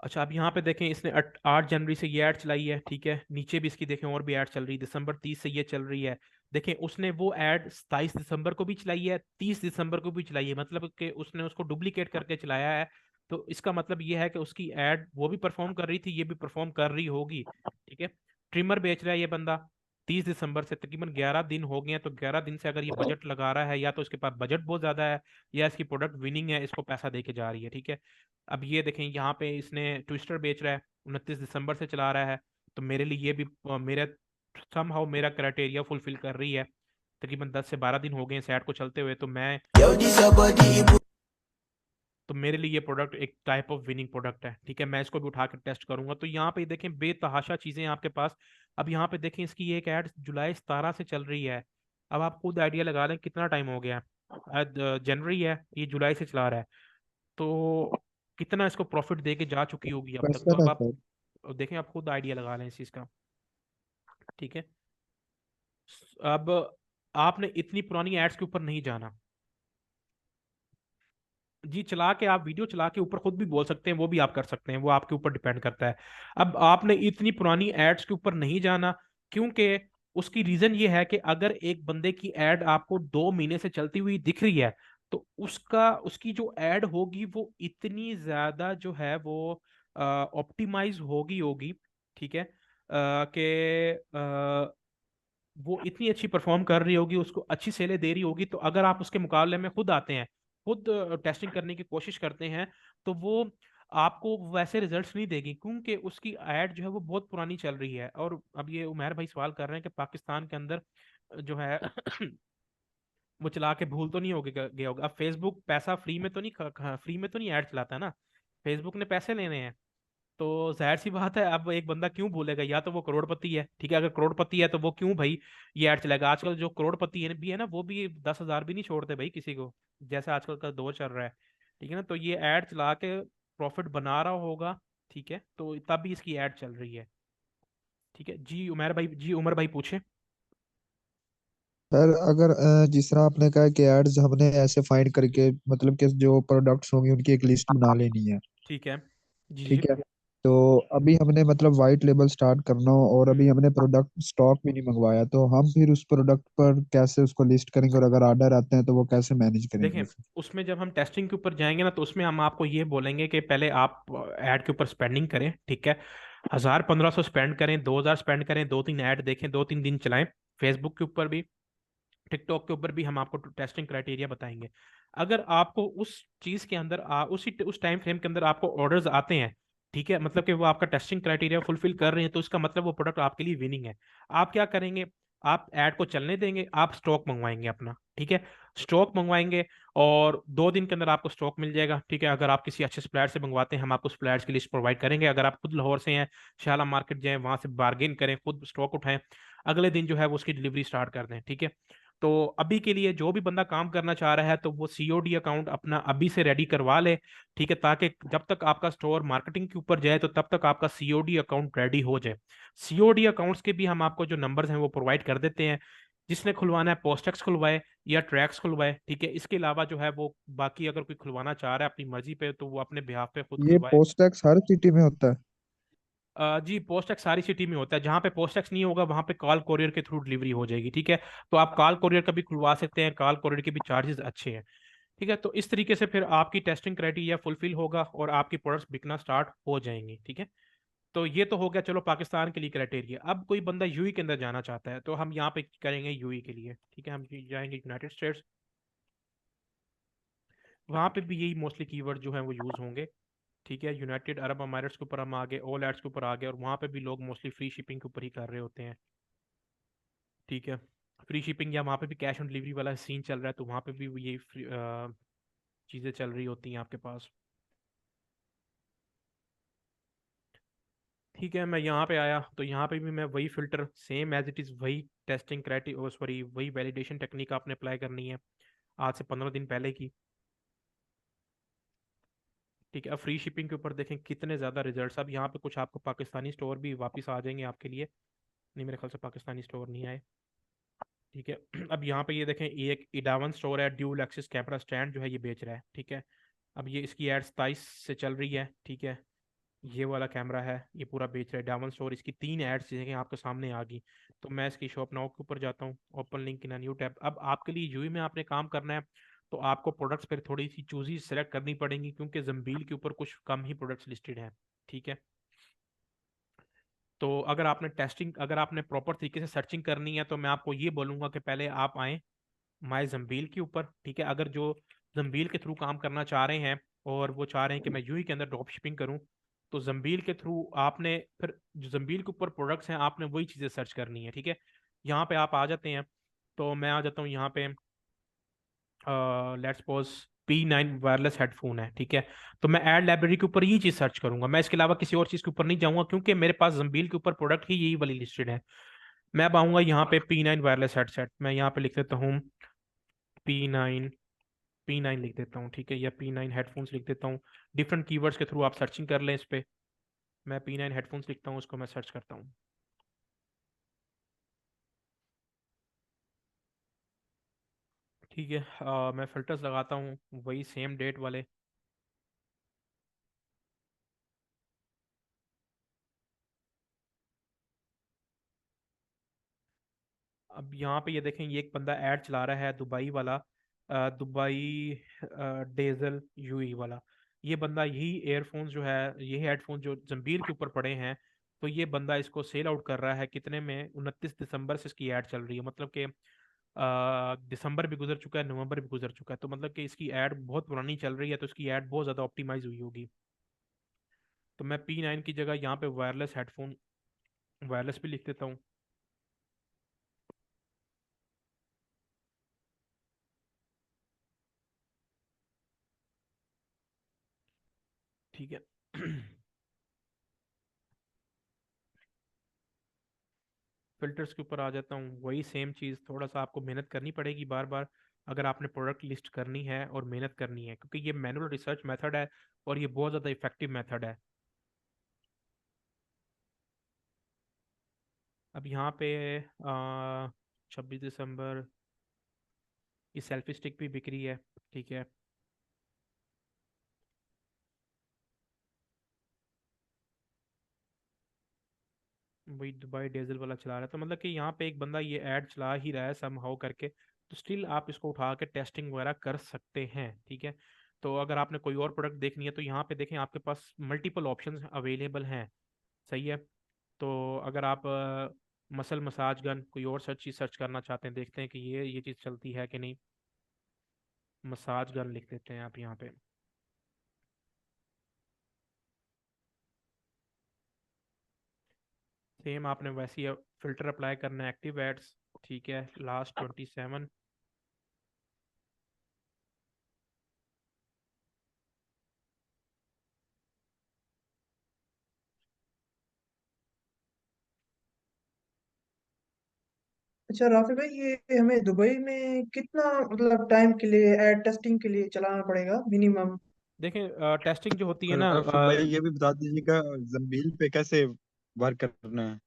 अच्छा अब यहाँ पे देखें इसने 8 जनवरी से ये ऐड चलाई है। ठीक है, नीचे भी इसकी देखें और भी ऐड चल रही है, दिसंबर 30 से ये चल रही है। देखें उसने वो ऐड 27 दिसंबर को भी चलाई है, 30 दिसंबर को भी चलाई है, मतलब कि उसने उसको डुप्लीकेट करके चलाया है तो इसका मतलब ये है कि उसकी एड वो भी परफॉर्म कर रही थी, ये भी परफॉर्म कर रही होगी। ठीक है, ट्रिमर बेच रहा है ये बंदा 30 दिसंबर से, तकरीबन 11 दिन हो गए हैं। तो 11 दिन से अगर ये बजट लगा रहा है, या तो इसके पास बजट बहुत ज्यादा है, या इसकी प्रोडक्ट विनिंग है, इसको पैसा दे के जा रही है। ठीक है, अब ये देखें यहाँ पे इसने ट्विस्टर बेच रहा है, 29 दिसंबर से चला रहा है। तो मेरे लिए ये भी मेरा समहाउ मेरा क्राइटेरिया फुलफिल कर रही है। तकरीबन 10 से 12 दिन हो गए हैं सैट को चलते हुए, तो मेरे लिए ये प्रोडक्ट एक टाइप ऑफ विनिंग प्रोडक्ट है। ठीक है, मैं इसको भी उठा कर टेस्ट करूंगा। तो यहाँ पे देखें बेतहाशा चीजें हैं आपके पास। अब यहाँ पे देखें इसकी एक ऐड जुलाई 17 से चल रही है। अब आप खुद आइडिया लगा लें कितना टाइम हो गया है। आज जनवरी है, ये जुलाई से चला रहा है, तो कितना इसको प्रॉफिट दे के जा चुकी होगी अब तक। तो कैसा अब था आप सर? देखें, आप खुद आइडिया लगा लें इस चीज का। ठीक है, अब आपने इतनी पुरानी एड्स के ऊपर नहीं जाना जी। चला के आप वीडियो चला के ऊपर खुद भी बोल सकते हैं, वो भी आप कर सकते हैं, वो आपके ऊपर डिपेंड करता है। अब आपने इतनी पुरानी एड्स के ऊपर नहीं जाना, क्योंकि उसकी रीजन ये है कि अगर एक बंदे की एड आपको 2 महीने से चलती हुई दिख रही है, तो उसकी जो एड होगी वो इतनी ज्यादा जो है वो ऑप्टिमाइज होगी। ठीक है, कि वो इतनी अच्छी परफॉर्म कर रही होगी, उसको अच्छी सेलें दे रही होगी। तो अगर आप उसके मुकाबले में खुद आते हैं, खुद टेस्टिंग करने की कोशिश करते हैं, तो वो आपको वैसे रिजल्ट्स नहीं देगी, क्योंकि उसकी एड जो है वो बहुत पुरानी चल रही है। और अब ये उमर भाई सवाल कर रहे हैं कि पाकिस्तान के अंदर जो है वो चला के भूल तो नहीं होगी गया होगा। अब फेसबुक पैसा फ्री में तो नहीं ऐड चलाता है ना, फेसबुक ने पैसे लेने हैं। तो जाहिर सी बात है, अब एक बंदा क्यों भूलेगा, या तो वो करोड़पति है। ठीक है, अगर करोड़पति है तो वो क्यों भाई ये ऐड चलाएगा। आजकल जो करोड़पति है भी है ना, वो भी 10,000 भी नहीं छोड़ते भाई किसी को, जैसे आजकल का दौर चल रहा है। ठीक है ना, तो ये ऐड चला के प्रॉफिट बना रहा होगा। ठीक है, तो तब भी इसकी ऐड चल रही है। ठीक है जी, उमर भाई पूछे। सर अगर जिस तरह आपने कहा कि एड्स हमने ऐसे फाइंड करके मतलब कि जो प्रोडक्ट्स होंगे उनकी एक लिस्ट बना लेनी है, ठीक है जी जी। ठीक है। तो अभी हमने मतलब वाइट लेबल स्टार्ट करना हो और अभी हमने प्रोडक्ट स्टॉक भी नहीं मंगवाया, तो हम फिर उस प्रोडक्ट पर कैसे उसको लिस्ट करेंगे, और अगर ऑर्डर आते हैं तो वो कैसे मैनेज देखें, करेंगे? उसमें जब हम टेस्टिंग के ऊपर जाएंगे ना, तो उसमें हम आपको ये बोलेंगे कि पहले आप ऐड के ऊपर स्पेंडिंग करें। ठीक है, 1,000-1,500 स्पेंड करें, 2,000 स्पेंड करें, 2-3 ऐड देखें, 2-3 दिन चलाएं। फेसबुक के ऊपर भी, टिकटॉक के ऊपर भी हम आपको टेस्टिंग क्राइटेरिया बताएंगे। अगर आपको उस चीज के अंदर उस टाइम फ्रेम के अंदर आपको ऑर्डर्स आते हैं, ठीक है, मतलब कि वो आपका टेस्टिंग क्राइटेरिया फुलफिल कर रहे हैं, तो इसका मतलब वो प्रोडक्ट आपके लिए विनिंग है। आप क्या करेंगे, आप ऐड को चलने देंगे, आप स्टॉक मंगवाएंगे अपना। ठीक है, स्टॉक मंगवाएंगे और 2 दिन के अंदर आपको स्टॉक मिल जाएगा। ठीक है, अगर आप किसी अच्छे सप्लायर से मंगवाते हैं, हम आपको सप्लायर्स की लिस्ट प्रोवाइड करेंगे। अगर आप खुद लाहौर से हैं, शाला मार्केट जाएं, वहां से बार्गेन करें, खुद स्टॉक उठाएं, अगले दिन जो है वो उसकी डिलीवरी स्टार्ट कर दें। ठीक है, तो अभी के लिए जो भी बंदा काम करना चाह रहा है, तो वो सीओडी अकाउंट अपना अभी से रेडी करवा ले। ठीक है, ताकि जब तक आपका स्टोर मार्केटिंग के ऊपर जाए, तो तब तक आपका सीओडी अकाउंट रेडी हो जाए। सीओडी अकाउंट्स के भी हम आपको जो नंबर्स हैं वो प्रोवाइड कर देते हैं। जिसने खुलवाना है पोस्टेक्स खुलवाए या ट्रैक्स खुलवाए। ठीक है, इसके अलावा जो है वो बाकी अगर कोई खुलवाना चाह रहा है अपनी मर्जी पे, तो वो अपने बिहाफ पे खुद ये खुलवाए। पोस्ट टैक्स हर सिटी में होता है? जी, पोस्टेक्स सारी सिटी में होता है। जहाँ पे पोस्टेक्स नहीं होगा वहाँ पे कॉल कोरियर के थ्रू डिलीवरी हो जाएगी। ठीक है, तो आप कॉल कोरियर का भी खुलवा सकते हैं, कॉल कोरियर के भी चार्जेस अच्छे हैं। ठीक है, तो इस तरीके से फिर आपकी टेस्टिंग क्राइटेरिया फुलफिल होगा और आपकी प्रोडक्ट्स बिकना स्टार्ट हो जाएंगी। ठीक है, तो ये तो हो गया चलो पाकिस्तान के लिए क्राइटेरिया। अब कोई बंदा यूई के अंदर जाना चाहता है, तो हम यहाँ पे करेंगे यूई के लिए। ठीक है, हम जाएंगे यूनाइटेड स्टेट्स, वहाँ पे भी यही मोस्टली कीवर्ड जो है वो यूज़ होंगे। ठीक है, यूनाइटेड अरब अमारात के ऊपर हम आ गए, ऑल एड्स के ऊपर आ गए, और वहाँ पे भी लोग मोस्टली फ्री शिपिंग के ऊपर ही कर रहे होते हैं। ठीक है, फ्री शिपिंग या वहाँ पे भी कैश ऑन डिलीवरी वाला सीन चल रहा है, तो वहाँ पे भी ये चीज़ें चल रही होती हैं आपके पास। ठीक है, मैं यहाँ पे आया तो यहाँ पे भी मैं वही filter same as it is, वही टेस्टिंग क्राइटेरिया, सॉरी वही वैलिडेशन टेक्निक आपने अप्लाई करनी है आज से 15 दिन पहले की। ठीक है, अब फ्री शिपिंग के ऊपर देखें कितने ज़्यादा रिजल्ट्स। अब यहाँ पे कुछ आपको पाकिस्तानी स्टोर भी वापस आ जाएंगे आपके लिए। नहीं, मेरे ख्याल से पाकिस्तानी स्टोर नहीं आए। ठीक है, अब यहाँ पे ये देखें, ये एक इडावन स्टोर है, ड्यूल एक्सिस कैमरा स्टैंड जो है ये बेच रहा है। ठीक है, अब ये इसकी एड 27 से चल रही है। ठीक है, ये वाला कैमरा है, ये पूरा बेच रहा है डायमंड स्टोर। इसकी 3 एड्स कि आपके सामने आ गई। तो मैं इसकी शॉप नाउ के ऊपर जाता हूँ, open link in new tab. अब आपके लिए यूई में आपने काम करना है, तो आपको प्रोडक्ट्स पर थोड़ी सी चूजी सेलेक्ट करनी पड़ेंगी, क्योंकि जंबील के ऊपर कुछ कम ही प्रोडक्ट्स लिस्टेड हैं। ठीक है, तो अगर आपने प्रॉपर तरीके से सर्चिंग करनी है तो मैं आपको ये बोलूंगा कि पहले आप आए माई जंबील के ऊपर। ठीक है, अगर जो जंबील के थ्रू काम करना चाह रहे हैं और वो चाह रहे हैं कि मैं यूई के अंदर ड्रॉप शिपिंग करूं, तो जंबील के थ्रू आपने फिर जो जंबील के ऊपर प्रोडक्ट्स हैं आपने वही चीज़ें सर्च करनी है। ठीक है, यहाँ पे आप आ जाते हैं, तो मैं आ जाता हूँ यहाँ पे, let's suppose P9 wireless headphone है। ठीक है, तो मैं ऐड लाइब्रेरी के ऊपर ये चीज़ सर्च करूंगा, मैं इसके अलावा किसी और चीज़ के ऊपर नहीं जाऊंगा, क्योंकि मेरे पास जंबील के ऊपर प्रोडक्ट ही यही वाली लिस्टेड है। मैं अब आऊंगा यहाँ पे P9 वायरलेस हेडसेट, मैं यहाँ पे लिख देता हूँ P9, P9 लिख देता हूँ। ठीक है, या P9 हेडफोन्स लिख देता हूँ। डिफरेंट कीवर्ड्स के थ्रू आप सर्चिंग कर लें इस पे। मैं P9 हेडफोन्स लिखता हूँ, उसको मैं सर्च करता हूँ। ठीक है, मैं फिल्टर्स लगाता हूँ वही सेम डेट वाले। अब यहाँ पे ये देखें, ये एक बंदा ऐड चला रहा है दुबई वाला, दुबई डेजल यूई वाला। ये बंदा यही एयरफोन्स जो है, ये हेडफोन जो जंबील के ऊपर पड़े हैं, तो ये बंदा इसको सेल आउट कर रहा है कितने में, 29 दिसंबर से इसकी ऐड चल रही है। मतलब कि दिसंबर भी गुजर चुका है, नवंबर भी गुजर चुका है, तो मतलब कि इसकी ऐड बहुत पुरानी चल रही है, तो इसकी ऐड बहुत ज़्यादा ऑप्टिमाइज हुई होगी। तो मैं P9 की जगह यहाँ पे वायरलेस हेडफोन, वायरलेस भी लिख देता हूँ। ठीक है फिल्टर्स के ऊपर आ जाता हूँ, वही सेम चीज़, थोड़ा सा आपको मेहनत करनी पड़ेगी बार बार अगर आपने प्रोडक्ट लिस्ट करनी है और मेहनत करनी है, क्योंकि ये मैनुअल रिसर्च मेथड है और ये बहुत ज़्यादा इफेक्टिव मेथड है। अब यहाँ पे 26 दिसंबर, ये सेल्फी स्टिक भी बिक रही है। ठीक है, वही दुबई डीजल वाला चला रहा है, तो मतलब कि यहाँ पे एक बंदा ये ऐड चला ही रहा है सम हाउ करके, तो स्टिल आप इसको उठा के टेस्टिंग वगैरह कर सकते हैं। ठीक है, तो अगर आपने कोई और प्रोडक्ट देखनी है तो यहाँ पे देखें आपके पास मल्टीपल ऑप्शंस अवेलेबल हैं। सही है, तो अगर आप मसल मसाज गन कोई और सर्च चीज़ सर्च करना चाहते हैं, देखते हैं कि ये चीज़ चलती है कि नहीं। मसाज गन लिख देते हैं आप यहाँ पे। सेम आपने वैसे ही फिल्टर अप्लाई करना है, एक्टिव एड्स। ठीक है, लास्ट 27। अच्छा राफी भाई, ये हमें दुबई में कितना मतलब टाइम के लिए एड टेस्टिंग के लिए चलाना पड़ेगा मिनिमम? देखें टेस्टिंग जो होती है ना, रफ भाई ये भी बता दीजिएगा जंबील पे कैसे वर्क करना है।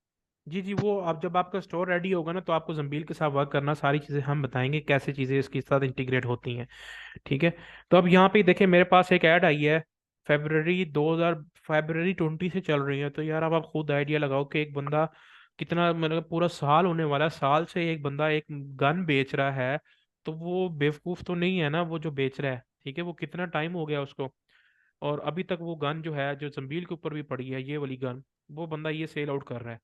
जी जी, वो आप जब आपका स्टोर रेडी होगा ना, तो आपको जंबील के साथ वर्क करना, सारी चीज़ें हम बताएंगे कैसे चीज़ें इसके साथ इंटीग्रेट होती हैं। ठीक है, तो अब यहाँ पे देखें मेरे पास एक ऐड आई है, फरवरी 20 से चल रही है। तो यार अब आप खुद आइडिया लगाओ कि एक बंदा कितना, मतलब पूरा साल होने वाला है, साल से एक बंदा एक गन बेच रहा है, तो वो बेवकूफ़ तो नहीं है ना वो जो बेच रहा है। ठीक है, वो कितना टाइम हो गया उसको, और अभी तक वो गन जो है जो जंबील के ऊपर भी पड़ी है, ये वाली गन, वो बंदा ये सेल आउट कर रहा है।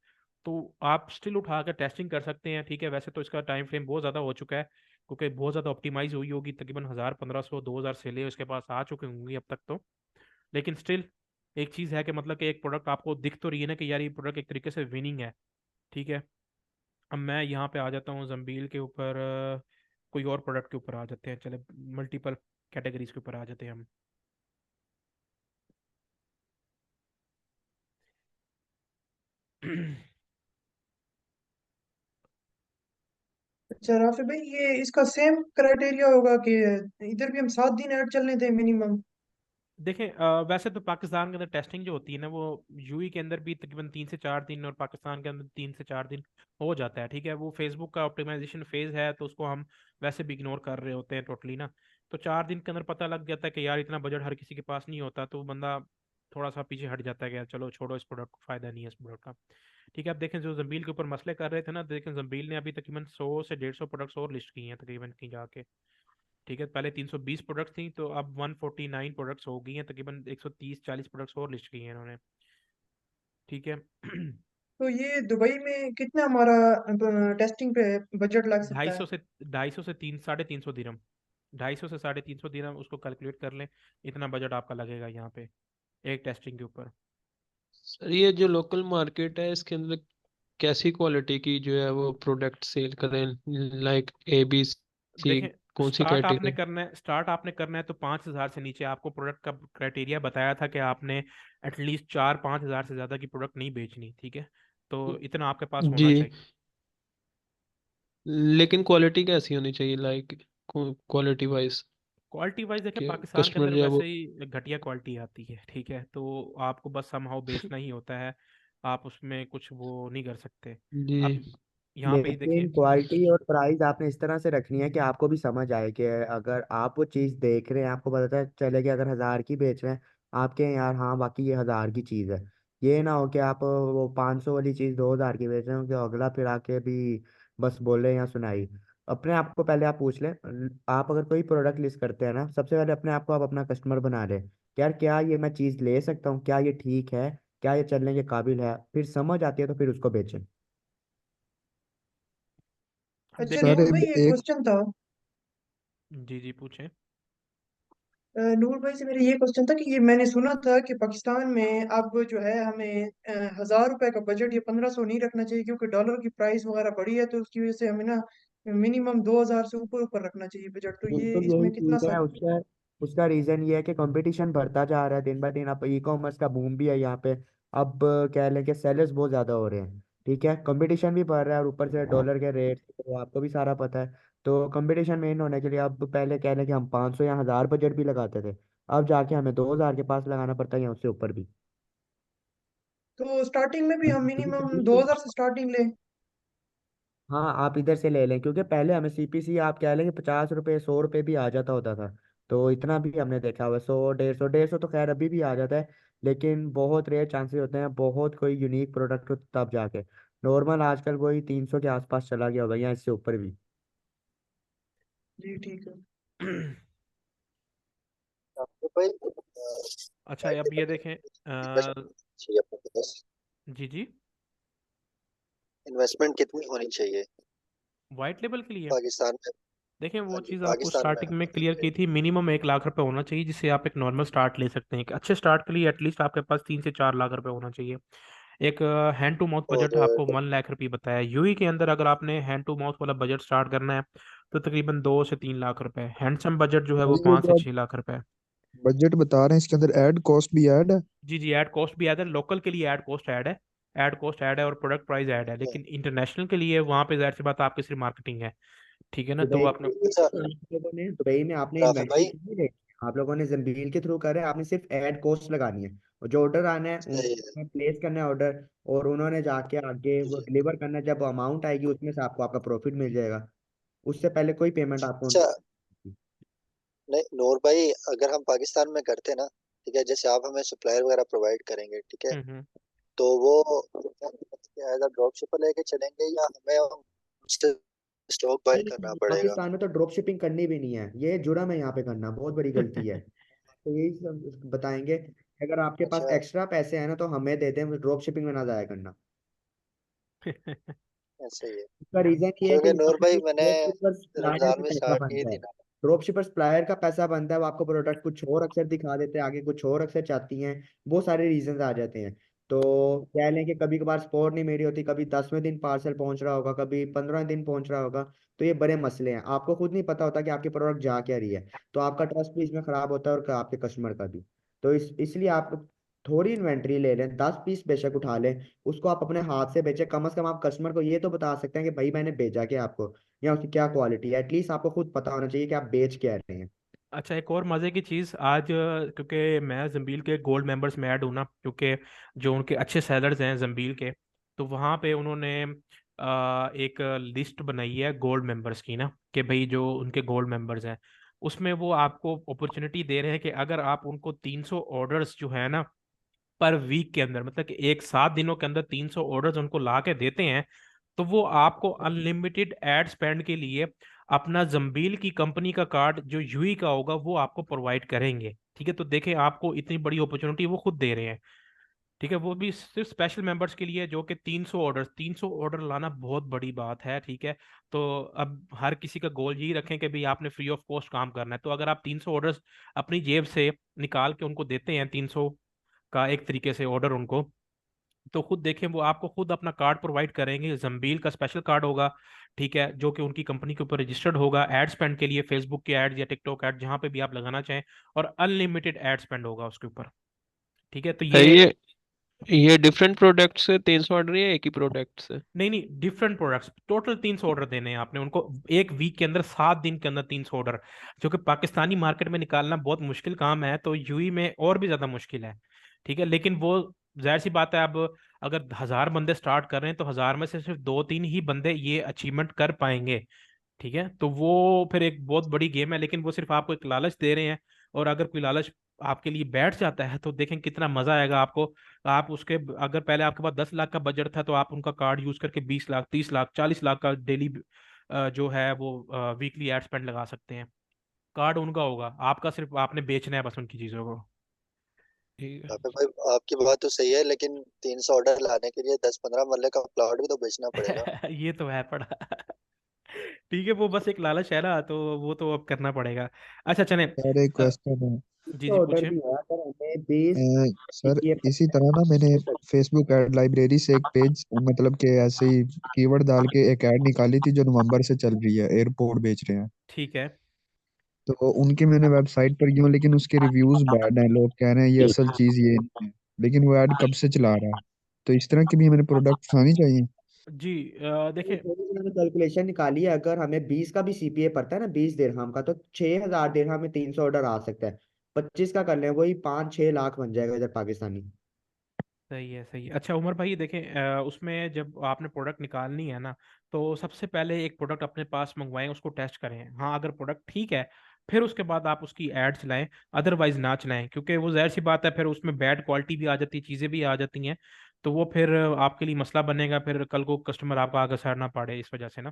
तो आप स्टिल उठा कर टेस्टिंग कर सकते हैं। ठीक है, वैसे तो इसका टाइम फ्रेम बहुत ज़्यादा हो चुका है, क्योंकि बहुत ज़्यादा ऑप्टिमाइज हुई होगी, तकरीबन 1000, 1500, 2000 सेलें उसके पास आ चुकी होंगी अब तक तो। लेकिन स्टिल एक चीज़ है कि मतलब कि एक प्रोडक्ट आपको दिख तो रही है ना कि यार ये प्रोडक्ट एक तरीके से विनिंग है। ठीक है, अब मैं यहाँ पे आ जाता हूँ जंबील के ऊपर, कोई और प्रोडक्ट के ऊपर आ जाते हैं, चले मल्टीपल कैटेगरीज के ऊपर आ जाते हैं हम। अच्छा राफी भाई, ये इसका सेम क्राइटेरिया होगा कि इधर भी हम 7 दिन ऐड चलने दें मिनिमम? देखें वैसे तो पाकिस्तान के अंदर टेस्टिंग जो होती है ना, वो यूई के अंदर भी तकरीबन 3 से 4 दिन और पाकिस्तान के अंदर 3 से 4 दिन हो जाता है। ठीक है, वो फेसबुक का ऑप्टिमाइजेशन फेज है, तो उसको हम वैसे भी इग्नोर कर रहे होते हैं टोटली ना। तो 4 दिन के अंदर पता लग जाता है कि यार इतना बजट हर किसी के पास नहीं होता, तो बंदा थोड़ा सा पीछे हट जाता है कि यार चलो छोड़ो, इस प्रोडक्ट को फायदा नहीं है इस प्रोडक्ट का। ठीक है, अब देखें जो जंबील के ऊपर मसले कर रहे थे ना, देखें जंबील ने अभी तकरीबन 100 से 150 प्रोडक्ट्स और लिस्ट की हैं तकरीबन कहीं जाके। ठीक है, पहले 320 प्रोडक्ट थी, तो अब 149 प्रोडक्ट्स हो गई हैं, तकरीबन 130-40 प्रोडक्ट्स और लिस्ट की हैं इन्होंने। ठीक है। तो ये दुबई में कितना हमारा टेस्टिंग पे बजट लग ढाई सकता सौ है? से 250 से 300 से 350 दिरहम, 250 से 350 दिरहम उसको कैलकुलेट कर लें। इतना बजट आपका लगेगा यहाँ पे एक टेस्टिंग के ऊपर। सर ये जो लोकल मार्केट है इसके अंदर कैसी क्वालिटी की जो है वो प्रोडक्ट सेल करें, लाइक ए बी सी, देखें, कौन सी स्टार्ट आपने कैटेगरी? करना है, स्टार्ट आपने करना है तो 5,000 से नीचे। आपको प्रोडक्ट का क्राइटेरिया बताया था कि आपने एटलीस्ट 4-5 हज़ार से ज़्यादा की प्रोडक्ट नहीं बेचनी। ठीक है, तो इतना आपके पास जी, होना चाहिए। लेकिन क्वालिटी कैसी होनी चाहिए, like quality wise quality wise देखें, कि पाकिस्तान के कस्टमर अंदर जो है वो। वैसे ही घटिया क्वालिटी आती है। ठीक है, तो आपको बस समहाउ बेचना ही होता है, आप उसमें कुछ वो नहीं कर सकते। जी अब यहाँ पे ही देखें। लेकिन क्वालिटी और प्राइस आपने इस तरह से रखनी है कि आपको भी समझ आए कि अगर आप वो चीज़ देख रहे हैं, आपको पता चले कि अगर 1,000 की बेच रहे हैं, आपके यार हाँ बाकी ये 1,000 की चीज़ है। ये ना हो कि आप वो 500 वाली चीज़ 2,000 की बेच रहे हो, कि अगला फिर आके भी बस बोले या सुनाई। अपने आप को पहले आप पूछ लें। आप अगर कोई प्रोडक्ट लिस्ट करते हैं ना, सबसे पहले अपने आप को आप अपना कस्टमर बना लें कि यार क्या ये मैं चीज़ ले सकता हूँ, क्या ये ठीक है, क्या ये चलने के काबिल है। फिर समझ आती है तो फिर उसको बेचें। अब अच्छा देखें। सर नूर भाई एक एक क्वेश्चन था। जी जी पूछें। नूर भाई से मेरा ये क्वेश्चन था कि ये मैंने सुना था कि पाकिस्तान में अब जो है हमें 1,000 रुपए का बजट या 1,500 नहीं रखना चाहिए, क्योंकि डॉलर की प्राइस वगैरह बढ़ी है, तो उसकी वजह से हमें ना मिनिमम 2,000 से ऊपर ऊपर रखना चाहिए बजट। तो ये बिल्कुल यही इसमें कितना चीज है। सच? उसका उसका रीजन ये है कि कंपटीशन बढ़ता जा रहा है दिन ब दिन। अब ई कॉमर्स का बूम भी है यहाँ पे। अब कह लें कि सेलर्स बहुत ज्यादा हो रहे हैं। ठीक है, कंपटीशन भी बढ़ रहा है और ऊपर से डॉलर के रेट तो आपको भी सारा पता है। तो कंपटीशन मेन होने के लिए अब पहले कह लें कि हम 500 या 1,000 बजट भी लगाते थे, अब जाके हमें 2,000 के पास लगाना पड़ता है या उससे ऊपर भी। तो स्टार्टिंग में भी हम क्योंकि मिनिमम पहले 2,000 से स्टार्टिंग लें? हाँ आप इधर से ले लें, क्योंकि पहले हमें सीपीसी आप कह लें कि 50 रुपये 100 रुपये भी आ जाता होता था। तो इतना भी हमने देखा हुआ है। 100 150 तो खैर अभी भी आ जाता है, लेकिन बहुत रेयर चांसेस होते हैं। बहुत कोई यूनिक प्रोडक्ट हो तब जाके। नॉर्मल आजकल वही 300 के आसपास चला गया होगा या इससे ऊपर भी। जी ठीक है। तो भाई अच्छा, वाइट अब ये लेवल देखें। चाहिए अपने पास, जी जी। इन्वेस्टमेंट कितनी होनी चाहिए वाइट लेवल के लिए पाकिस्तान में? देखें, हाँ वो जी, चीज़ आपको पाकिस्तान में स्टार्टिंग में क्लियर की थी, मिनिमम 1 लाख रुपए होना चाहिए जिससे आप एक नॉर्मल स्टार्ट ले सकते हैं। एक अच्छे स्टार्ट के लिए एटलीस्ट आपके पास 3 से 4 लाख रुपए होना चाहिए। एक हैंड टू माउथ बजट और आपको 1 लाख रुपये बताया। यूई के अंदर अगर आपने हैंड टू माउथ वाला बजट स्टार्ट करना है तो तकरीबन 2 से 3 लाख रुपए। हैंडसम बजट जो है वो भाई ये पाँच से जो आप छः लाख रुपए बजट बता रहे हैं इसके अंदर ऐड कॉस्ट भी ऐड है? जी जी, ऐड कॉस्ट भी ऐड है। लोकल के लिए ऐड कॉस्ट ऐड है, ऐड कॉस्ट ऐड है और प्रोडक्ट प्राइस ऐड है। लेकिन इंटरनेशनल के लिए वहाँ पे जाहिर सी बात आपकी सिर्फ मार्केटिंग है। ठीक है ना, तो दुबई आपने। अच्छा में दुबई में आपने राफेल इन्वेंट्री भाई, कितनी देखी? आप लोगों ने जंबील के थ्रू करे, आपने सिर्फ ऐड कॉस्ट लगानी है। और जो ऑर्डर आना है सही है। उन्होंने प्लेस करना है ऑर्डर, और उन्होंने जाके आगे जी वो जी। डिलीवर करना है। जब अमाउंट आएगी उसमें से आपको आपका प्रॉफिट मिल जाएगा। उससे पहले कोई पेमेंट आपको अच्छा, उनसे नहीं नूर भाई, अगर हम पाकिस्तान में करते ना, ठीक है, जैसे आप हमें सप्लायर वगैरह प्रोवाइड करेंगे, ठीक है, हम्म। तो वो एज अ ड्रॉप शिपर लेके चलेंगे या हमें उससे स्टॉक बाय नहीं, करना नहीं, पड़ेगा? पाकिस्तान में तो ड्रॉप शिपिंग करनी भी नहीं है। ये जुर्म है यहाँ पे करना, बहुत बड़ी गलती है। तो यही सब बताएंगे कि अगर आपके पास अच्छा, एक्स्ट्रा पैसे हैं ना तो हमें दे दें, ड्रॉप शिपिंग में ना जाया करना। ऐसा ही है। उसका रीजन ये है कि क्योंकि यहाँ नूर पे भाई सिर्फ मैंने ड्रॉप शिपर सप्लायर रमजान का में पैसा स्टार्ट की बनता है। थी ना। ड्रॉप शिपर सप्लायर का पैसा बनता है, वो आपको प्रोडक्ट कुछ और अक्सर दिखा देते हैं, आगे कुछ और अक्सर चाहती हैं। बहुत सारे रीजन आ जाते हैं। तो कह लें कि कभी कभार स्पॉट नहीं मेरी होती, कभी 10वें दिन पार्सल पहुंच रहा होगा, कभी 15वें दिन पहुंच रहा होगा। तो ये बड़े मसले हैं, आपको खुद नहीं पता होता कि आपकी प्रोडक्ट जा क्या रही है। तो आपका ट्रस्ट भी इसमें खराब होता है और आपके कस्टमर का भी। तो इसलिए आप थोड़ी इन्वेंट्री ले लें, 10 पीस बेशक उठा लें। उसको आप अपने हाथ से बेचें, कम से कम आप कस्टमर को ये तो बता सकते हैं कि भाई मैंने भेजा क्या आपको, या उसकी क्या क्वालिटी है। एटलीस्ट आपको खुद पता होना चाहिए कि आप बेच क्या रहे हैं। अच्छा, एक और मज़े की चीज़ आज, क्योंकि मैं जंबील के गोल्ड मेंबर्स में ऐड हूँ ना, क्योंकि जो उनके अच्छे सेलर्स हैं जंबील के, तो वहाँ पे उन्होंने एक लिस्ट बनाई है गोल्ड मेंबर्स की ना, कि भाई जो उनके गोल्ड मेंबर्स हैं उसमें वो आपको अपॉर्चुनिटी दे रहे हैं कि अगर आप उनको 300 ऑर्डर्स जो है ना पर वीक के अंदर, मतलब कि एक 7 दिनों के अंदर 300 ऑर्डर्स उनको ला के देते हैं, तो वो आपको अनलिमिटेड एड स्पेंड के लिए अपना जंबील की कंपनी का कार्ड जो यूई का होगा वो आपको प्रोवाइड करेंगे। ठीक है, तो देखें आपको इतनी बड़ी अपॉर्चुनिटी वो खुद दे रहे हैं। ठीक है, वो भी सिर्फ स्पेशल मेंबर्स के लिए, जो कि 300 ऑर्डर लाना बहुत बड़ी बात है। ठीक है, तो अब हर किसी का गोल यही रखें कि भाई आपने फ्री ऑफ कॉस्ट काम करना है। तो अगर आप 300 ऑर्डर अपनी जेब से निकाल के उनको देते हैं, 300 का एक तरीके से ऑर्डर उनको, तो खुद देखें वो आपको खुद अपना कार्ड प्रोवाइड करेंगे, जंबील का स्पेशल कार्ड होगा। ठीक है, जो कि उनकी कंपनी के ऊपर रजिस्टर्ड होगा एड स्पेंड के लिए, फेसबुक के एड या टिकटॉक एड जहां पे भी आप लगाना चाहें, और अनलिमिटेड एड स्पेंड होगा उसके ऊपर। ठीक है, तो है ये ये डिफरेंट प्रोडक्ट से 300 ऑर्डर या एक ही प्रोडक्ट से? नहीं नहीं, डिफरेंट प्रोडक्ट्स, टोटल 300 ऑर्डर देने हैं आपने उनको एक वीक के अंदर, 7 दिन के अंदर 300 ऑर्डर, जो कि पाकिस्तानी मार्केट में निकालना बहुत मुश्किल काम है, तो यूई में और भी ज्यादा मुश्किल है। ठीक है, लेकिन वो जाहिर सी बात है, अब अगर 1000 बंदे स्टार्ट कर रहे हैं तो 1000 में से सिर्फ 2-3 ही बंदे ये अचीवमेंट कर पाएंगे। ठीक है, तो वो फिर एक बहुत बड़ी गेम है, लेकिन वो सिर्फ आपको एक लालच दे रहे हैं। और अगर कोई लालच आपके लिए बैठ जाता है तो देखें कितना मजा आएगा आपको। आप उसके, अगर पहले आपके पास 10 लाख का बजट था तो आप उनका कार्ड यूज करके 20 लाख, 30 लाख, 40 लाख का डेली जो है वो वीकली एड स्पेंड लगा सकते हैं। कार्ड उनका होगा, आपका सिर्फ आपने बेचना है बस उनकी चीजों को। ठीक है। अबे भाई आपकी बात तो सही है, लेकिन 300 ऑर्डर लाने के लिए 10-15 मरले का प्लॉट भी तो बेचना पड़ेगा। ये तो है पड़ा। ठीक है, वो बस एक लालच है ना, तो वो तो अब करना पड़ेगा। अच्छा चले, सर एक क्वेश्चन है। जी जी ऑर्डर पूछे। भी है, अगर हमें बेस सर ये इसी तरह ना मैंने फेसबुक ऐड लाइब्रेरी से एक पेज मतलब कि ऐसे ही कीवर्ड डाल के एक ऐड निकाली थी जो नवंबर से चल रही है, एयरपोर्ट बेच रहे हैं। ठीक है, तो उनकी मैंने वेबसाइट पर गया हूँ, लेकिन उसके रिव्यूज बैड हैं, लोग कह रहे हैं ये असल चीज ये नहीं है, लेकिन वो ऐड कब से चला रहा है। तो इस तरह की भी हमें प्रोडक्ट आनी चाहिए। जी देखिए, थोड़ी सी मैंने कैलकुलेशन निकाली है, अगर हमें 20 का भी सीपीए पड़ता है ना, 20 दिरहम का, तो 6,000 दिरहम में 300 ऑर्डर आ सकता है। 25 का कर लें, वही 5-6 लाख बन जाएगा इधर पाकिस्तानी। सही है सही है। अच्छा उमर भाई देखें, उसमें जब आपने प्रोडक्ट निकालनी है ना, तो सबसे पहले एक प्रोडक्ट अपने पास मंगवाएं, उसको टेस्ट करें। हाँ, अगर प्रोडक्ट ठीक है फिर उसके बाद आप उसकी एड चलाएं, अदरवाइज ना चलाएं, क्योंकि वो जाहिर सी बात है फिर उसमें बैड क्वालिटी भी आ जाती है, चीज़ें भी आ जाती हैं। तो वो फिर आपके लिए मसला बनेगा, फिर कल को कस्टमर आपका आगे सड़ना पड़े इस वजह से ना।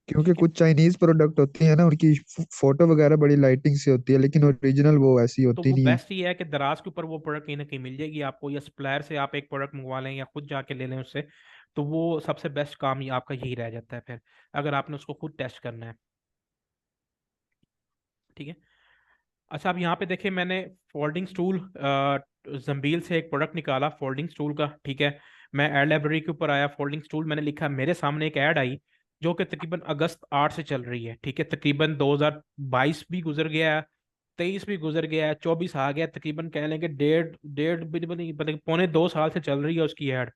क्योंकि ठीक है, कुछ चाइनीज प्रोडक्ट होती है ना, उनकी फोटो वगैरह बड़ी लाइटिंग से होती है, लेकिन ओरिजिनल वो ऐसी तो होती वो नहीं है। बेस्ट ये है कि दराज के ऊपर वो प्रोडक्ट कहीं ना कहीं मिल जाएगी आपको, या सप्लायर से आप एक प्रोडक्ट मंगवा लें या खुद जाके ले लें उससे। तो वो सबसे बेस्ट काम ही आपका यही रह जाता है फिर, अगर आपने उसको खुद टेस्ट करना है। ठीक है, अच्छा अब यहाँ पे देखिए, मैंने फोल्डिंग स्टूल जंबील से एक प्रोडक्ट निकाला फोल्डिंग स्टूल का। ठीक है, मैं एड लाइब्रेरी के ऊपर आया, फोल्डिंग स्टूल मैंने लिखा, मेरे सामने एक ऐड आई जो कि तकरीबन अगस्त 8 से चल रही है। ठीक है, तकरीबन 2022 भी गुजर गया है, 23 भी गुजर गया है, 24 आ गया, तकरीबन कह लेंगे डेढ़ डेढ़ भी नहीं, मतलब पौने 2 साल से चल रही है उसकी ऐड।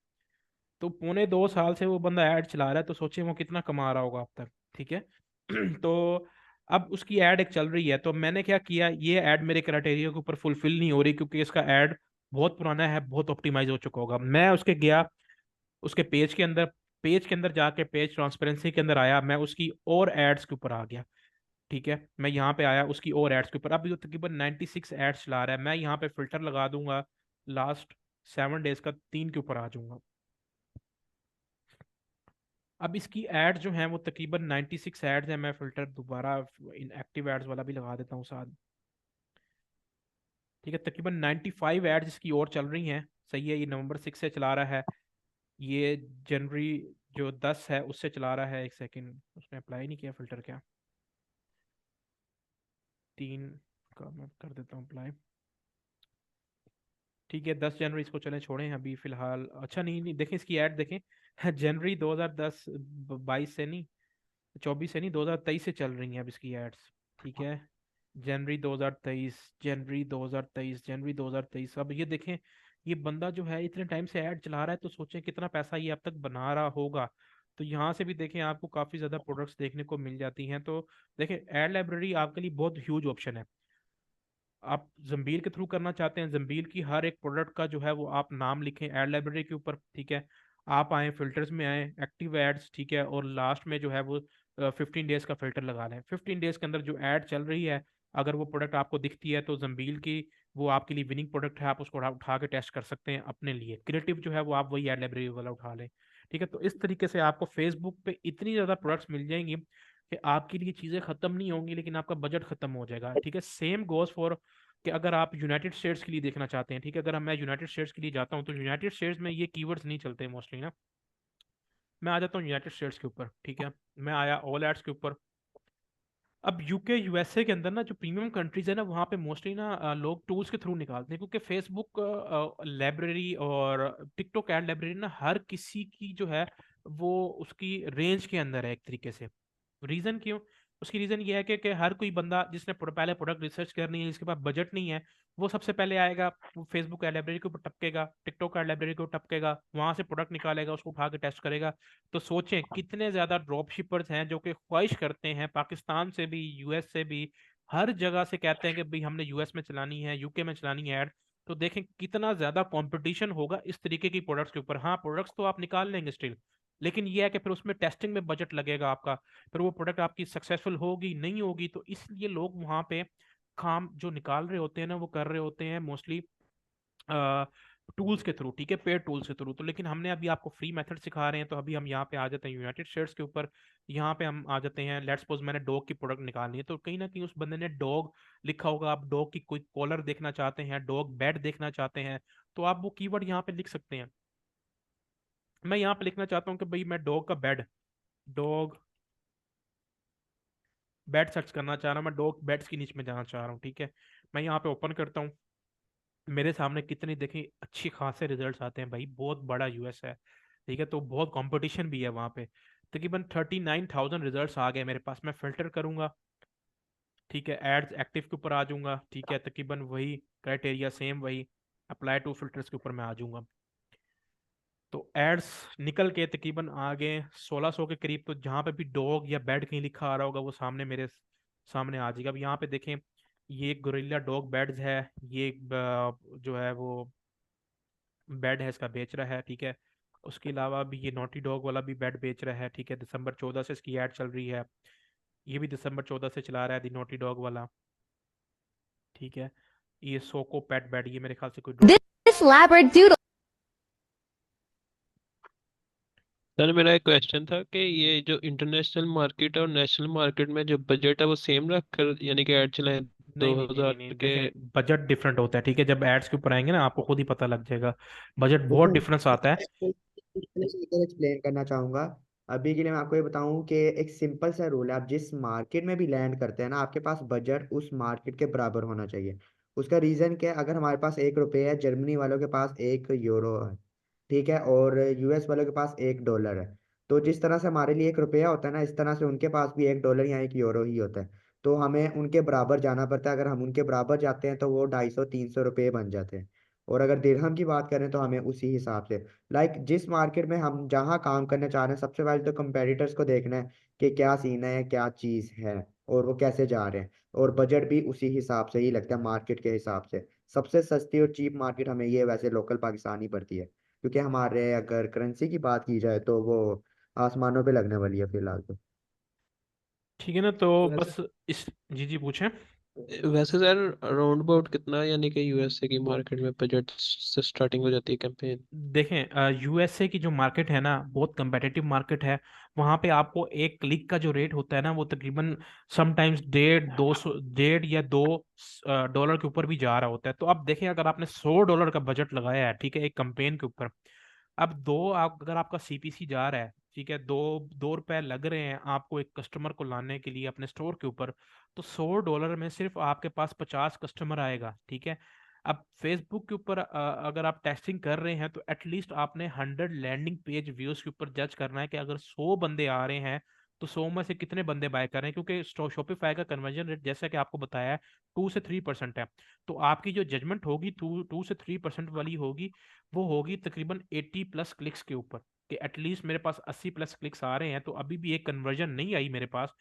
तो पौने 2 साल से वो बंदा ऐड चला रहा है, तो सोचिए वो कितना कमा रहा होगा अब तक। ठीक है। तो अब उसकी ऐड एक चल रही है, तो मैंने क्या किया, ये ऐड मेरे क्राइटेरिया के ऊपर फुलफिल नहीं हो रही, क्योंकि इसका ऐड बहुत पुराना है, बहुत ऑप्टिमाइज हो चुका होगा। मैं उसके गया, उसके पेज के अंदर जाके पेज ट्रांसपेरेंसी के अंदर आया, मैं उसकी और एड्स के ऊपर आ गया। ठीक है, मैं यहाँ पे आया उसकी और एड्स के ऊपर, अब ये तकरीबन 96 एड्स चला रहा है। मैं यहाँ पे फिल्टर लगा दूंगा, लास्ट 7 डेज का 3 के ऊपर आ जाऊंगा। अब इसकी एड जो है वो तकरीबन 96 एड्स है। मैं फिल्टर दोबारा इन एक्टिव एड्स वाला भी लगा देता हूँ साथ। ठीक है, तकरीबन 95 एड्स इसकी और चल रही हैं। सही है, ये नवंबर 6 से चला रहा है, ये जनवरी जो 10 है उससे चला रहा है। एक सेकंड, उसने अप्लाई नहीं किया फिल्टर क्या, 3 का मैं कर देता हूँ अप्लाई। ठीक है, 10 जनवरी इसको चलें छोड़ें अभी फिलहाल। अच्छा नहीं नहीं, देखें इसकी ऐड देखें, जनवरी 2010 22 से नहीं, 24 से नहीं, 2023 से चल रही हैं अब इसकी एड्स। ठीक है, जनवरी 2023, जनवरी 2023, जनवरी 2023, अब ये देखें, ये बंदा जो है इतने टाइम से ऐड चला रहा है, तो सोचें कितना पैसा ये अब तक बना रहा होगा। तो यहाँ से भी देखें आपको काफ़ी ज़्यादा प्रोडक्ट्स देखने को मिल जाती हैं। तो देखें, एड लाइब्रेरी आपके लिए बहुत ह्यूज ऑप्शन है। आप जंबील के थ्रू करना चाहते हैं, जंबील की हर एक प्रोडक्ट का जो है वो आप नाम लिखें एड लाइब्रेरी के ऊपर। ठीक है, आप आए फिल्टर्स में आए, एक्टिव एड्स, ठीक है, और लास्ट में जो है वो 15 डेज का फिल्टर लगा लें। 15 डेज के अंदर जो ऐड चल रही है, अगर वो प्रोडक्ट आपको दिखती है तो जंबील की वो आपके लिए विनिंग प्रोडक्ट है, आप उसको उठा के टेस्ट कर सकते हैं अपने लिए। क्रिएटिव जो है वो आप वही एड लाइब्रेरी वाला उठा लें। ठीक है। तो इस तरीके से आपको फेसबुक पे इतनी ज्यादा प्रोडक्ट्स मिल जाएंगी कि आपके लिए चीजें खत्म नहीं होंगी, लेकिन आपका बजट खत्म हो जाएगा। ठीक है, सेम गोज फॉर कि अगर आप यूनाइटेड स्टेट्स के लिए देखना चाहते हैं, ठीक है, अगर मैं यूनाइटेड स्टेट्स के लिए जाता हूँ तो यूनाइटेड स्टेट्स में ये कीवर्ड्स नहीं चलते मोस्टली ना। मैं आ जाता हूँ यूनाइटेड स्टेट्स के ऊपर, ठीक है, मैं आया ऑल एड्स के ऊपर। अब यूके यूएसए के अंदर ना जो प्रीमियम कंट्रीज है ना, वहाँ पे मोस्टली ना लोग टूल्स के थ्रू निकालते हैं, क्योंकि फेसबुक लाइब्रेरी और टिकटॉक एड लाइब्रेरी ना हर किसी की जो है वो उसकी रेंज के अंदर है एक तरीके से। रीजन क्यों? उसकी रीजन ये है कि हर कोई बंदा जिसने पहले प्रोडक्ट रिसर्च करनी है, जिसके पास बजट नहीं है, वो सबसे पहले आएगा, वो फेसबुक एड लाइब्रेरी के ऊपर टपकेगा, टिकटॉक एड लाइब्रेरी के ऊपर टपकेगा, वहां से प्रोडक्ट निकालेगा, उसको उठा के टेस्ट करेगा। तो सोचें कितने ज्यादा ड्रॉप शिपर्स हैं जो कि ख्वाहिश करते हैं पाकिस्तान से भी, यूएस से भी, हर जगह से कहते हैं कि भाई हमने यूएस में चलानी है, यूके में चलानी है ऐड। तो देखें कितना ज्यादा कंपटीशन होगा इस तरीके की प्रोडक्ट्स के ऊपर। हाँ, प्रोडक्ट्स तो आप निकाल लेंगे स्टिल, लेकिन ये है कि फिर उसमें टेस्टिंग में बजट लगेगा आपका, फिर वो प्रोडक्ट आपकी सक्सेसफुल होगी नहीं होगी। तो इसलिए लोग वहां पे काम जो निकाल रहे होते हैं ना, वो कर रहे होते हैं मोस्टली टूल्स के थ्रू, ठीक है, पेड टूल्स के थ्रू। तो लेकिन हमने अभी आपको फ्री मेथड सिखा रहे हैं, तो अभी हम यहाँ पे आ जाते हैं यूनाइटेड स्टेट्स के ऊपर। यहाँ पे हम आ जाते हैं, लेट्स सपोज मैंने डॉग की प्रोडक्ट निकालनी है, तो कहीं ना कहीं उस बंदे ने डॉग लिखा होगा, आप डॉग की कोई कॉलर देखना चाहते हैं, डॉग बेड देखना चाहते हैं, तो आप वो कीवर्ड यहाँ पे लिख सकते हैं। मैं यहाँ पे लिखना चाहता हूँ कि भाई मैं डॉग का बेड, डॉग बेड सर्च करना चाह रहा हूँ, मैं डॉग बेड्स की नीचे में जाना चाह रहा हूँ, ठीक है। मैं यहाँ पे ओपन करता हूँ, मेरे सामने कितनी देखिए अच्छी खासे रिजल्ट्स आते हैं भाई, बहुत बड़ा यूएस है, ठीक है, तो बहुत कंपटीशन भी है वहाँ पे। तकरीबन 39,000 रिजल्ट्स आ गए मेरे पास। मैं फिल्टर करूंगा, ठीक है, एड्स एक्टिव के ऊपर आ जाऊंगा, ठीक है, तकरीबन वही क्राइटेरिया सेम वही, अप्लाई टू फिल्टर्स के ऊपर मैं आ जाऊंगा। तो एड्स निकल के तकरीबन आ गए 1600 के करीब। तो जहाँ पे भी डॉग या बेड कहीं लिखा आ रहा होगा वो सामने मेरे सामने आ जाएगा। अब यहाँ पे देखें, ये एक गोरिल्ला डॉग बेड्स है, ये एक जो है वो बेड है, इसका बेच रहा है, ठीक है। उसके अलावा भी ये नोटी डॉग वाला भी बेड बेच रहा है, ठीक है, दिसंबर 14 से इसकी ऐड चल रही है। ये भी दिसंबर 14 से चला रहा है दी नोटी डॉग वाला, ठीक है। ये सोको पेट बेड, ये मेरे ख्याल से कोई डॉग। This labradoodle. सर मेरा एक क्वेश्चन था कि ये जो इंटरनेशनल मार्केट और नेशनल मार्केट में जो बजट है वो सेम रख कर यानी कि ऐड चलाएं नहीं नहीं नहीं 2000 नहीं नहीं, के? देखें बजट डिफरेंट होता है, ठीक है, जब एड्स के ऊपर आएंगे ना आपको खुद ही पता लग जाएगा, बजट बहुत देखो, डिफरेंस आता है। इधर एक्सप्लेन करना चाहूंगा। अभी के लिए मैं आपको ये बताऊं कि एक सिंपल सा रूल है, आप जिस मार्केट में भी लैंड करते हैं ना, आपके पास बजट उस मार्केट के बराबर होना चाहिए। उसका रीजन क्या है? अगर हमारे पास 1 रुपये है, जर्मनी वालों के पास 1 यूरो है, ठीक है, और यूएस वालों के पास 1 डॉलर है। तो जिस तरह से हमारे लिए 1 रुपया होता है ना, इस तरह से उनके पास भी 1 डॉलर या 1 यूरो ही होता है। तो हमें उनके बराबर जाना पड़ता है। अगर हम उनके बराबर जाते हैं तो वो 250-300 रुपये बन जाते हैं। और अगर दिरहम की बात करें तो हमें उसी हिसाब से, जिस मार्केट में हम जहाँ काम करने चाह रहे हैं, सबसे पहले तो कंपेटिटर्स को देखना है कि क्या सीन है, क्या चीज़ है, और वो कैसे जा रहे हैं। और बजट भी उसी हिसाब से ही लगता है, मार्केट के हिसाब से। सबसे सस्ती और चीप मार्केट हमें ये वैसे लोकल पाकिस्तान ही पड़ती है, क्योंकि हमारे अगर करेंसी की बात की जाए तो वो आसमानों पे लगने वाली है फिलहाल तो। ठीक है ना, तो वैसे बस इस, जी जी पूछें। वैसे सर राउंड अबाउट कितना यानी कि यूएसए की मार्केट में बजट से स्टार्टिंग हो जाती है कैंपेन? देखें यूएसए की जो मार्केट है ना, बहुत कंपेटिटिव मार्केट है। वहां पे आपको एक क्लिक का जो रेट होता है ना, वो तकरीबन समटाइम्स 1.5 1.5 या 2 डॉलर के ऊपर भी जा रहा होता है। तो अब देखें, अगर आपने $100 का बजट लगाया है, ठीक है, एक कंपेन के ऊपर, अब अगर आपका सीपीसी जा रहा है, ठीक है, 2 रुपए लग रहे हैं आपको एक कस्टमर को लाने के लिए अपने स्टोर के ऊपर, तो $100 में सिर्फ आपके पास 50 कस्टमर आएगा, ठीक है। अब फेसबुक के ऊपर अगर आप टेस्टिंग कर रहे हैं तो एटलीस्ट आपने 100 लैंडिंग पेज व्यूज के ऊपर जज करना है कि अगर 100 बंदे आ रहे हैं तो 100 में से कितने बंदे बाय कर रहे हैं, क्योंकि शॉपिफाई का कन्वर्जन रेट जैसा कि आपको बताया है 2 से 3% है। तो आपकी जो जजमेंट होगी 2 से 3% वाली होगी, वो होगी तकरीबन 80+ क्लिक्स के ऊपर, कि एटलीस्ट मेरे पास 80+ क्लिक्स आ रहे हैं, तो अभी भी एक कन्वर्जन नहीं आई मेरे पास,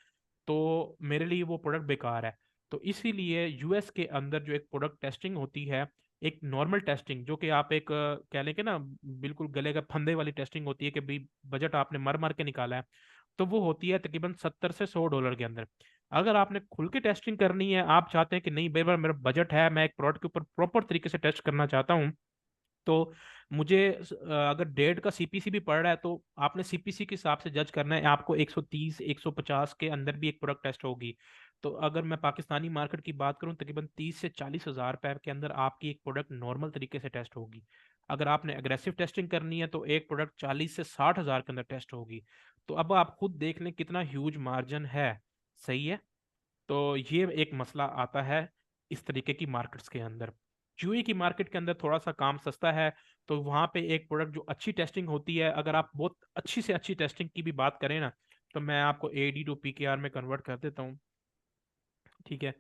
तो मेरे लिए वो प्रोडक्ट बेकार है। तो इसीलिए यूएस के अंदर जो एक प्रोडक्ट टेस्टिंग होती है, एक नॉर्मल टेस्टिंग जो कि आप एक कह लें कि ना बिल्कुल गले का फंदे वाली टेस्टिंग होती है कि भाई बजट आपने मर मर के निकाला है, तो वो होती है तकरीबन 70 से $100 के अंदर। अगर आपने खुल के टेस्टिंग करनी है, आप चाहते हैं कि नहीं भाई मेरा बजट है, मैं एक प्रोडक्ट के ऊपर प्रॉपर तरीके से टेस्ट करना चाहता हूँ, तो मुझे अगर 1.5 का सीपीसी भी पड़ रहा है तो आपने सीपीसी के हिसाब से जज करना है। आपको 130 150 के अंदर भी एक प्रोडक्ट टेस्ट होगी। तो अगर मैं पाकिस्तानी मार्केट की बात करूं, तकरीबन 30 से 40 हज़ार रुपए के अंदर आपकी एक प्रोडक्ट नॉर्मल तरीके से टेस्ट होगी। अगर आपने एग्रेसिव टेस्टिंग करनी है तो एक प्रोडक्ट 40 से 60 हज़ार के अंदर टेस्ट होगी। तो अब आप खुद देख लें कितना ह्यूज मार्जिन है। सही है। तो ये एक मसला आता है इस तरीके की मार्केट्स के अंदर। यूएई की मार्केट के अंदर थोड़ा सा काम सस्ता है। तो वहाँ पे एक प्रोडक्ट जो अच्छी टेस्टिंग होती है, अगर आप बहुत अच्छी से अच्छी टेस्टिंग की भी बात करें ना, तो मैं आपको एडी टू पीकेआर में कन्वर्ट कर देता हूँ। ठीक है।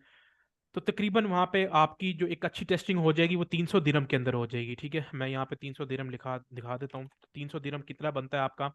तो तकरीबन वहाँ पे आपकी जो एक अच्छी टेस्टिंग हो जाएगी वो 300 दिरहम के अंदर हो जाएगी। ठीक है, मैं यहाँ पे 300 दिरहम लिखा दिखा देता हूँ। 300 दिरहम कितना बनता है आपका?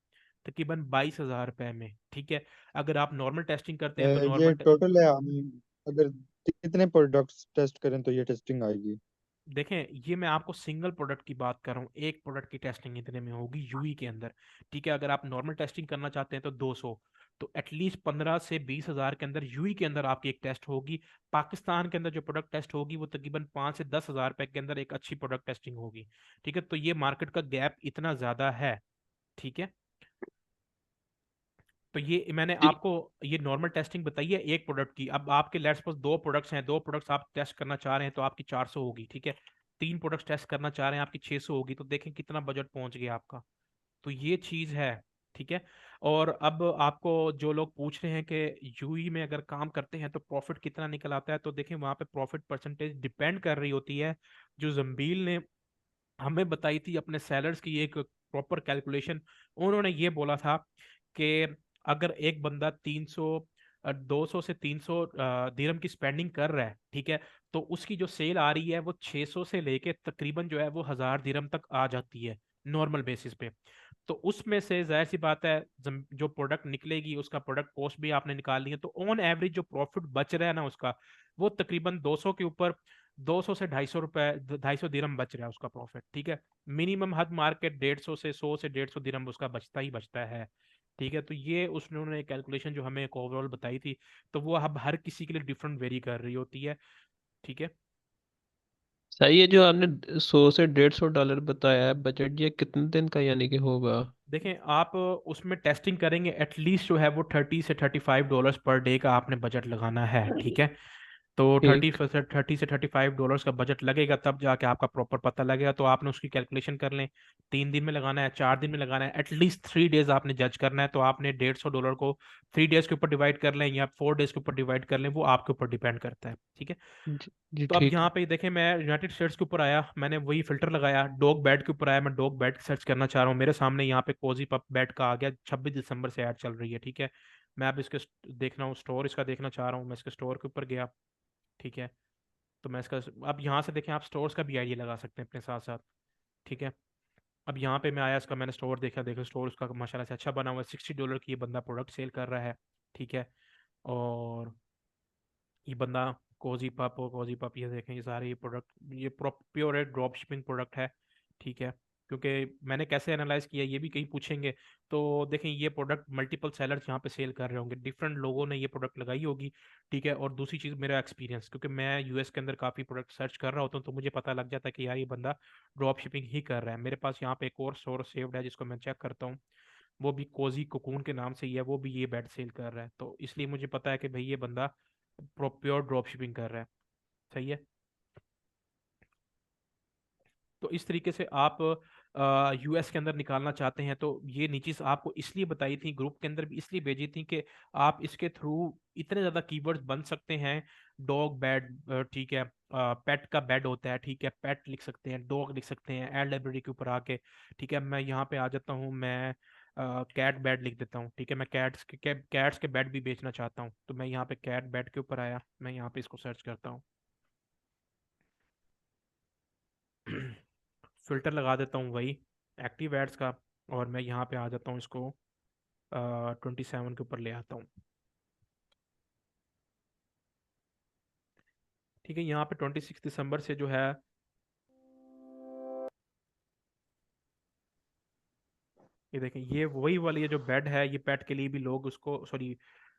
तकरीबन 22 हज़ार रुपए में। ठीक है। अगर आप नॉर्मल टेस्टिंग करते हैं तो ये नॉर्मल, टोटल है, हम अगर कितने प्रोडक्ट्स टेस्ट करें तो ये टेस्टिंग आएगी? देखें ये मैं आपको सिंगल प्रोडक्ट की बात कर रहा हूँ। एक प्रोडक्ट की टेस्टिंग इतने में होगी यूई के अंदर। ठीक है। अगर आप नॉर्मल टेस्टिंग करना चाहते हैं तो 200, तो एटलीस्ट 15 से 20 हज़ार के अंदर यूई के अंदर आपकी एक टेस्ट होगी। पाकिस्तान के अंदर जो प्रोडक्ट टेस्ट होगी वो तकरीबन 5 से 10 हज़ार रुपए के अंदर एक अच्छी प्रोडक्ट टेस्टिंग होगी। ठीक है। तो ये मार्केट का गैप इतना ज्यादा है। ठीक है। तो ये मैंने जी। आपको ये नॉर्मल टेस्टिंग बताई है एक प्रोडक्ट की। अब आपके लेट्स सपोज 2 प्रोडक्ट्स हैं, 2 प्रोडक्ट्स आप टेस्ट करना चाह रहे हैं तो आपकी 400 होगी। ठीक है। 3 प्रोडक्ट्स टेस्ट करना चाह रहे हैं आपकी 600 होगी। तो देखें कितना बजट पहुंच गया आपका। तो ये चीज है। ठीक है। और अब आपको जो लोग पूछ रहे हैं कि यूई में अगर काम करते हैं तो प्रॉफिट कितना निकल आता है, तो देखें वहां पे प्रॉफिट परसेंटेज डिपेंड कर रही होती है। जो जम्बील ने हमें बताई थी अपने सेलर्स की एक प्रॉपर कैलकुलेशन, उन्होंने ये बोला था कि अगर एक बंदा 200 से 300 दिरहम की स्पेंडिंग कर रहा है, ठीक है, तो उसकी जो सेल आ रही है वो 600 से लेके तकरीबन जो है वो 1000 दिरहम तक आ जाती है नॉर्मल बेसिस पे। तो उसमें से जाहिर सी बात है जो प्रोडक्ट निकलेगी उसका प्रोडक्ट कॉस्ट भी आपने निकालनी है, तो ऑन एवरेज जो प्रॉफिट बच रहा है ना उसका, वो तकरीबन 200 के ऊपर 200 से 250 रुपए 250 दिरहम बच रहा है उसका प्रॉफिट। ठीक है। मिनिमम हद मार्केट 150 से 100 से 150 दिरहम उसका बचता ही बचता है। ठीक है। तो ये उसने कैलकुलेशन जो हमें एक ओवरऑल बताई थी, तो वो अब हर किसी के लिए डिफरेंट वेरी कर रही होती है। ठीक है। सही है। जो आपने 100 से 150 डॉलर बताया है बजट, ये कितने दिन का यानी कि होगा? देखें आप उसमें टेस्टिंग करेंगे एटलीस्ट जो है वो $30 से $35 पर डे का आपने बजट लगाना है। ठीक है। तो ठीक। 30 से $35 का बजट लगेगा, तब जाके आपका प्रॉपर पता लगेगा। तो आपने उसकी कैलकुलेशन कर लें, 3 दिन में लगाना है, 4 दिन में लगाना है, एटलीस्ट 3 डेज आपने जज करना है। तो आपने $150 को 3 डेज के ऊपर डिवाइड कर लें या 4 डेज के ऊपर डिवाइड कर लें, वो आपके ऊपर डिपेंड करता है। ठीक है। जी तो अब ठीक यहाँ है। पे देखें मैं यूनाइटेड स्टेट्स के ऊपर आया, मैंने वही फिल्टर लगाया। डॉग बेड के ऊपर आया, मैं डॉग बेड सर्च करना चाह रहा हूँ। मेरे सामने यहाँ पे कोजी पप बेड का आ गया, 26 दिसंबर से ऐड चल रही है। ठीक है। मैं अब इसके देखना हूँ, स्टोर इसका देखना चाह रहा हूँ। मैं इसके स्टोर के ऊपर गया। ठीक है। तो मैं इसका अब यहाँ से देखें आप स्टोर्स का भी आइडिया लगा सकते हैं अपने साथ साथ। ठीक है। अब यहाँ पे मैं आया, इसका मैंने स्टोर देखा, देखो स्टोर उसका माशाल्लाह से अच्छा बना हुआ है। $60 की ये बंदा प्रोडक्ट सेल कर रहा है। ठीक है। और ये बंदा कोजी पप ये देखें, ये सारे ये प्रोडक्ट ये प्योर ड्रॉप शिपिंग प्रोडक्ट है। ठीक है। क्योंकि मैंने कैसे एनालाइज किया ये भी कहीं पूछेंगे। तो देखें ये प्रोडक्ट मल्टीपल सेलर्स यहाँ पे सेल कर रहे होंगे, डिफरेंट लोगों ने ये प्रोडक्ट लगाई होगी। ठीक है। और दूसरी चीज़ मेरा एक्सपीरियंस, क्योंकि मैं यूएस के अंदर काफ़ी प्रोडक्ट सर्च कर रहा होता हूँ, तो मुझे पता लग जाता है कि यार ये बंदा ड्रॉप शिपिंग ही कर रहा है। मेरे पास यहाँ पे एक और स्टोर सेव्ड है जिसको मैं चेक करता हूँ, वो भी कोजी कोकून के नाम से ही है, वो भी ये बेड सेल कर रहा है। तो इसलिए मुझे पता है कि भाई ये बंदा प्योर ड्रॉप शिपिंग कर रहा है। सही है। तो इस तरीके से आप यूएस के अंदर निकालना चाहते हैं तो ये नीचीज आपको इसलिए बताई थी, ग्रुप के अंदर भी इसलिए भेजी थी कि आप इसके थ्रू इतने ज़्यादा कीवर्ड्स बन सकते हैं। डॉग बेड, ठीक है, पेट का बेड होता है, ठीक है, पेट लिख सकते हैं, डॉग लिख सकते हैं एड लाइब्रेरी के ऊपर आके। ठीक है। मैं यहाँ पे आ जाता हूँ, मैं कैट बेड लिख देता हूँ। ठीक है। मैं कैट्स के बेड भी बेचना चाहता हूँ, तो मैं यहाँ पे कैट बेड के ऊपर आया, मैं यहाँ पे इसको सर्च करता हूँ। फिल्टर लगा देता हूँ वही एक्टिव एड्स का, और मैं यहाँ पे आ जाता हूँ, इसको 27 के ऊपर ले आता हूँ। ठीक है। यहाँ पे 26 दिसंबर से जो है ये देखें, ये वही वाली ये जो बेड है, ये पेट के लिए भी लोग उसको, सॉरी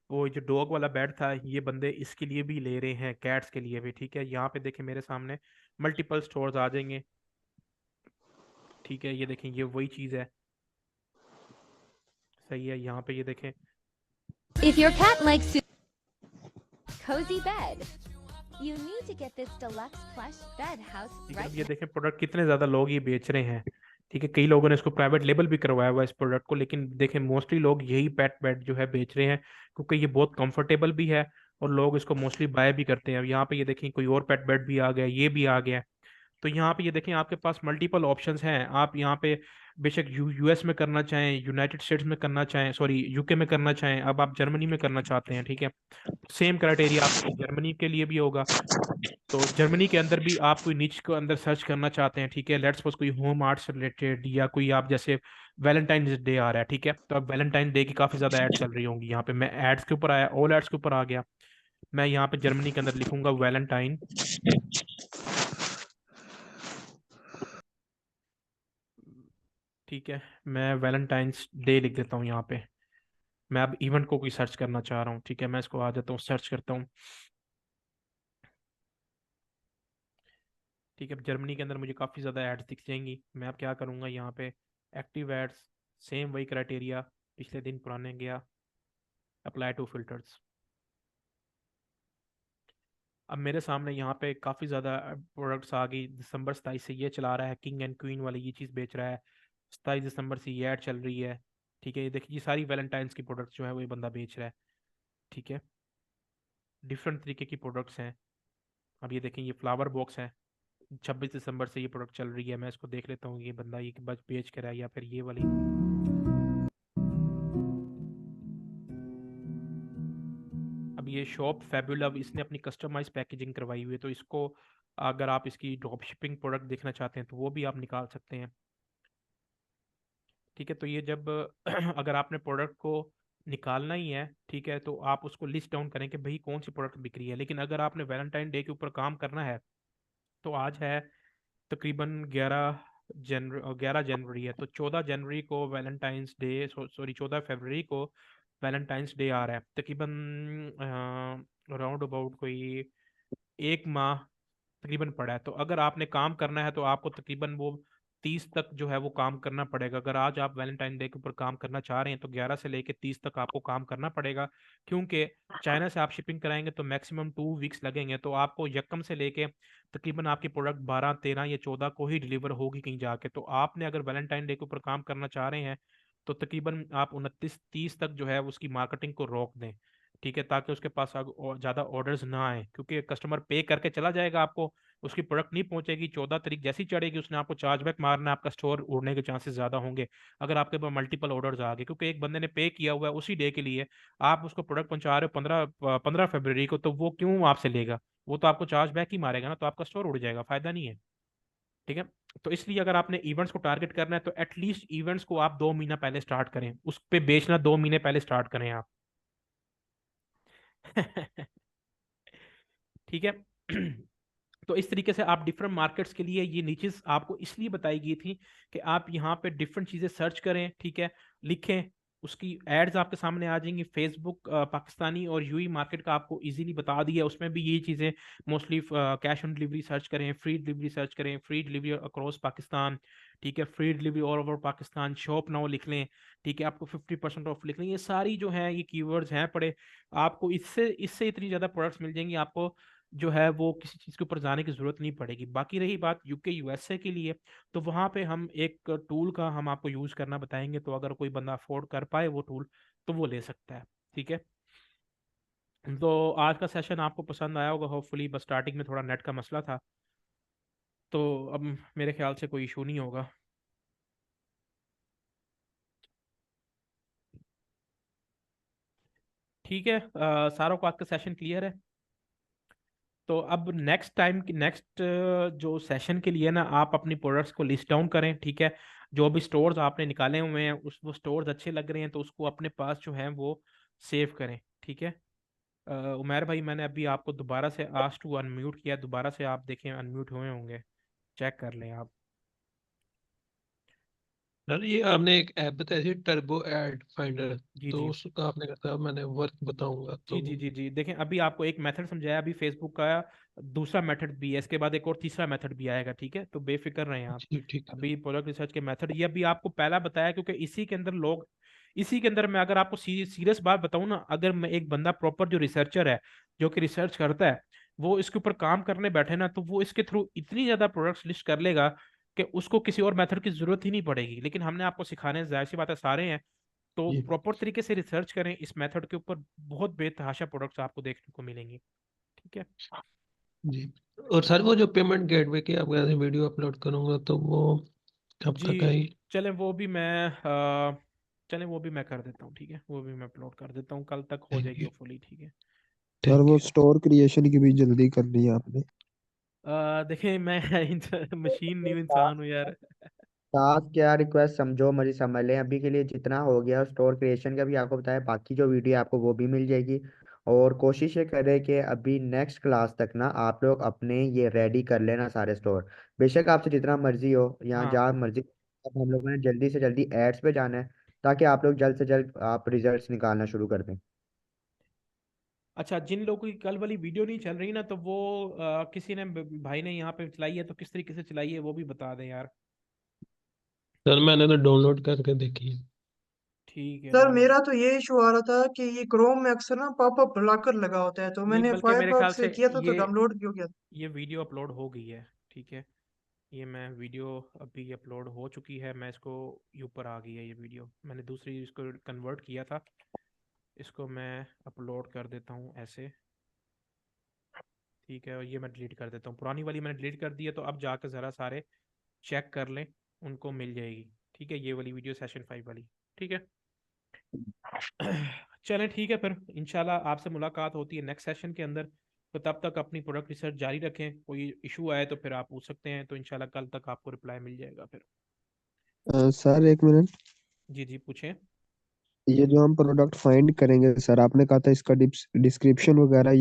वो जो डॉग वाला बेड था, ये बंदे इसके लिए भी ले रहे हैं, कैट्स के लिए भी। ठीक है। यहाँ पे देखें मेरे सामने मल्टीपल स्टोर्स आ जाएंगे। ठीक है, ये देखें ये वही चीज़ है, सही है। यहाँ पे ये देखें, If your cat likes to cozy bed, you need to get this deluxe plush bed house ठीक है। अब right ये now. देखें प्रोडक्ट कितने ज़्यादा लोग ये बेच रहे हैं, ठीक है। कई लोगों ने इसको प्राइवेट लेबल भी करवाया हुआ है इस प्रोडक्ट को, लेकिन देखें मोस्टली लोग यही पेट बेड जो है बेच रहे हैं, क्योंकि ये बहुत कंफर्टेबल भी है और लोग इसको मोस्टली बाय भी करते हैं। अब यहाँ पे ये देखें कोई और पेट बेड भी आ गया, ये भी आ गया। तो यहाँ पे ये देखें आपके पास मल्टीपल ऑप्शंस हैं। आप यहाँ पे बेशक यूएस में करना चाहें, यूनाइटेड स्टेट्स में करना चाहें, सॉरी यूके में करना चाहें, अब आप जर्मनी में करना चाहते हैं, ठीक है। सेम क्राइटेरिया आपके जर्मनी के लिए भी होगा। तो जर्मनी के अंदर भी आप कोई निच को अंदर सर्च करना चाहते हैं, ठीक है। लेट्स सपोज कोई होम आर्ट से रिलेटेड, या कोई आप जैसे वैलेंटाइन डे आ रहा है, ठीक है, तो अब वैलेंटाइन डे की काफ़ी ज़्यादा एड चल रही होंगी। यहाँ पे मैं एड्स के ऊपर आया, ऑल एड्स के ऊपर आ गया। मैं यहाँ पे जर्मनी के अंदर लिखूंगा वैलेंटाइन, ठीक है। मैं वैलेंटाइंस डे लिख देता हूँ यहाँ पे। मैं अब इवेंट को कोई सर्च करना चाह रहा हूँ, ठीक है। मैं इसको आ जाता हूँ, सर्च करता हूँ, ठीक है। अब जर्मनी के अंदर मुझे काफ़ी ज़्यादा एड्स दिख जाएंगी। मैं अब क्या करूँगा, यहाँ पे एक्टिव एड्स, सेम वही क्राइटेरिया, पिछले दिन पुराने गया, अप्लाई टू फिल्टर्स। अब मेरे सामने यहाँ पे काफ़ी ज़्यादा प्रोडक्ट्स आ गई। दिसंबर 27 से ये चला रहा है, किंग एंड क्वीन वाली ये चीज़ बेच रहा है, 27 दिसंबर से ये ऐड चल रही है, ठीक है। ये देखिए ये सारी वैलेंटाइंस की प्रोडक्ट्स जो है वो ये बंदा बेच रहा है, ठीक है। डिफरेंट तरीके की प्रोडक्ट्स हैं। अब ये देखें ये फ्लावर बॉक्स है, 26 दिसंबर से ये प्रोडक्ट चल रही है। मैं इसको देख लेता हूँ, ये बंदा ये बस बेच कर है या फिर ये वाली। अब ये शॉप फैबुलव, इसने अपनी कस्टमाइज पैकेजिंग करवाई हुई है, तो इसको अगर आप इसकी ड्रॉप शिपिंग प्रोडक्ट देखना चाहते हैं तो वो भी आप निकाल सकते हैं, ठीक है। तो ये जब अगर आपने प्रोडक्ट को निकालना ही है, ठीक है, तो आप उसको लिस्ट डाउन करें कि भाई कौन सी प्रोडक्ट बिक रही है। लेकिन अगर आपने वैलेंटाइन डे के ऊपर काम करना है, तो आज है तकरीबन 11 जनवरी है, तो 14 जनवरी को वैलेंटाइंस डे, सॉरी 14 फरवरी को वैलेंटाइंस डे आ रहा है। तकरीबन अराउंड अबाउट कोई एक माह तकरीबन पड़ा है। तो अगर आपने काम करना है तो आपको तकरीबन वो 30 तक जो है वो काम करना पड़ेगा। अगर आज आप वैलेंटाइन डे के ऊपर काम करना चाह रहे हैं तो 11 से लेके 30 तक आपको काम करना पड़ेगा, क्योंकि चाइना से आप शिपिंग कराएंगे तो मैक्सिमम 2 वीक्स लगेंगे। तो आपको यकम से लेके तकरीबन आपकी प्रोडक्ट 12, 13 या 14 को ही डिलीवर होगी कहीं जाके। तो आपने अगर वैलेंटाइन डे के ऊपर काम करना चाह रहे हैं तो तकरीबन आप 29, 30 तक जो है उसकी मार्केटिंग को रोक दें, ठीक है, ताकि उसके पास ज़्यादा ऑर्डर्स ना आए, क्योंकि कस्टमर पे करके चला जाएगा, आपको उसकी प्रोडक्ट नहीं पहुंचेगी। 14 तारीख जैसी चढ़ेगी उसने आपको चार्जबैक मारना है, आपका स्टोर उड़ने के चांसेस ज़्यादा होंगे अगर आपके पास मल्टीपल ऑर्डर्स आ गए, क्योंकि एक बंदे ने पे किया हुआ है उसी डे के लिए, आप उसको प्रोडक्ट पहुंचा रहे हो 15 फरवरी को, तो वो क्यों आपसे लेगा? वो तो आपको चार्जबैक ही मारेगा ना, तो आपका स्टोर उड़ जाएगा, फायदा नहीं है, ठीक है। तो इसलिए अगर आपने इवेंट्स को टारगेट करना है तो एटलीस्ट इवेंट्स को आप 2 महीना पहले स्टार्ट करें, उस पे बेचना 2 महीने पहले स्टार्ट करें आप। ठीक है। तो इस तरीके से आप डिफरेंट मार्केट्स के लिए ये नीचेस आपको इसलिए बताई गई थी कि आप यहाँ पे डिफरेंट चीज़ें सर्च करें, ठीक है, लिखें, उसकी एड्स आपके सामने आ जाएंगी। फेसबुक पाकिस्तानी और यूई मार्केट का आपको इजीली बता दिया, उसमें भी ये चीज़ें mostly cash on delivery search करें, फ्री डिलीवरी सर्च करें, फ्री डिलीवरी अक्रॉस पाकिस्तान, ठीक है, free delivery all over Pakistan, shop now लिख लें, ठीक है, आपको 50% ऑफ लिख लें। ये सारी जो है ये कीवर्ड्स हैं पड़े, आपको इससे इससे इतनी ज़्यादा प्रोडक्ट्स मिल जाएंगी, आपको जो है वो किसी चीज़ के ऊपर जाने की ज़रूरत नहीं पड़ेगी। बाकी रही बात यूके यूएसए के लिए, तो वहाँ पे हम एक टूल का हम आपको यूज़ करना बताएंगे, तो अगर कोई बंदा अफोर्ड कर पाए वो टूल तो वो ले सकता है, ठीक है। तो आज का सेशन आपको पसंद आया होगा होपफुली, बस स्टार्टिंग में थोड़ा नेट का मसला था, तो अब मेरे ख्याल से कोई इशू नहीं होगा। ठीक है, सारों को आज का सेशन क्लियर है। तो अब नेक्स्ट टाइम की नेक्स्ट जो सेशन के लिए ना आप अपनी प्रोडक्ट्स को लिस्ट डाउन करें, ठीक है। जो भी स्टोर्स आपने निकाले हुए हैं उस वो स्टोर्स अच्छे लग रहे हैं तो उसको अपने पास जो है वो सेव करें, ठीक है। उमैर भाई मैंने अभी आपको दोबारा से आस्क टू अनम्यूट किया, दोबारा से आप देखें अनम्यूट हुए होंगे, चेक कर लें आप। सर ये आपने एक ऐप बताई थी टर्बो एड फाइंडर, जी तो जी उसका आपने कहा था मैंने वर्क बताऊंगा जी तो जी जी जी देखें, अभी आपको एक मेथड समझाया, अभी फेसबुक का दूसरा मेथड भी है, इसके बाद एक और तीसरा मेथड भी आएगा, ठीक है, तो बेफिक्र रहें आप। जी ठीक है। अभी प्रोडक्ट रिसर्च के मेथड ये अभी आपको पहला बताया, क्योंकि इसी के अंदर लोग, इसी के अंदर मैं अगर आपको सीरियस बात बताऊं ना, अगर मैं एक बंदा प्रॉपर जो रिसर्चर है, जो कि रिसर्च करता है, वो इसके ऊपर काम करने बैठे ना, तो वो इसके थ्रू इतनी ज्यादा प्रोडक्ट्स लिस्ट कर लेगा कि उसको किसी और मेथड की जरूरत ही नहीं पड़ेगी। लेकिन हमने आपको सिखाने, जाहिर सी बात है सारे हैं, तो जी प्रॉपर तरीके से रिसर्च करें इस मेथड के ऊपर, बहुत बेतहाशा प्रोडक्ट्स आपको देखने को मिलेंगी, ठीक है। जी। और सर वो जो पेमेंट गेटवे की आप कहते हैं वीडियो अपलोड करूंगा, तो वो कब जी तक आई? चलें, वो भी मैं कर देता हूँ, ठीक है, वो भी मैं अपलोड कर देता हूँ, कल तक हो थैंक जाएगी यू। वो फुली, ठीक है। सर थैंक वो यू। स्टोर क्रिएशन की भी जल्दी करनी है आपने। देखिए मैं मशीन न्यू टास्क इंसान हूँ यार। क्या रिक्वेस्ट समझो मर्जी समझ लें, अभी के लिए जितना हो गया स्टोर क्रिएशन का भी आपको बताया, बाकी जो वीडियो है आपको वो भी मिल जाएगी। और कोशिश ये करें कि अभी नेक्स्ट क्लास तक ना आप लोग अपने ये रेडी कर लेना सारे स्टोर, बेशक आपसे जितना मर्जी हो या हाँ जहाँ मर्जी। अब हम लोगों ने जल्दी से जल्दी एड्स पे जाना है, ताकि आप लोग जल्द से जल्द आप रिजल्ट्स निकालना शुरू कर दें। अच्छा, जिन लोगों की कल वाली वीडियो नहीं चल रही ना, तो वो किसी ने भाई ने यहाँ पे चलाई है, तो किस तरीके से चलाई है वो भी बता दें यार। सर मैंने तो डाउनलोड करके देखी है। ठीक है, सर डाउनलोड। मेरा तो ये इशू आ रहा था कि ये क्रोम में अक्सर ना पॉपअप ब्लॉकर लगा होता है, तो नहीं, मैंने बल्कि मेरे ख्याल फायरफॉक्स से से किया था तो ये डाउनलोड भी हो गया। ये वीडियो अपलोड हो गई है, ठीक है। ये मैं वीडियो अभी अपलोड हो चुकी है, मैं इसको ऊपर आ गई है ये वीडियो, मैंने दूसरी इसको कन्वर्ट किया था, इसको मैं अपलोड कर देता हूँ ऐसे, ठीक है। और ये मैं डिलीट कर देता हूँ, पुरानी वाली मैंने डिलीट कर दी है, तो अब जाकर ज़रा सारे चेक कर लें, उनको मिल जाएगी, ठीक है, ये वाली वीडियो सेशन 5 वाली, ठीक है। चलें ठीक है, फिर इंशाल्लाह आपसे मुलाकात होती है नेक्स्ट सेशन के अंदर। तो तब तक अपनी प्रोडक्ट रिसर्च जारी रखें, कोई इशू आए तो फिर आप पूछ सकते हैं, तो इंशाल्लाह कल तक आपको रिप्लाई मिल जाएगा फिर। सर एक मिनट, जी जी पूछें। ये जो हम प्रोडक्ट फाइंड करेंगे सर, आपने कहा था इसका डिस्क्रिप्शन वगैरह